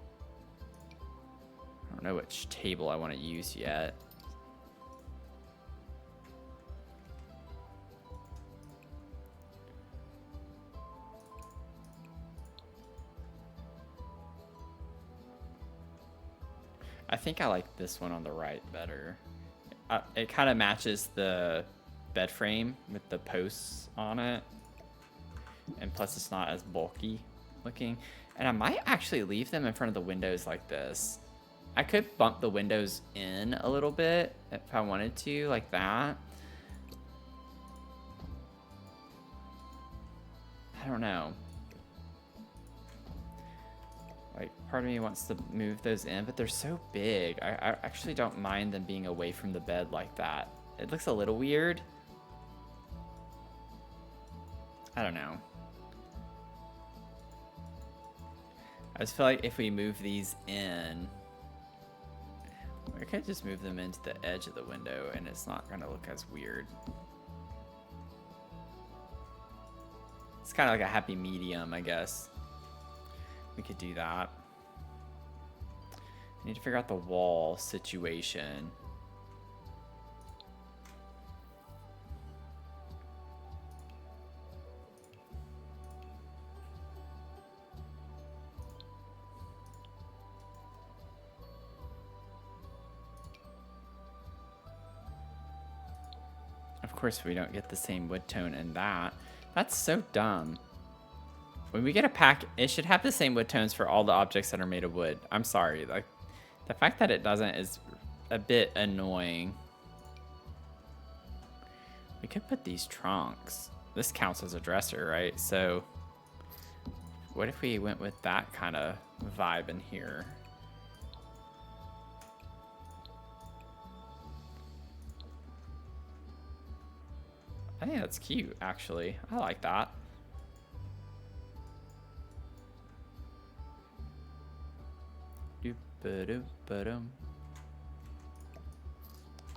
I don't know which table I want to use yet. I think I like this one on the right better. It kind of matches the bed frame with the posts on it. And plus it's not as bulky looking. And I might actually leave them in front of the windows like this. I could bump the windows in a little bit if I wanted to, like that. I don't know. Like, part of me wants to move those in, but they're so big. I actually don't mind them being away from the bed like that. It looks a little weird. I don't know. I just feel like if we move these in, we could just move them into the edge of the window and it's not gonna look as weird. It's kind of like a happy medium, I guess. We could do that. I need to figure out the wall situation. Of course, we don't get the same wood tone in that. That's so dumb. When we get a pack, it should have the same wood tones for all the objects that are made of wood. I'm sorry. Like, the fact that it doesn't is a bit annoying. We could put these trunks. This counts as a dresser, right? So what if we went with that kind of vibe in here? I think that's cute, actually. I like that. Doop-a-doop-a-dum.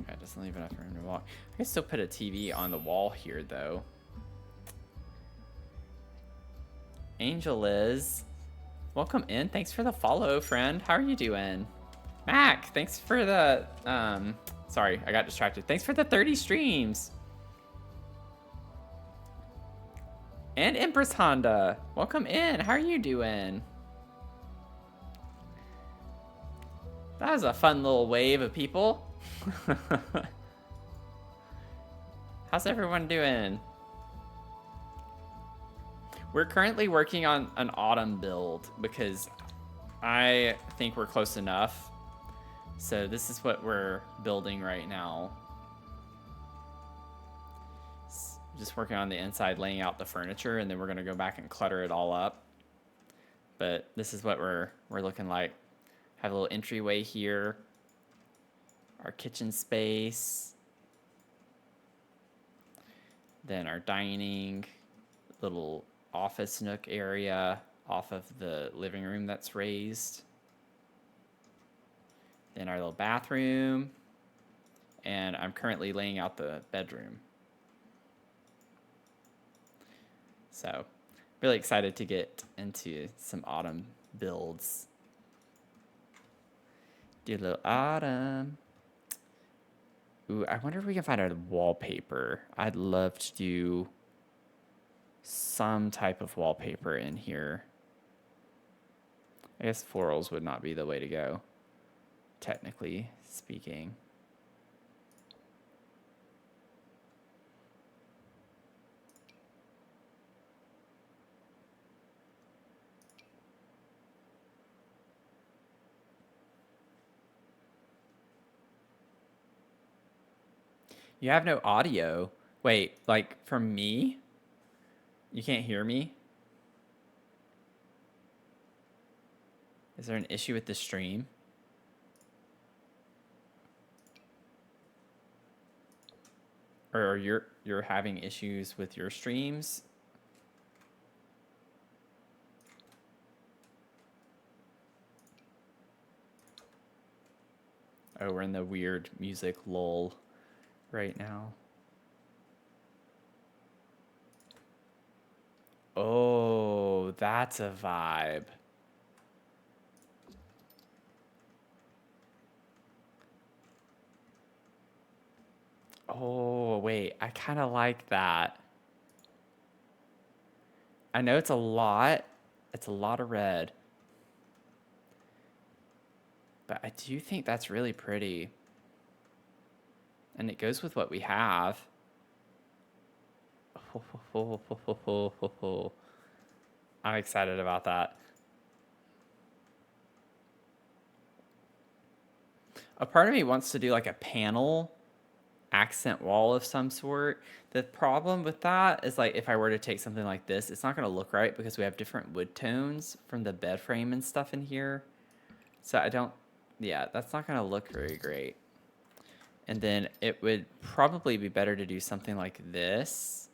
Okay, it doesn't leave enough room to walk. I can still put a TV on the wall here, though. Angel Liz, welcome in. Thanks for the follow, friend. How are you doing? Mac, thanks for the, sorry, I got distracted. Thanks for the 30 streams. And Empress Honda, welcome in. How are you doing? That was a fun little wave of people. How's everyone doing? We're currently working on an autumn build because I think we're close enough. So this is what we're building right now. Just working on the inside, laying out the furniture, and then we're gonna go back and clutter it all up. But this is what we're looking like. Have a little entryway here. Our kitchen space. Then our dining, little office nook area off of the living room that's raised. Then our little bathroom. And I'm currently laying out the bedroom. So, really excited to get into some autumn builds. Do a little autumn. Ooh, I wonder if we can find a wallpaper. I'd love to do some type of wallpaper in here. I guess florals would not be the way to go, technically speaking. You have no audio. Wait, like from me? You can't hear me? Is there an issue with the stream? Or you're having issues with your streams? Oh, we're in the weird music lull right now. Oh, that's a vibe. Oh, wait, I kind of like that. I know it's a lot. It's a lot of red. But I do think that's really pretty. And it goes with what we have. I'm excited about that. A part of me wants to do like a panel accent wall of some sort. The problem with that is like if I were to take something like this, it's not going to look right because we have different wood tones from the bed frame and stuff in here. So I don't, yeah, that's not going to look very great. And then it would probably be better to do something like this.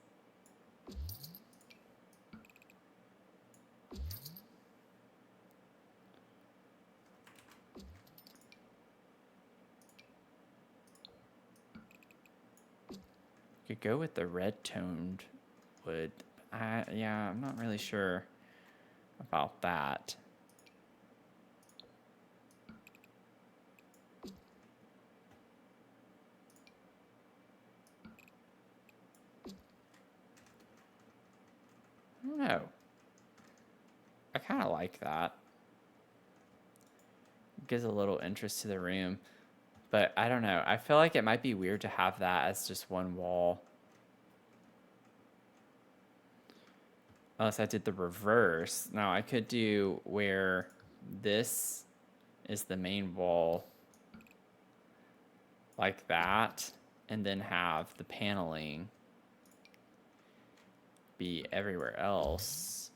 You could go with the red toned wood. Yeah, I'm not really sure about that. I don't know. I kind of like that. It gives a little interest to the room. But I don't know. I feel like it might be weird to have that as just one wall. Unless I did the reverse. Now I could do where this is the main wall like that. And then have the paneling be everywhere else.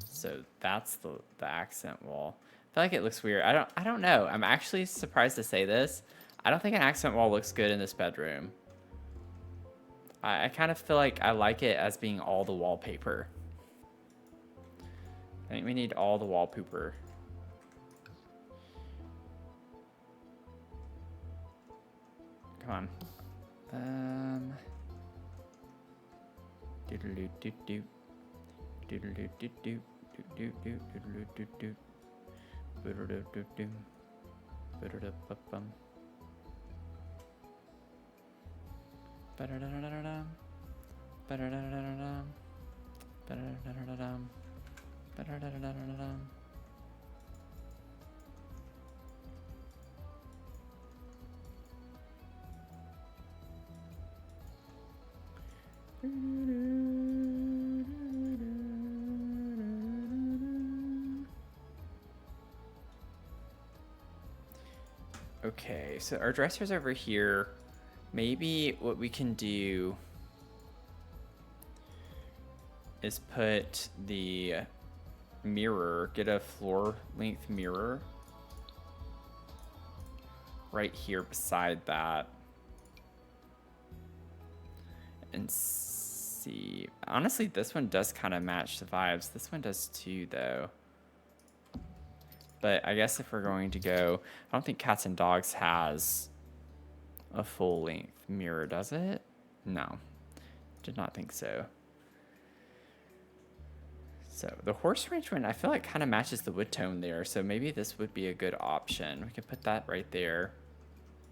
So that's the accent wall. I feel like it looks weird. I don't know. I'm actually surprised to say this. I don't think an accent wall looks good in this bedroom. I kind of feel like I like it as being all the wallpaper. I think we need all the wallpaper. Come on. Doodle doo doo. Doodle doo doo doo. Doodle doo doodle doo doo. Doodle doo doo doo. Doodle doo bum. Ba-da-da-da-da-da. Ba-da-da-da-da-da. Ba-da-da-da-da-da. Ba-da-da-da-da-da. Okay, so our dresser's over here. Maybe what we can do is put the mirror, get a floor length mirror right here beside that. And see, honestly, this one does kind of match the vibes. This one does too, though. But I guess if we're going to go, I don't think Cats and Dogs has a full length mirror, does it? No, did not think so. So the horse ranch one, I feel like kind of matches the wood tone there. So maybe this would be a good option. We could put that right there.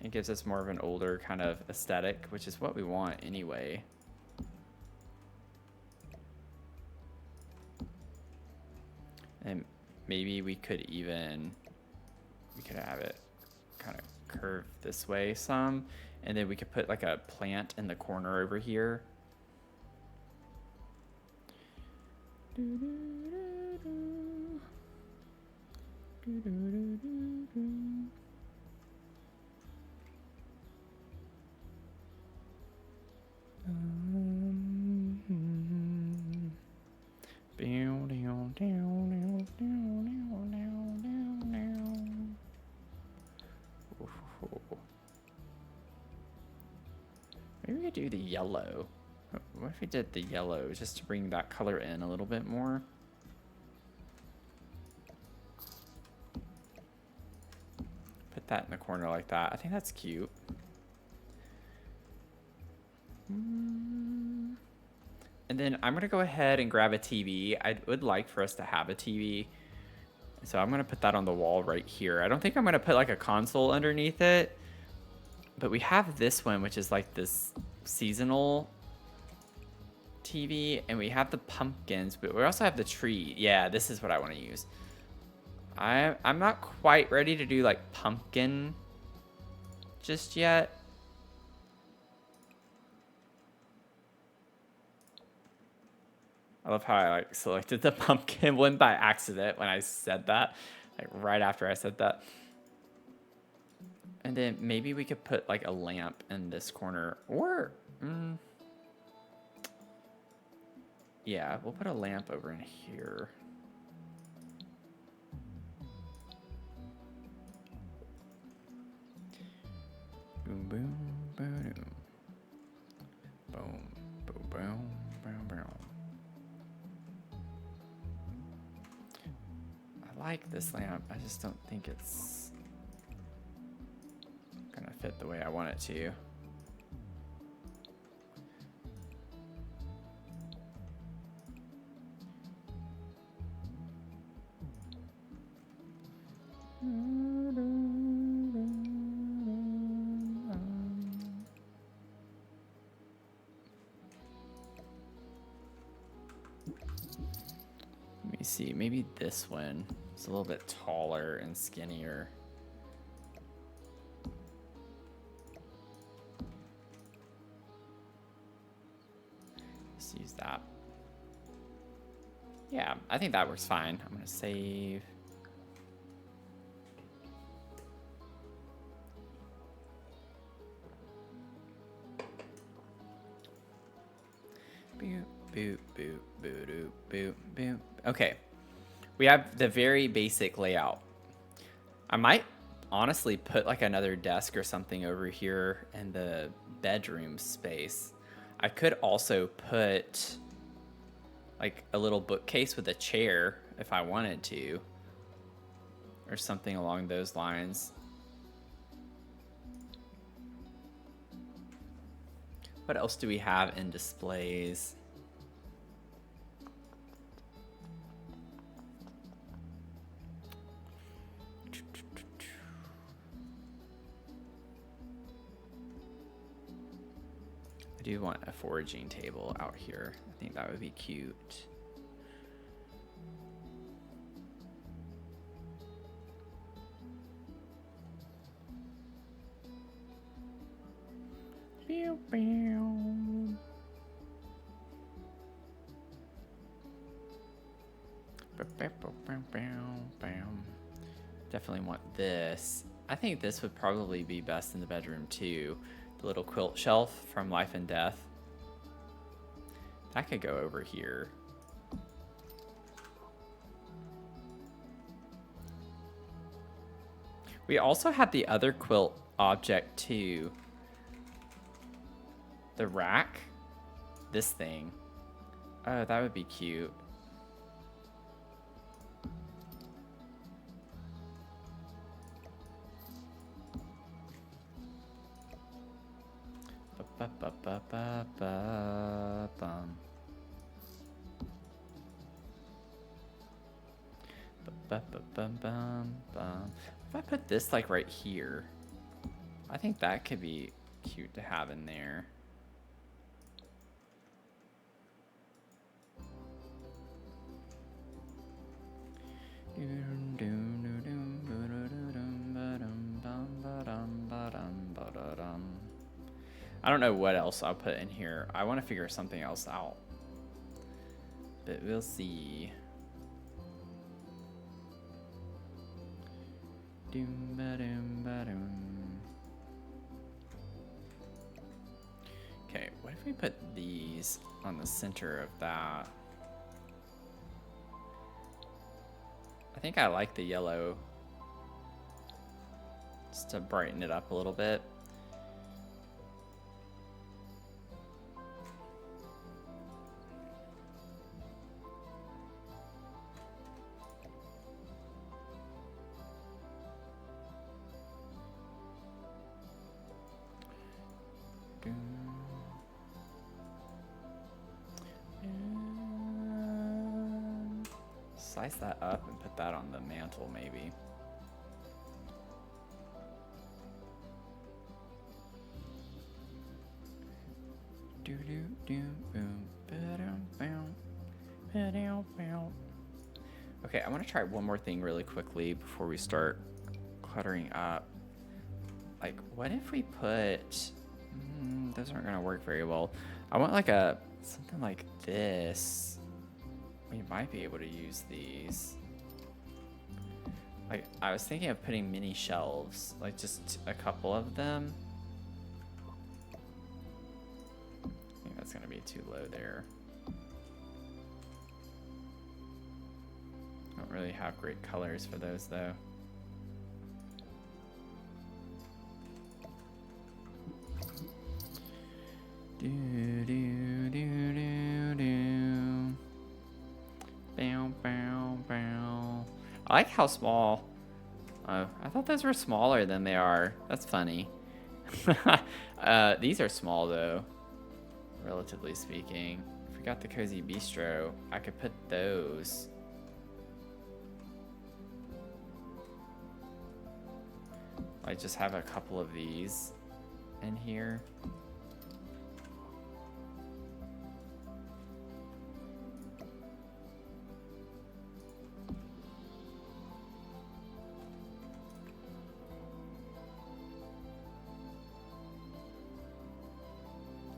It gives us more of an older kind of aesthetic, which is what we want anyway. And maybe we could have it kind of curve this way some, and then we could put like a plant in the corner over here. Maybe we could do the yellow. What if we did the yellow just to bring that color in a little bit more? Put that in the corner like that. I think that's cute. And then I'm going to go ahead and grab a TV. I would like for us to have a TV. So I'm going to put that on the wall right here. I don't think I'm going to put like a console underneath it. But we have this one, which is like this seasonal TV. And we have the pumpkins, but we also have the tree. Yeah, this is what I want to use. I'm not quite ready to do like pumpkin just yet. I love how I like selected the pumpkin one by accident when I said that, like right after I said that. And then maybe we could put like a lamp in this corner, or yeah, we'll put a lamp over in here. Boom, boom, boom, boom, boom, boom, boom, boom. I like this lamp. I just don't think it's gonna fit the way I want it to. Let me see, maybe this one is a little bit taller and skinnier. Let's use that. Yeah, I think that works fine. I'm gonna save. Boop, boop, boop, boop, boop, boop. Okay, we have the very basic layout. I might honestly put like another desk or something over here in the bedroom space. I could also put like a little bookcase with a chair if I wanted to, or something along those lines. What else do we have in displays? I do want a foraging table out here. I think that would be cute. Pew, pew. Definitely want this. I think this would probably be best in the bedroom too. The little quilt shelf from Life and Death. That could go over here. We also have the other quilt object too. The rack. This thing. Oh, that would be cute. If I put this like right here, I think that could be cute to have in there. I don't know what else I'll put in here. I want to figure something else out, but we'll see. Okay, What if we put these on the center of that? I think I like the yellow. Just to brighten it up a little bit. Slice that up and put that on the mantle, maybe. Okay, I want to try one more thing really quickly before we start cluttering up. Like, what if we put... those aren't going to work very well. I want like something like this. We might be able to use these. Like, I was thinking of putting mini shelves, like just a couple of them. I think that's gonna be too low there. I don't really have great colors for those though. I like how small. Oh, I thought those were smaller than they are. That's funny. These are small though, relatively speaking. If we got the Cozy Bistro, I could put those. I just have a couple of these in here.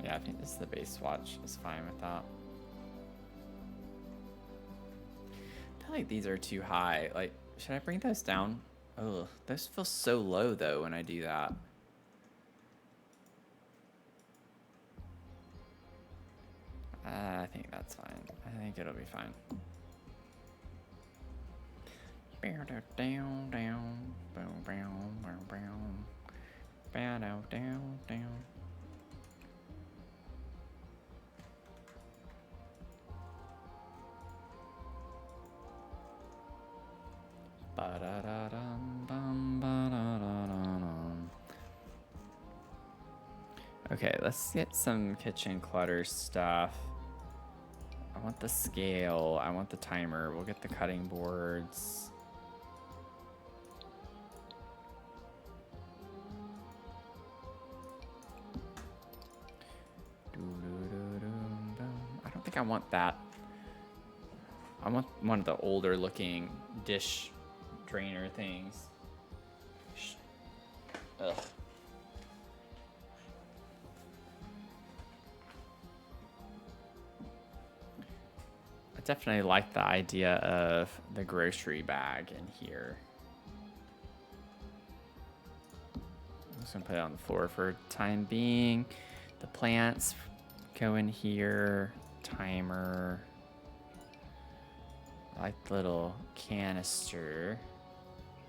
Yeah, I think this is the base swatch. It's fine with that. I feel like these are too high. Like, should I bring those down? Oh, those feel so low though when I do that. I think that's fine. I think it'll be fine. Down, down, down, down, down, down. Okay, let's get some kitchen clutter stuff. I want the scale. I want the timer. We'll get the cutting boards. I don't think I want that. I want one of the older looking dish drainer things. Ugh. I definitely like the idea of the grocery bag in here. I'm just gonna put it on the floor for time being. The plants go in here. Timer. I like the little canister.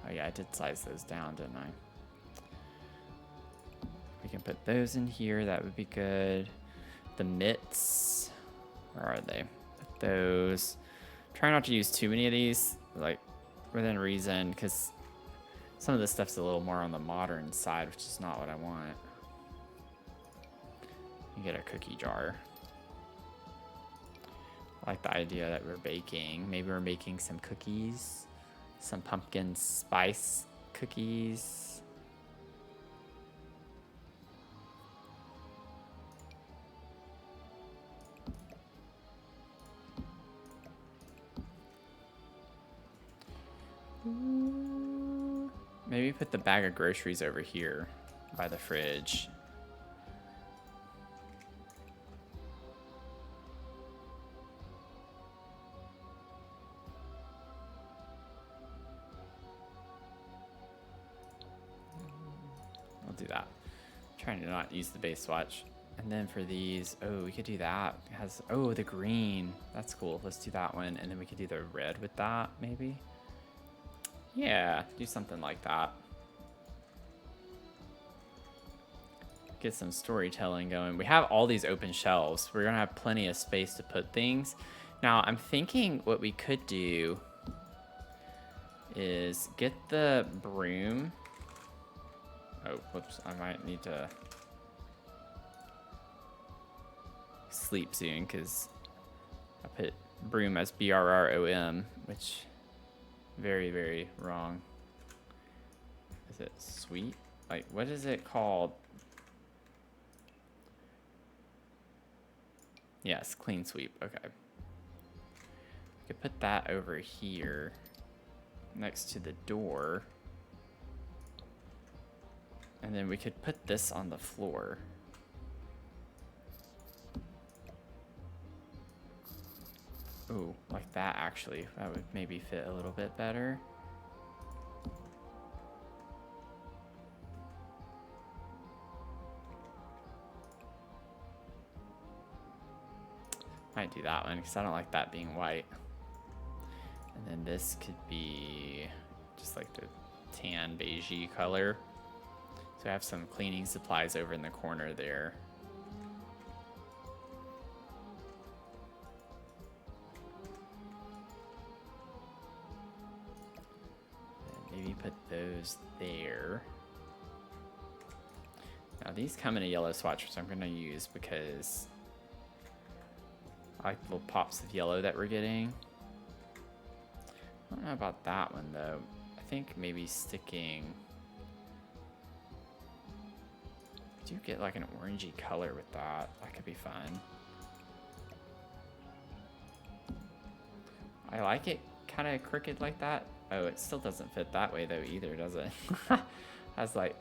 Oh yeah, I did size those down, didn't I? We can put those in here. That would be good. The mitts. Where are they? Put those. Try not to use too many of these, like within reason, because some of this stuff's a little more on the modern side, which is not what I want. You get a cookie jar. I like the idea that we're baking. Maybe we're making some cookies. Some pumpkin spice cookies. Maybe put the bag of groceries over here by the fridge. I'll do that. I'm trying to not use the base swatch. And then for these, oh, we could do that. It has, oh, the green. That's cool. Let's do that one. And then we could do the red with that, maybe. Yeah, do something like that. Get some storytelling going. We have all these open shelves. We're gonna have plenty of space to put things. Now, I'm thinking what we could do is get the broom. Oh, whoops, I might need to sleep soon because I put broom as BRROM, which very, very wrong. Is it sweet? Like, what is it called? Yes, clean sweep. Okay. I could put that over here next to the door. And then we could put this on the floor. Ooh, like that actually. That would maybe fit a little bit better. Might do that one because I don't like that being white. And then this could be just like the tan beigey color. So I have some cleaning supplies over in the corner there. And maybe put those there. Now these come in a yellow swatch, which I'm gonna use because I like the little pops of yellow that we're getting. I don't know about that one though. I think maybe sticking. I do get like an orangey color with that. That could be fun. I like it kind of crooked like that. Oh, it still doesn't fit that way though either, does it? I was like,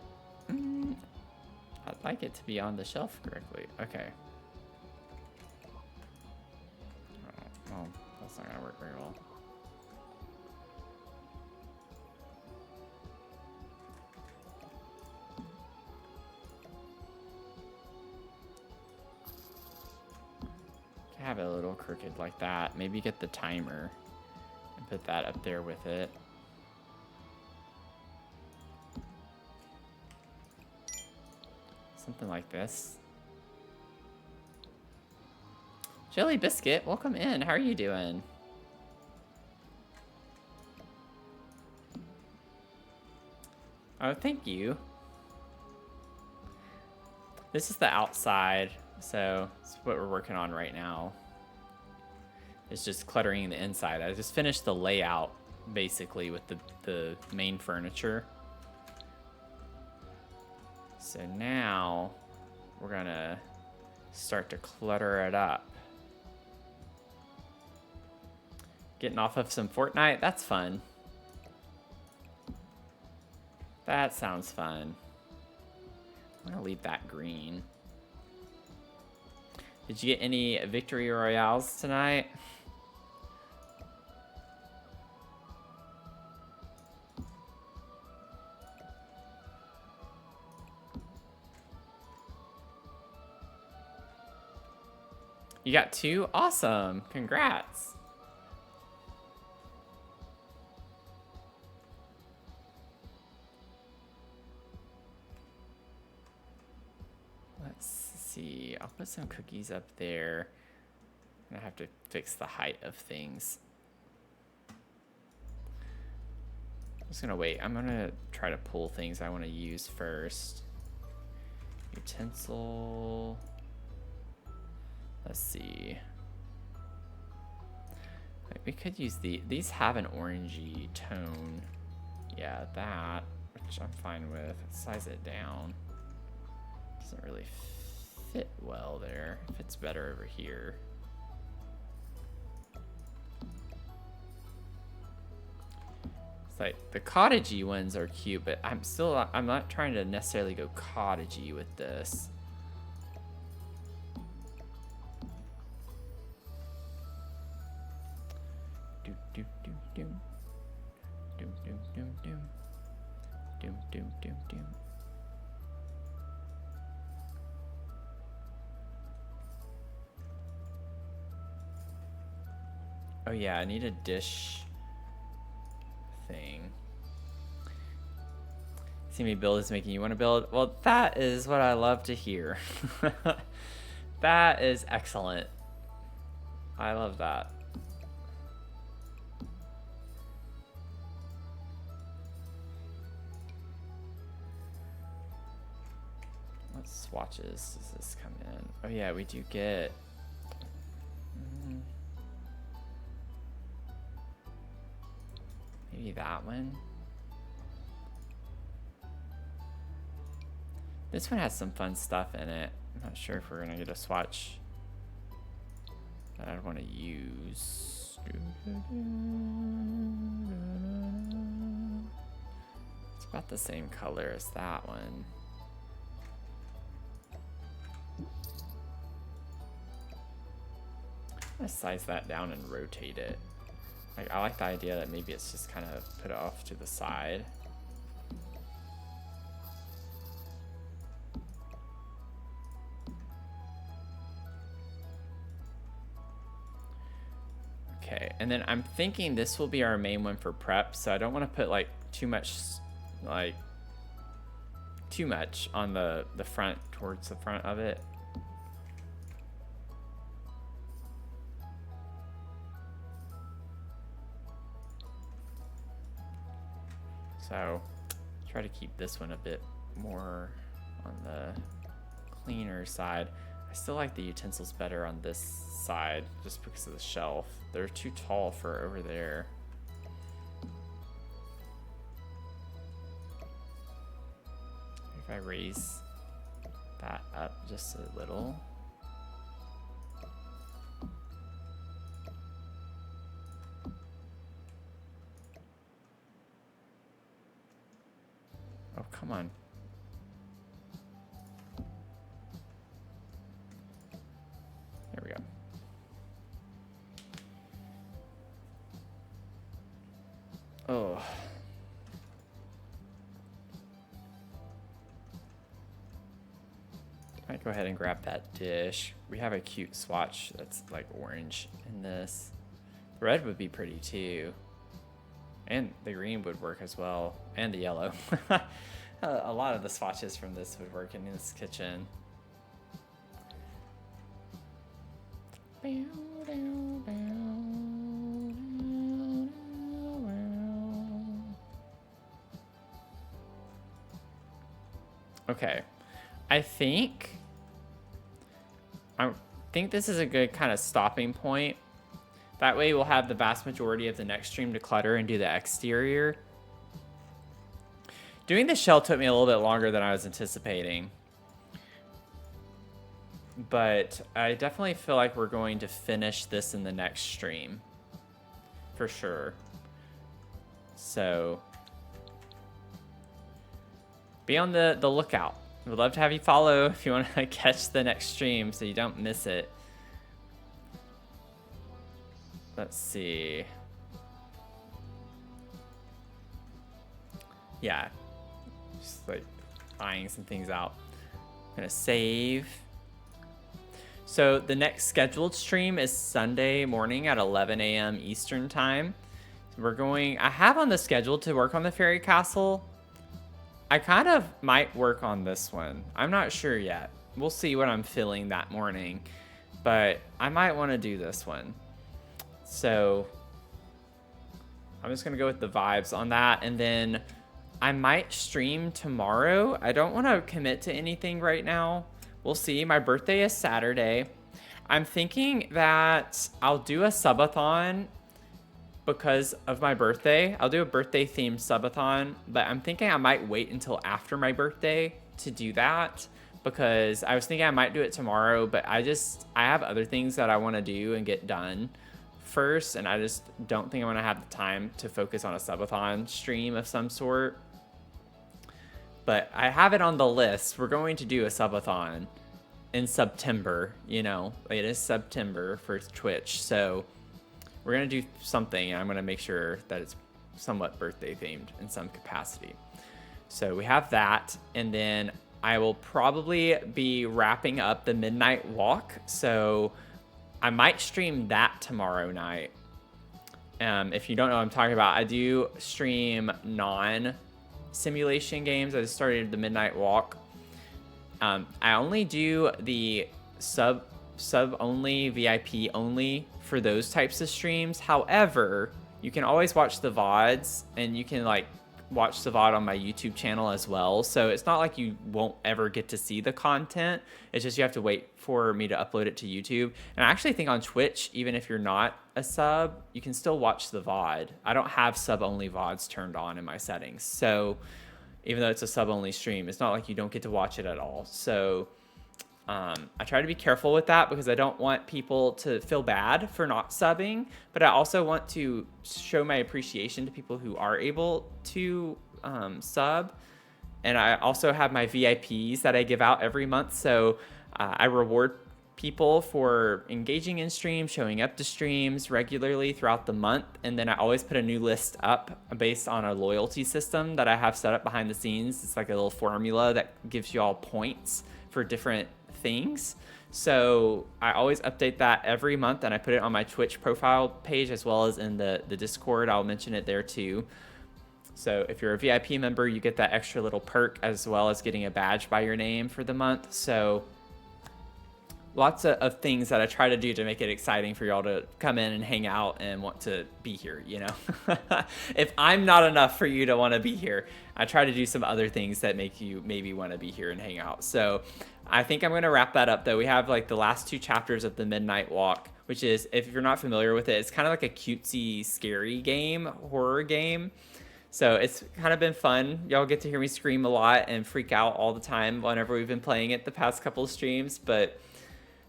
I'd like it to be on the shelf correctly. Okay. Oh, well, that's not gonna work very well. Have it a little crooked like that. Maybe get the timer and put that up there with it. Something like this. Jelly Biscuit, welcome in. How are you doing? Oh, thank you. This is the outside, so it's what we're working on right now. It's just cluttering the inside. I just finished the layout, basically, with the main furniture. So now, we're gonna start to clutter it up. Getting off of some Fortnite, that's fun. That sounds fun. I'm gonna leave that green. Did you get any victory royales tonight? You got 2? Awesome. Congrats. Let's see. I'll put some cookies up there. I have to fix the height of things. I'm just gonna wait. I'm gonna try to pull things I want to use first. Utensil. Let's see. We could use these have an orangey tone. Yeah, that, which I'm fine with. Size it down. Doesn't really fit well there. It fits better over here. It's like the cottagey ones are cute, but I'm not trying to necessarily go cottagey with this. Doom doom doom doom doom doom doom doom doom doom doom. Oh yeah, I need a dish thing. See me build is making you want to build. Well, that is what I love to hear. That is excellent. I love that. What swatches does this come in? Oh yeah, we do get... maybe that one? This one has some fun stuff in it. I'm not sure if we're gonna get a swatch that I'd want to use. It's about the same color as that one. I'm gonna size that down and rotate it. Like, I like the idea that maybe it's just kind of put off to the side. Okay, and then I'm thinking this will be our main one for prep, so I don't want to put like too much on the front, towards the front of it. So try to keep this one a bit more on the cleaner side. I still like the utensils better on this side just because of the shelf. They're too tall for over there. If I raise that up just a little. Oh, come on. There we go. Oh. Might go ahead and grab that dish. We have a cute swatch that's like orange in this. The red would be pretty too. And the green would work as well. And the yellow. A lot of the swatches from this would work in this kitchen. Okay, I think this is a good kind of stopping point. That way we'll have the vast majority of the next stream to clutter and do the exterior. Doing the shell took me a little bit longer than I was anticipating. But I definitely feel like we're going to finish this in the next stream. For sure. So be on the lookout. We'd love to have you follow if you want to catch the next stream so you don't miss it. Let's see. Yeah. Just like eyeing some things out. I'm gonna save. So the next scheduled stream is Sunday morning at 11 a.m. Eastern time. I have on the schedule to work on the fairy castle. I kind of might work on this one. I'm not sure yet. We'll see what I'm feeling that morning. But I might want to do this one. So I'm just going to go with the vibes on that. And then I might stream tomorrow. I don't want to commit to anything right now. We'll see. My birthday is Saturday. I'm thinking that I'll do a subathon because of my birthday. I'll do a birthday themed subathon, but I'm thinking I might wait until after my birthday to do that because I was thinking I might do it tomorrow, but I have other things that I want to do and get done first, and I just don't think I'm going to have the time to focus on a subathon stream of some sort. But I have it on the list. We're going to do a subathon in September, you know. It is September for Twitch, so we're going to do something, and I'm going to make sure that it's somewhat birthday themed in some capacity. So we have that, and then I will probably be wrapping up the midnight walk, so I might stream that tomorrow night. If you don't know what I'm talking about, I do stream non-simulation games. I just started the Midnight Walk. I only do the sub only, VIP only for those types of streams. However, you can always watch the VODs, and you can like watch the VOD on my YouTube channel as well. So it's not like you won't ever get to see the content. It's just you have to wait for me to upload it to YouTube. And I actually think on Twitch, even if you're not a sub, you can still watch the VOD. I don't have sub only VODs turned on in my settings. So even though it's a sub only stream, it's not like you don't get to watch it at all. So I try to be careful with that because I don't want people to feel bad for not subbing, but I also want to show my appreciation to people who are able to sub. And I also have my VIPs that I give out every month. So I reward people for engaging in streams, showing up to streams regularly throughout the month. And then I always put a new list up based on a loyalty system that I have set up behind the scenes. It's like a little formula that gives you all points for different things. So I always update that every month, and I put it on my Twitch profile page as well as in the Discord. I'll mention it there too. So if you're a VIP member, you get that extra little perk as well as getting a badge by your name for the month. So lots of things that I try to do to make it exciting for y'all to come in and hang out and want to be here, you know. If I'm not enough for you to want to be here, I try to do some other things that make you maybe want to be here and hang out. So I think I'm going to wrap that up though. We have like the last 2 chapters of the Midnight Walk, which is, if you're not familiar with it, it's kind of like a cutesy, scary game, horror game. So it's kind of been fun. Y'all get to hear me scream a lot and freak out all the time whenever we've been playing it the past couple of streams, but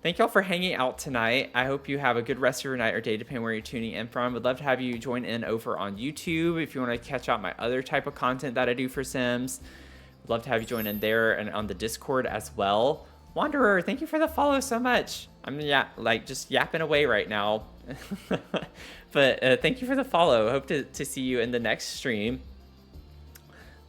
thank y'all for hanging out tonight. I hope you have a good rest of your night or day, depending where you're tuning in from. Would love to have you join in over on YouTube if you want to catch out my other type of content that I do for Sims. Would love to have you join in there and on the Discord as well. Wanderer, thank you for the follow so much. I'm just yapping away right now. But thank you for the follow. Hope to see you in the next stream.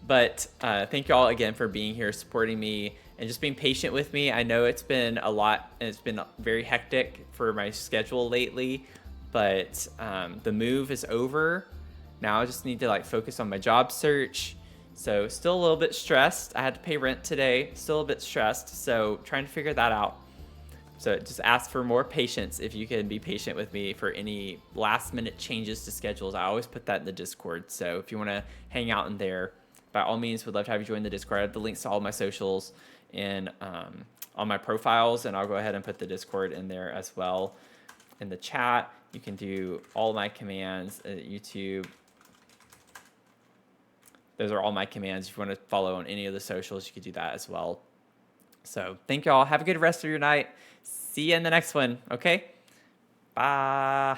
But thank you all again for being here, supporting me, and just being patient with me. I know it's been a lot, and it's been very hectic for my schedule lately, but the move is over. Now I just need to like focus on my job search. So still a little bit stressed. I had to pay rent today, still a bit stressed. So trying to figure that out. So just ask for more patience if you can be patient with me for any last minute changes to schedules. I always put that in the Discord. So if you want to hang out in there, by all means, would love to have you join the Discord. I have the links to all my socials and on my profiles, and I'll go ahead and put the Discord in there as well. In the chat, you can do all my commands at YouTube. Those are all my commands. If you want to follow on any of the socials, you could do that as well. So thank y'all. Have a good rest of your night. See you in the next one. Okay? Bye.